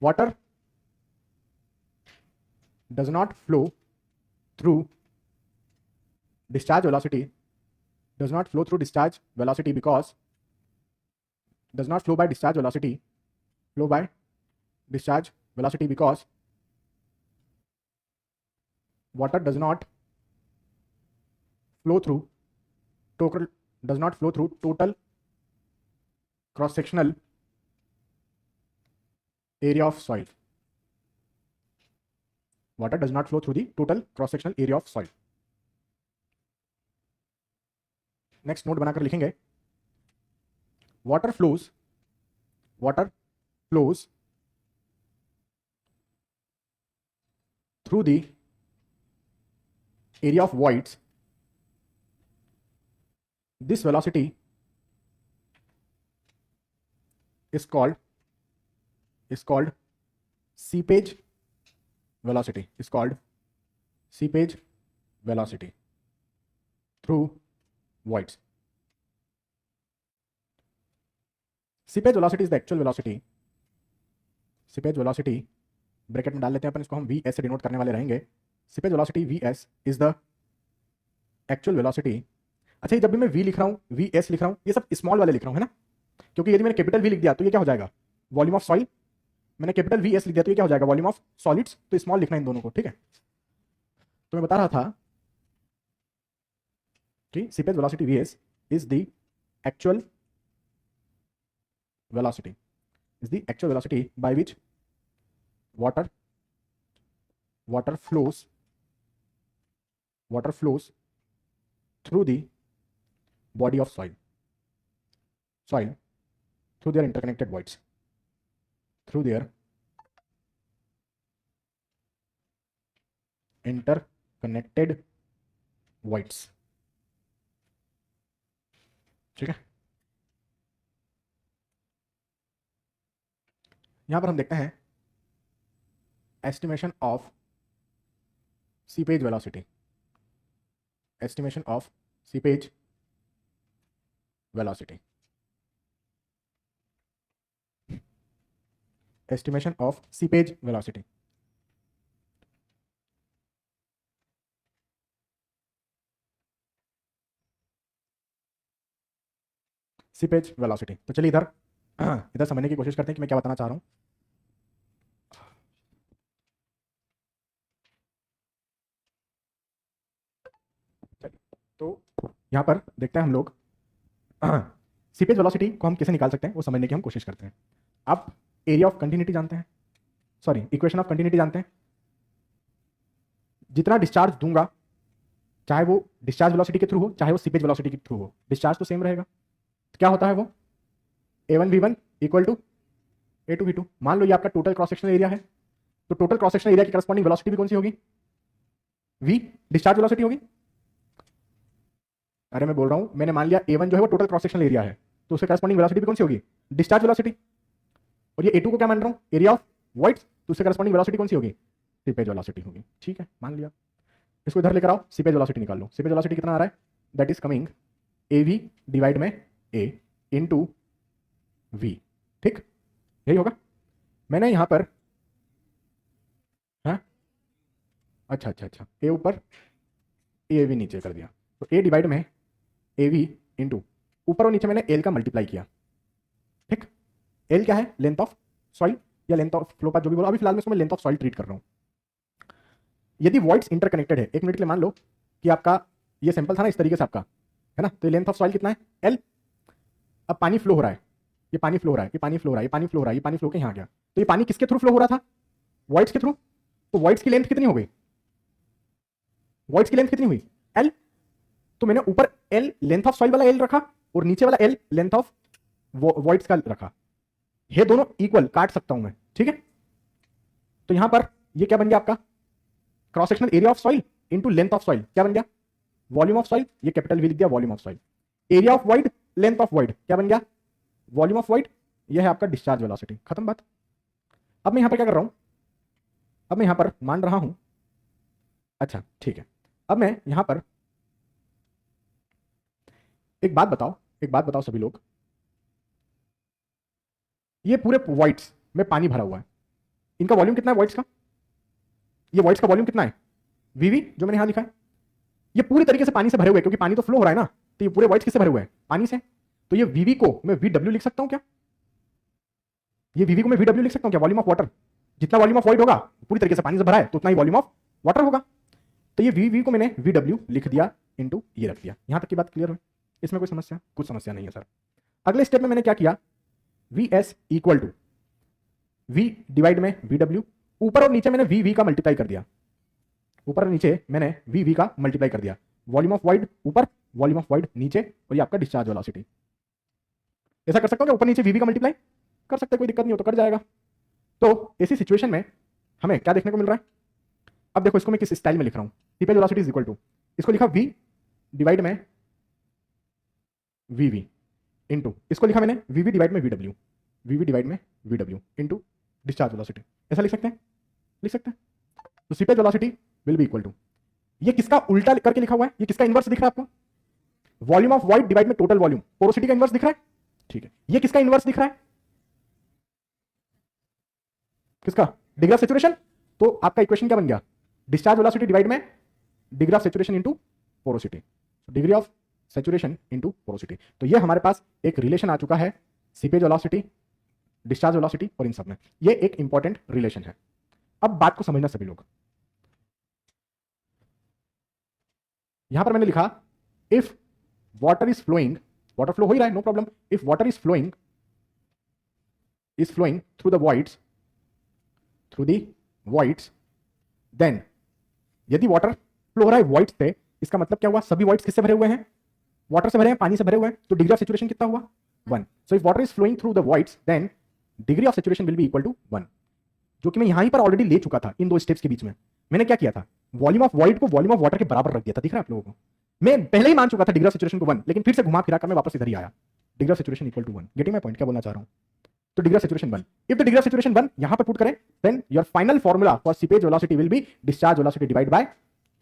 water does not flow through discharge velocity, does not flow through discharge velocity because does not flow by discharge velocity, flow by discharge velocity because water does not flow through total, does not flow through total cross sectional area of soil. Water does not flow through the total cross sectional area of soil. Next note बनाकर लिखेंगे, water flows through the area of voids. This velocity is called seepage velocity, is called seepage velocity through voids. Seepage velocity is the actual velocity. Seepage velocity bracket में डाल लेते हैं अपन इसको, हम vs से denote करने वाले रहेंगे. Seepage velocity vs is the actual velocity. अच्छा, ये जब भी मैं v लिख रहा हूँ, vs लिख रहा हूँ, ये सब स्मॉल वाले लिख रहा हूँ, है ना, क्योंकि यदि मैंने कैपिटल v लिख दिया तो ये क्या हो जाएगा, वॉल्यूम ऑफ सॉइल. मैंने कैपिटल vs लिख दिया तो ये क्या हो जाएगा, वॉल्यूम ऑफ सॉलिड्स. तो स्मॉल लिखना है इन दोनों को, ठीक है. तो मैं बता रहा था कि seepage velocity vs is the actual velocity, is the actual velocity by which water flows through the body of soil through their interconnected voids, through their interconnected voids. ठीक है. यहां पर हम देखते हैं estimation of seepage velocity, estimation of seepage velocity, estimation of seepage velocity. Seepage velocity. तो चलिए इधर समझने की कोशिश करते हैं कि मैं क्या बताना चाह रहा हूं. तो यहां पर देखते हैं हम लोग सीपेज वेलोसिटी को हम कैसे निकाल सकते हैं वो समझने की हम कोशिश करते हैं. आप एरिया ऑफ कंटिन्यूटी जानते हैं, सॉरी इक्वेशन ऑफ कंटिन्यूटी जानते हैं. जितना डिस्चार्ज दूंगा, चाहे वो डिस्चार्ज वेलोसिटी के थ्रू हो चाहे वो सीपेज वेलोसिटी के थ्रू हो, डिस्चार्ज तो सेम रहेगा. तो क्या होता है वो, a1v1 इक्वल टू a2v2. मान लो ये आपका टोटल क्रॉस सेक्शनल एरिया है, तो टोटल क्रॉस सेक्शनल एरिया की करस्पॉन्डिंग वेलोसिटी भी कौन सी होगी, v डिस्चार्ज वेलोसिटी होगी. अरे मैं बोल रहा हूं, मैंने मान लिया a1 जो है वो टोटल क्रॉस सेक्शनल एरिया है, तो उसके करस्पॉन्डिंग वेलोसिटी भी कौन सी होगी, डिस्चार्ज वेलोसिटी. और ये a2 को क्या मान रहा हूं, एरिया ऑफ वॉइड्स, तो उसके करस्पॉन्डिंग वेलोसिटी कौन सी होगी, सीपेज वेलोसिटी होगी. ठीक है, मान लिया. इसको इधर लेकर आओ, सीपेज वेलोसिटी निकाल लो. सीपेज वेलोसिटी कितना आ रहा है, that is coming av divide में a इनटू v. ठीक, यही होगा. मैंने यहां पर अच्छा a ऊपर av नीचे कर दिया, तो a डिवाइड में av इनटू ऊपर और नीचे मैंने l का मल्टीप्लाई किया. ठीक, l क्या है, लेंथ ऑफ सॉइल या लेंथ ऑफ फ्लो पाथ, जो भी बोलो. अभी फिलहाल मैं इसको लेंथ ऑफ सॉइल ट्रीट कर रहा हूं. यदि वॉइड्स इंटरकनेक्टेड है, एक मिनट के लिए मान लो कि आपका ये सैंपल था ना इस तरीके से आपका, है ना, तो लेंथ ऑफ सॉइल कितना है, l. अब पानी फ्लो हो रहा है, ये पानी फ्लो हो रहा है, ये पानी फ्लो हो रहा है, ये पानी फ्लो हो रहा है, ये पानी फ्लो के यहाँ गया. तो ये पानी किसके थ्रू फ्लो हो रहा था, वॉइड्स के थ्रू. तो वॉइड्स की लेंथ कितनी हो गई, वॉइड्स की लेंथ कितनी हुई L, तो मैंने ऊपर L लेंथ ऑफ सॉइल वाला L रखा और नीचे वाला L लेंथ ऑफ वॉइड्स का रखा, ये दोनों इक्वल काट सकता हूं मैं, ठीक है। तो यहां पर ये क्या बन गया आपका cross sectional area of soil into length of soil, क्या बन गया वॉल्यूम ऑफ सॉइल, ये कैपिटल वी लिख दिया volume of soil, area of void length of void क्या बन गया वॉल्यूम ऑफ वॉइड, ये है आपका डिस्चार्ज वेलोसिटी, खत्म बात। अब मैं यहां पर क्या कर रहा हूं, अब मैं यहां पर मान रहा हूं, अच्छा ठीक है, अब मैं यहां पर एक बात बताओ, एक बात बताओ सभी लोग, ये पूरे वॉइड्स में पानी भरा हुआ है, इनका वॉल्यूम कितना है वॉइड्स का, ये वॉइड्स का वॉल्यूम कितना है वीवी जो मैंने यहां लिखा है, ये पूरी तरीके से पानी से भरे हुए, क्योंकि पानी तो फ्लो हो रहा है ना, तो ये पूरे वॉइड्स किससे भरे हुए हैं पानी से, तो ये वीवी को मैं वीडब्ल्यू लिख सकता हूं क्या, ये वीवी को मैं वीडब्ल्यू लिख सकता हूं क्या, वॉल्यूम ऑफ वाटर, जितना वॉल्यूम ऑफ वॉइड होगा पूरी तरीके से पानी से भरा है तो उतना ही वॉल्यूम ऑफ वाटर होगा, तो ये वीवी को मैंने वीडब्ल्यू लिख दिया इनटू ये रख दिया। यहां तक की बात क्लियर हुई, इसमें कोई समस्या, कुछ समस्या नहीं है सर। अगले स्टेप में मैंने क्या किया, V S equal to V divide में वी डब्ल्यू, ऊपर और नीचे मैंने वी वी का मल्टीप्लाई कर दिया, ऊपर और नीचे मैंने वी वी का मल्टीप्लाई कर दिया, वॉल्यूम ऑफ वॉइड ऊपर वॉल्यूम ऑफ वॉइड नीचे, और ये आपका डिस्चार्ज वेलोसिटी। ऐसा कर सकता हूँ क्या, ऊपर नीचे वी वी का मल्टीप्लाई कर सकते, कोई दिक्कत नहीं हो तो कर जाएगा। तो ऐसी सिचुएशन में हमें क्या देखने को मिल रहा है, अब देखो इसको मैं किस स्टाइल में लिख रहा हूं, seepage velocity is equal to, इसको लिखा v डिवाइड में vv इनटू, इसको लिखा मैंने vv डिवाइड में vw, vv डिवाइड में vw इनटू डिस्चार्ज वेलोसिटी, ऐसा लिख सकते हैं, लिख सकते हैं। तो seepage velocity will be equal to, ये किसका उल्टा करके लिखा हुआ है, ये किसका इनवर्स दिख रहा है आपको, वॉल्यूम ऑफ वॉइड डिवाइड में टोटल वॉल्यूम, पोरोसिटी का इनवर्स दिख रहा है, ठीक है। ये किसका इनवर्स दिख रहा है, किसका, डिग्री ऑफ सैचुरेशन, तो आपका इक्वेशन क्या बन गया, डिस्चार्ज वेलोसिटी डिवाइड में degree of saturation into porosity, degree of saturation into porosity. तो ये हमारे पास एक रिलेशन आ चुका है सीपेज वेलोसिटी, डिस्चार्ज वेलोसिटी और इन सब में, ये एक इंपॉर्टेंट रिलेशन है। अब बात को समझना सभी लोग, यहां पर मैंने लिखा if water is flowing, water flow हो ही रहा है no problem, if water is flowing through the voids, then यदि वाटर फ्लो हो रहा है वॉइड्स से, इसका मतलब क्या हुआ, सभी वॉइड्स किससे भरे हुए हैं, वाटर से भरे हैं, पानी से भरे हुए हैं, तो डिग्री ऑफ सैचुरेशन कितना हुआ 1। So if water is flowing through the voids then degree of saturation will be equal to 1, जो कि मैं यहां पर ऑलरेडी ले चुका था इन दो स्टेप्स के बीच में। मैंने क्या किया था, वॉल्यूम ऑफ वॉइड को वॉल्यूम ऑफ वाटर के बराबर रख दिया था, दिख रहा है आप लोगों को, मैं पहले ही मान चुका था डिग्री ऑफ सैचुरेशन को 1, लेकिन फिर से घुमा फिरा कर मैं वापस इधर ही आया, degree of saturation equal to 1, getting my point, क्या बोलना चाह रहा हूं। तो degree of saturation 1, if the degree of saturation 1 यहां पर पुट करें, then your final formula for seepage velocity will be discharge velocity divide by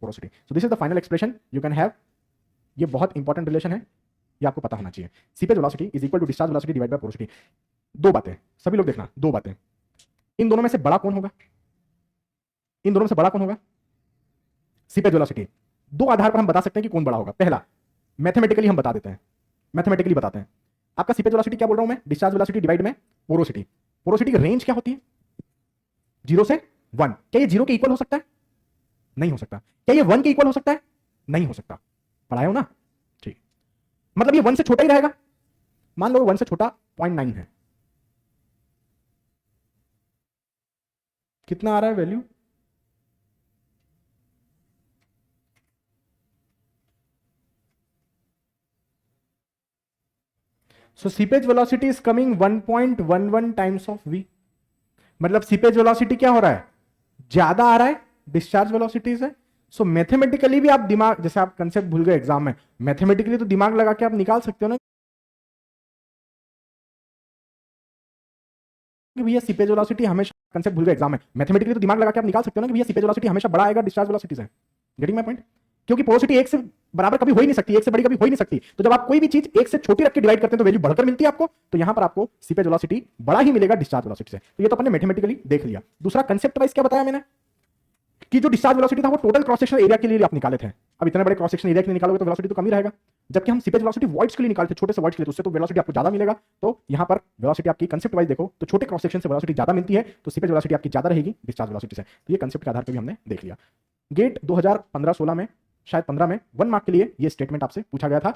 porosity. So this is the final expression you can have, ये बहुत important relation है, ये आपको पता होना चाहिए, seepage velocity is equal to discharge velocity divide by porosity. दो बातें सभी लोग देखना, दो बातें, इन दोनों में से बड़ा कौन होगा, इन दोनों में से बड़ा कौन होगा, सीपेज वेलोसिटी। दो आधार पर हम बता सकते हैं कि कौन बड़ा होगा। पहला, मैथमेटिकली हम बता देते हैं, मैथमेटिकली बताते हैं, आपका सीपेज वेलोसिटी क्या बोल रहा हूं मैं, डिस्चार्ज वेलोसिटी डिवाइड में पोरोसिटी। पोरोसिटी की रेंज क्या होती है, 0 से 1, क्या ये 0 के इक्वल हो सकता है, नहीं हो सकता। क्या ये 1 के इक्वल हो सकता है, नहीं हो सकता, पढ़ाए हो ना, ठीक, मतलब ये 1 से छोटा ही रहेगा, मान लो 1 से छोटा 0.9 है, कितना आ रहा है value, so seepage velocity is coming 1.11 times of v, मतलब सीपेज वेलोसिटी क्या हो रहा है, ज्यादा आ रहा है डिस्चार्ज वेलोसिटी से। सो मैथमेटिकली भी आप दिमाग, जैसे आप कंसेप्ट भूल गए एग्जाम में, मैथमेटिकली तो दिमाग लगा के आप निकाल सकते हो ना कि भैया सीपेज वेलोसिटी हमेशा, कंसेप्ट भूल गए एग्जाम में, मैथमेटिकली तो दिमाग लगा के आप निकाल सकते हो ना कि भैया सीपेज वेलोसिटी हमेशा बड़ा आएगा डिस्चार्ज वेलोसिटी से, गेटिंग माय पॉइंट, क्योंकि पोरोसिटी 1 से बराबर कभी हो ही नहीं सकती, 1 से बड़ी कभी हो ही नहीं सकती, तो जब आप कोई भी चीज 1 से छोटी रख के डिवाइड करते हैं तो वैल्यू बढ़कर मिलती है आपको, तो यहां पर आपको सीपेज वेलोसिटी बड़ा ही मिलेगा डिस्चार्ज वेलोसिटी से। तो ये तो अपने मैथमेटिकली देख लिया। दूसरा कंसेप्ट वाइज क्या बताया मैंने, कि जो डिस्चार्ज वेलोसिटी था वो टोटल क्रॉस सेक्शनल एरिया के लिए आप निकाले थे, अब इतने बड़े क्रॉस सेक्शनल एरिया के लिए निकालोगे तो वेलोसिटी तो कम ही रहेगा, जबकि हम सीपेज वेलोसिटी वॉइड्स के लिए निकालते, छोटे से वॉइड्स के लिए, तो उससे तो वेलोसिटी आपको ज्यादा मिलेगा। तो यहां पर वेलोसिटी आपकी कंसेप्ट वाइज देखो तो छोटे क्रॉस सेक्शन से वेलोसिटी ज्यादा मिलती है, तो सीपेज वेलोसिटी आपकी ज्यादा रहेगी डिस्चार्ज वेलोसिटी से। तो ये कंसेप्ट के आधार पर भी हमने देख लिया। गेट 2015-16 में, शायद 15 में 1 मार्क के लिए ये स्टेटमेंट आपसे पूछा गया था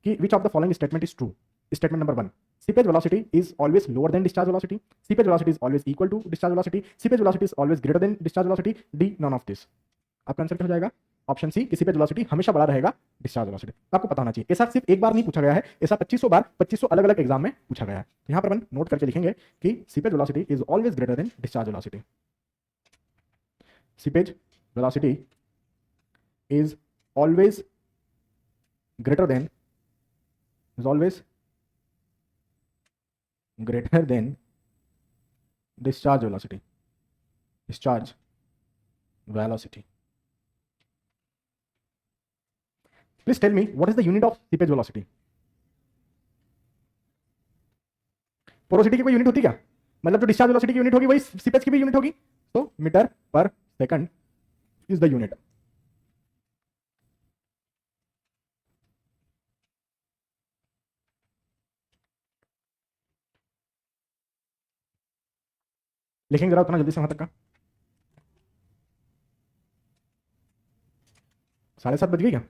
कि which of the following statement is true. Statement number 1, seepage velocity is always lower than discharge velocity, seepage velocity is always equal to discharge velocity, seepage velocity is always greater than discharge velocity, D none of this. आपका answer क्या हो जाएगा, option C, की seepage velocity हमेशा बड़ा रहेगा discharge velocity. आपको पता होना चाहिए, ऐसा सिर्फ एक बार नहीं पूछा गया है, ऐसा 2500 बार 2500 अलग अलग एग्जाम में पूछा गया है। तो यहां पर अपन नोट करके लिखेंगे कि seepage velocity is always greater than discharge velocity. Seepage वेलोसिटी is always greater than discharge velocity. Please tell me what is the unit of seepage velocity? Porosity की कोई यूनिट होती क्या? मतलब जो डिस्चार्ज वेलोसिटी की यूनिट होगी वही सीपेज की भी यूनिट होगी। तो मीटर पर सेकंड इज द यूनिट। लिखेंगे जरा उतना जल्दी से वहां तक का। 7:30 बज गई क्या?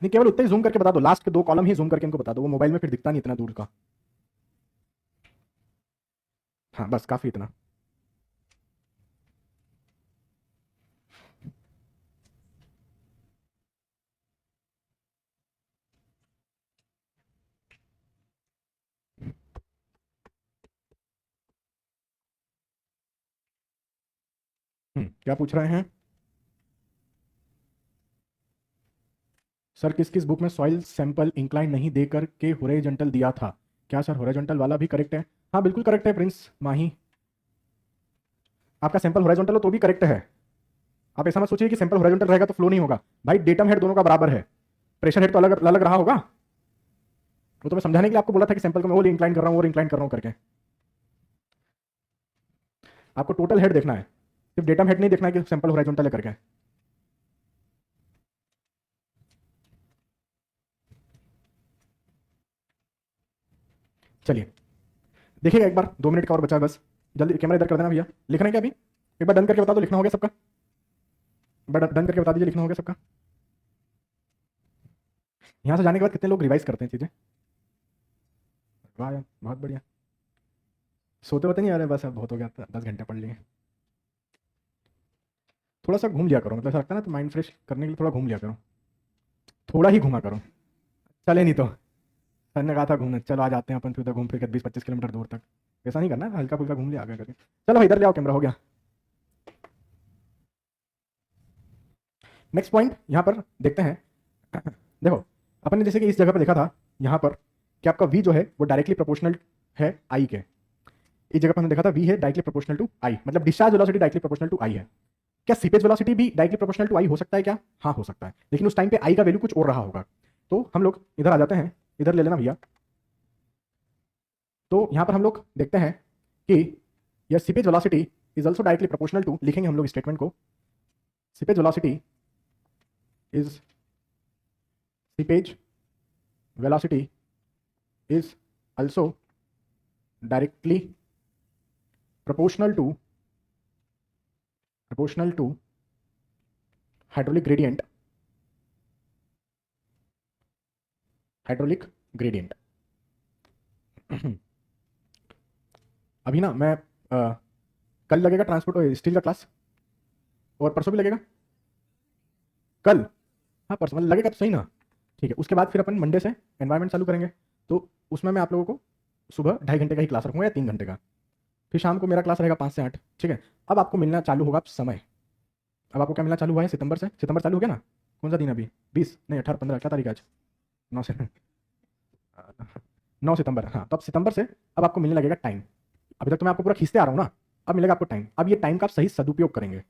नहीं, केवल उतना ही जूम करके बता दो, लास्ट के 2 कॉलम ही जूम करके इनको बता दो, वो मोबाइल में फिर दिखता नहीं इतना दूर का। हाँ बस काफी इतना। क्या पूछ रहे हैं सर? किस किस बुक में सॉइल सैंपल इंक्लाइन नहीं देकर के हॉरिजॉन्टल दिया था? क्या सर हॉरिजॉन्टल वाला भी करेक्ट है? हाँ बिल्कुल करेक्ट है प्रिंस माही, आपका सैंपल हॉरिजॉन्टल हो तो भी करेक्ट है। आप ऐसा मत सोचिए कि सैंपल हॉरिजॉन्टल रहेगा तो फ्लो नहीं होगा। भाई डेटम हेड दोनों का बराबर है, प्रेशर हेड तो अलग अलग रहा होगा। वो तो मैं समझाने के लिए आपको बोला था कि सैंपल को मैं वो इंक्लाइन कर रहा हूँ वो इंक्लाइन कर रहा हूँ करके। आपको टोटल हेड देखना है, सिर्फ डेटम हेड नहीं देखना है कि सैंपल हॉरिजॉन्टल है करके। चलिए देखिएगा एक बार, 2 मिनट का और बचा है बस। जल्दी कैमरा इधर कर देना भैया। लिखना है क्या अभी? एक बार डन करके बता दो लिखना हो गया सबका। डन करके बता दीजिए लिखना हो गया सबका। यहां से जाने के बाद कितने लोग रिवाइज करते हैं चीजें? वाह यार बहुत बढ़िया। सोते होते नहीं आ रहे बस, अब बहुत हो गया, 10 घंटे पढ़ लिए। थोड़ा सा घूम लिया करो, मतलब ऐसा लगता है ना, तो माइंड फ्रेश करने के लिए थोड़ा घूम लिया करो, थोड़ा ही घूमा करो। चले नहीं तो सर ने कहा था घूमने, चलो आ जाते हैं अपन फिर उधर घूम फिर के 20-25 किलोमीटर दूर तक। ऐसा नहीं करना है, हल्का फुल्का घूम लिया आगे करके। चलो भाई इधर ले आओ कैमरा, हो गया। नेक्स्ट पॉइंट यहाँ पर देखते हैं। देखो अपन ने जैसे कि इस जगह पर देखा था यहाँ पर कि आपका v जो है वो डायरेक्टली प्रोपोर्शनल है i के। इस जगह पर हमने देखा था v है डायरेक्टली प्रोपोर्शनल टू i, मतलब discharge velocity directly proportional to i है। क्या सीपेज वेलोसिटी भी डायरेक्टली प्रोपोर्शनल टू i हो सकता है क्या? हाँ हो सकता है, लेकिन उस टाइम पे i का वैल्यू कुछ और रहा होगा। तो हम लोग इधर आ जाते हैं, इधर ले लेना भैया। तो यहाँ पर हम लोग देखते हैं कि यह seepage velocity is also directly proportional to, लिखेंगे हम लोग स्टेटमेंट को, सीपेज वेलोसिटी is seepage velocity is also directly proportional to hydraulic gradient अभी ना मैं कल लगेगा ट्रांसपोर्ट स्टील का क्लास, और परसों भी लगेगा। कल हाँ परसों मतलब लगेगा तो सही ना, ठीक है। उसके बाद फिर अपन मंडे से एनवायरनमेंट चालू करेंगे, तो उसमें मैं आप लोगों को सुबह 2.5 घंटे का ही क्लास रखूँगा या 3 घंटे का, फिर शाम को मेरा क्लास रहेगा 5 से 8, ठीक है। अब आपको मिलना चालू होगा समय, अब आपको क्या मिलना चालू हुआ है? सितंबर से, सितंबर चालू हो गया ना? कौन सा दिन अभी? 20 नहीं 18 15 क्या तारीख आज? 9 से 9 सितंबर, हाँ। तो अब सितंबर से अब आपको मिलने लगेगा टाइम। अभी तक तो मैं आपको पूरा खींचते आ रहा हूँ ना, अब मिलेगा आपको टाइम। अब ये टाइम का आप सही सदुपयोग करेंगे,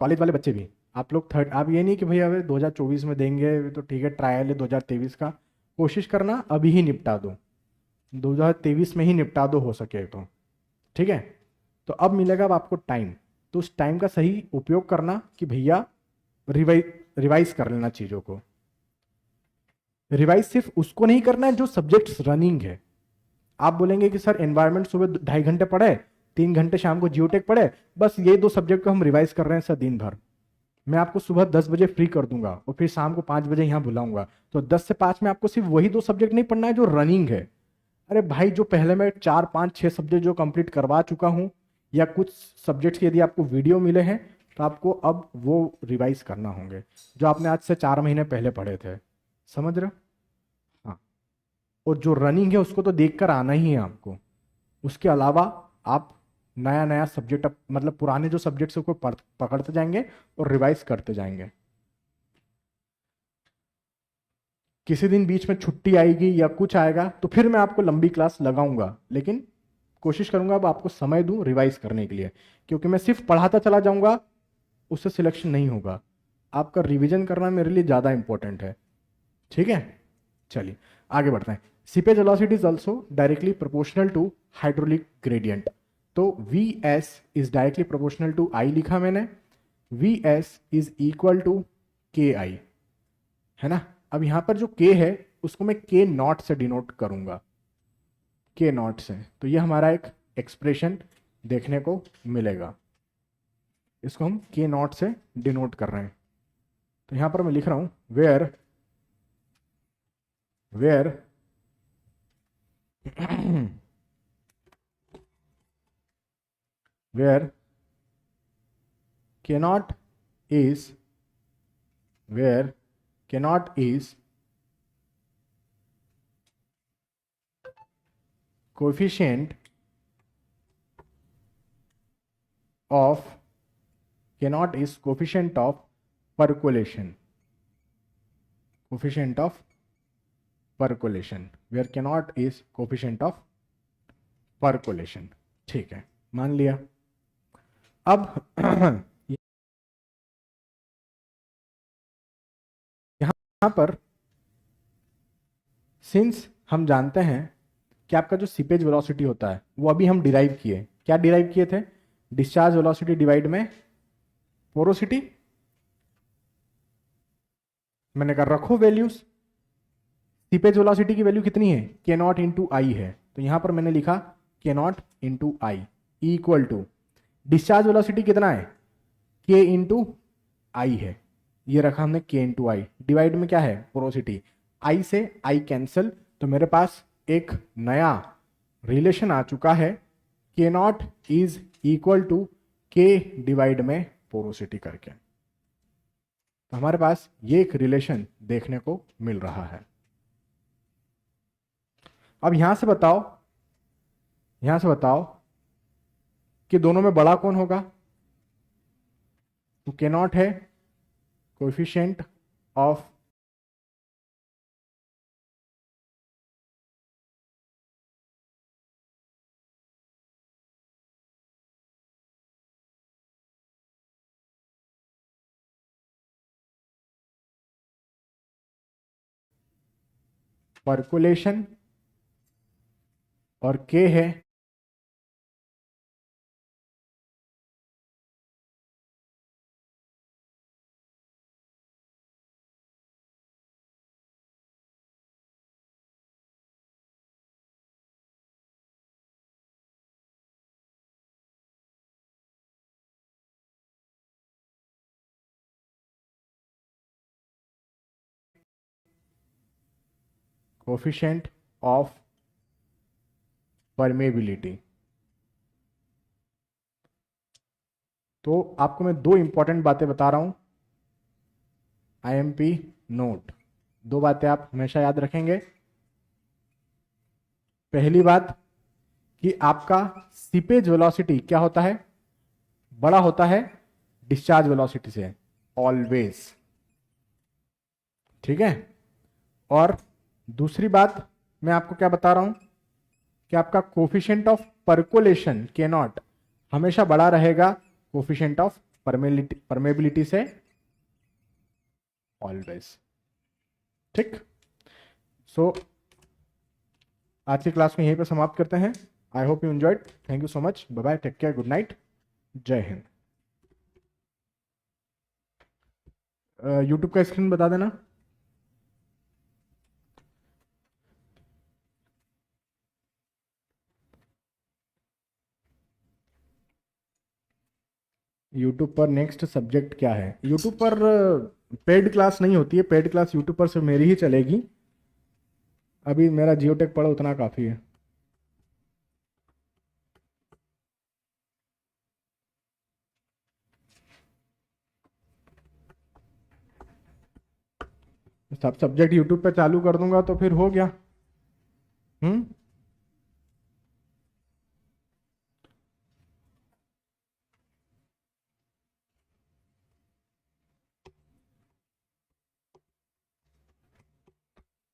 कॉलेज वाले बच्चे भी। आप लोग थर्ड, आप ये नहीं कि भैया अभी 2024 में देंगे तो ठीक है, ट्रायल है 2023 का, कोशिश करना अभी ही निपटा दो, 2023 में ही निपटा दो हो सके तो, ठीक है। तो अब मिलेगा अब आपको टाइम, तो उस टाइम का सही उपयोग करना कि भैया रिवाइज कर लेना चीज़ों को। रिवाइज सिर्फ उसको नहीं करना है जो सब्जेक्ट्स रनिंग है। आप बोलेंगे कि सर एनवायरनमेंट सुबह 2.5 घंटे पढ़े, 3 घंटे शाम को जियोटेक पढ़े, बस ये 2 सब्जेक्ट को हम रिवाइज कर रहे हैं सर दिन भर। मैं आपको सुबह 10 बजे फ्री कर दूंगा और फिर शाम को 5 बजे यहाँ बुलाऊंगा, तो 10 से 5 में आपको सिर्फ वही 2 सब्जेक्ट नहीं पढ़ना है जो रनिंग है। अरे भाई, जो पहले मैं 4 5 6 सब्जेक्ट जो कंप्लीट करवा चुका हूँ, या कुछ सब्जेक्ट्स की यदि आपको वीडियो मिले हैं, तो आपको अब वो रिवाइज करना होंगे, जो आपने आज से 4 महीने पहले पढ़े थे। समझ रहे हो? हाँ। और जो रनिंग है उसको तो देख कर आना ही है आपको। उसके अलावा आप नया नया सब्जेक्ट, मतलब पुराने जो सब्जेक्ट्स है उसको पकड़ते जाएंगे और रिवाइज करते जाएंगे। किसी दिन बीच में छुट्टी आएगी या कुछ आएगा तो फिर मैं आपको लंबी क्लास लगाऊंगा, लेकिन कोशिश करूंगा अब आपको समय दूं रिवाइज करने के लिए, क्योंकि मैं सिर्फ पढ़ाता चला जाऊंगा उससे सिलेक्शन नहीं होगा। आपका रिवीजन करना मेरे लिए ज़्यादा इंपॉर्टेंट है। ठीक है, चलिए आगे बढ़ते हैं। Seepage velocity is also directly proportional to hydraulic gradient. तो V S is directly proportional to I लिखा मैंने, V S is equal to K I, है ना। अब यहां पर जो के है उसको मैं के नॉट से डिनोट करूंगा, के नॉट से। तो ये हमारा एक एक्सप्रेशन देखने को मिलेगा, इसको हम के नॉट से डिनोट कर रहे हैं। तो यहां पर मैं लिख रहा हूं where where where cannot is where cannot is coefficient of cannot is coefficient of percolation, coefficient of percolation, where cannot is coefficient of percolation। ठीक है, मान लिया। अब यहां पर सिंस हम जानते हैं कि आपका जो सीपेज वेलोसिटी होता है वो अभी हम डिराइव किए, क्या डिराइव किए थे? डिस्चार्ज वेलोसिटी डिवाइड में पोरोसिटी। मैंने कहा रखो वैल्यूज। सीपेज वेलोसिटी की वैल्यू कितनी है? के नॉट इंटू आई है, तो यहां पर मैंने लिखा K not into I equal to discharge velocity कितना है? के इंटू आई है, ये रखा हमने के इंटू आई, डिवाइड में क्या है? पोरोसिटी। आई से आई कैंसिल, तो मेरे पास एक नया रिलेशन आ चुका है, के नॉट इज इक्वल टू के डिवाइड में पोरोसिटी करके। तो हमारे पास ये एक रिलेशन देखने को मिल रहा है। अब यहां से बताओ कि दोनों में बड़ा कौन होगा? तो के नॉट है कोएफिशिएंट ऑफ परकुलेशन और के है कोएफिशिएंट ऑफ परमेबिलिटी। तो आपको मैं दो इंपॉर्टेंट बातें बता रहा हूं, आईएमपी नोट। दो बातें आप हमेशा याद रखेंगे। पहली बात कि आपका सीपेज वेलोसिटी क्या होता है? बड़ा होता है डिस्चार्ज वेलोसिटी से, ऑलवेज। ठीक है। और दूसरी बात मैं आपको क्या बता रहा हूं कि आपका कोफिशिएंट ऑफ परकोलेशन के नॉट हमेशा बड़ा रहेगा कोफिशिएंट ऑफ परमेबिलिटी से, ऑलवेज। ठीक। सो आज की क्लास को यहीं पर समाप्त करते हैं। I hope you enjoyed. Thank you so much. Bye bye, take care, good night, जय हिंद। यूट्यूब का स्क्रीन बता देना। यूट्यूब पर नेक्स्ट सब्जेक्ट क्या है? यूट्यूब पर पेड क्लास नहीं होती है, पेड क्लास यूट्यूब पर सिर्फ मेरी ही चलेगी। अभी मेरा जियोटेक पढ़ा उतना काफ़ी है। सब सब्जेक्ट यूट्यूब पे चालू कर दूंगा तो फिर हो गया। हम्म।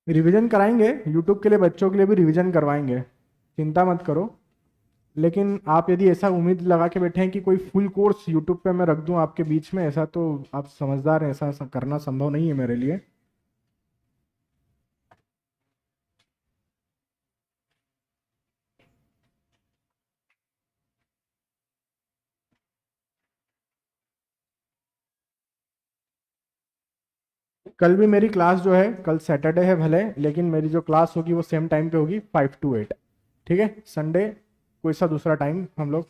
रिवीजन कराएंगे, यूट्यूब के लिए बच्चों के लिए भी रिवीजन करवाएंगे, चिंता मत करो। लेकिन आप यदि ऐसा उम्मीद लगा के बैठे हैं कि कोई फुल कोर्स यूट्यूब पे मैं रख दूं आपके बीच में, ऐसा तो आप समझदार हैं, ऐसा करना संभव नहीं है मेरे लिए। कल भी मेरी क्लास जो है, कल सैटरडे है भले, लेकिन मेरी जो क्लास होगी वो सेम टाइम पे होगी, 5 to 8। ठीक है, संडे कोई सा दूसरा टाइम हम लोग।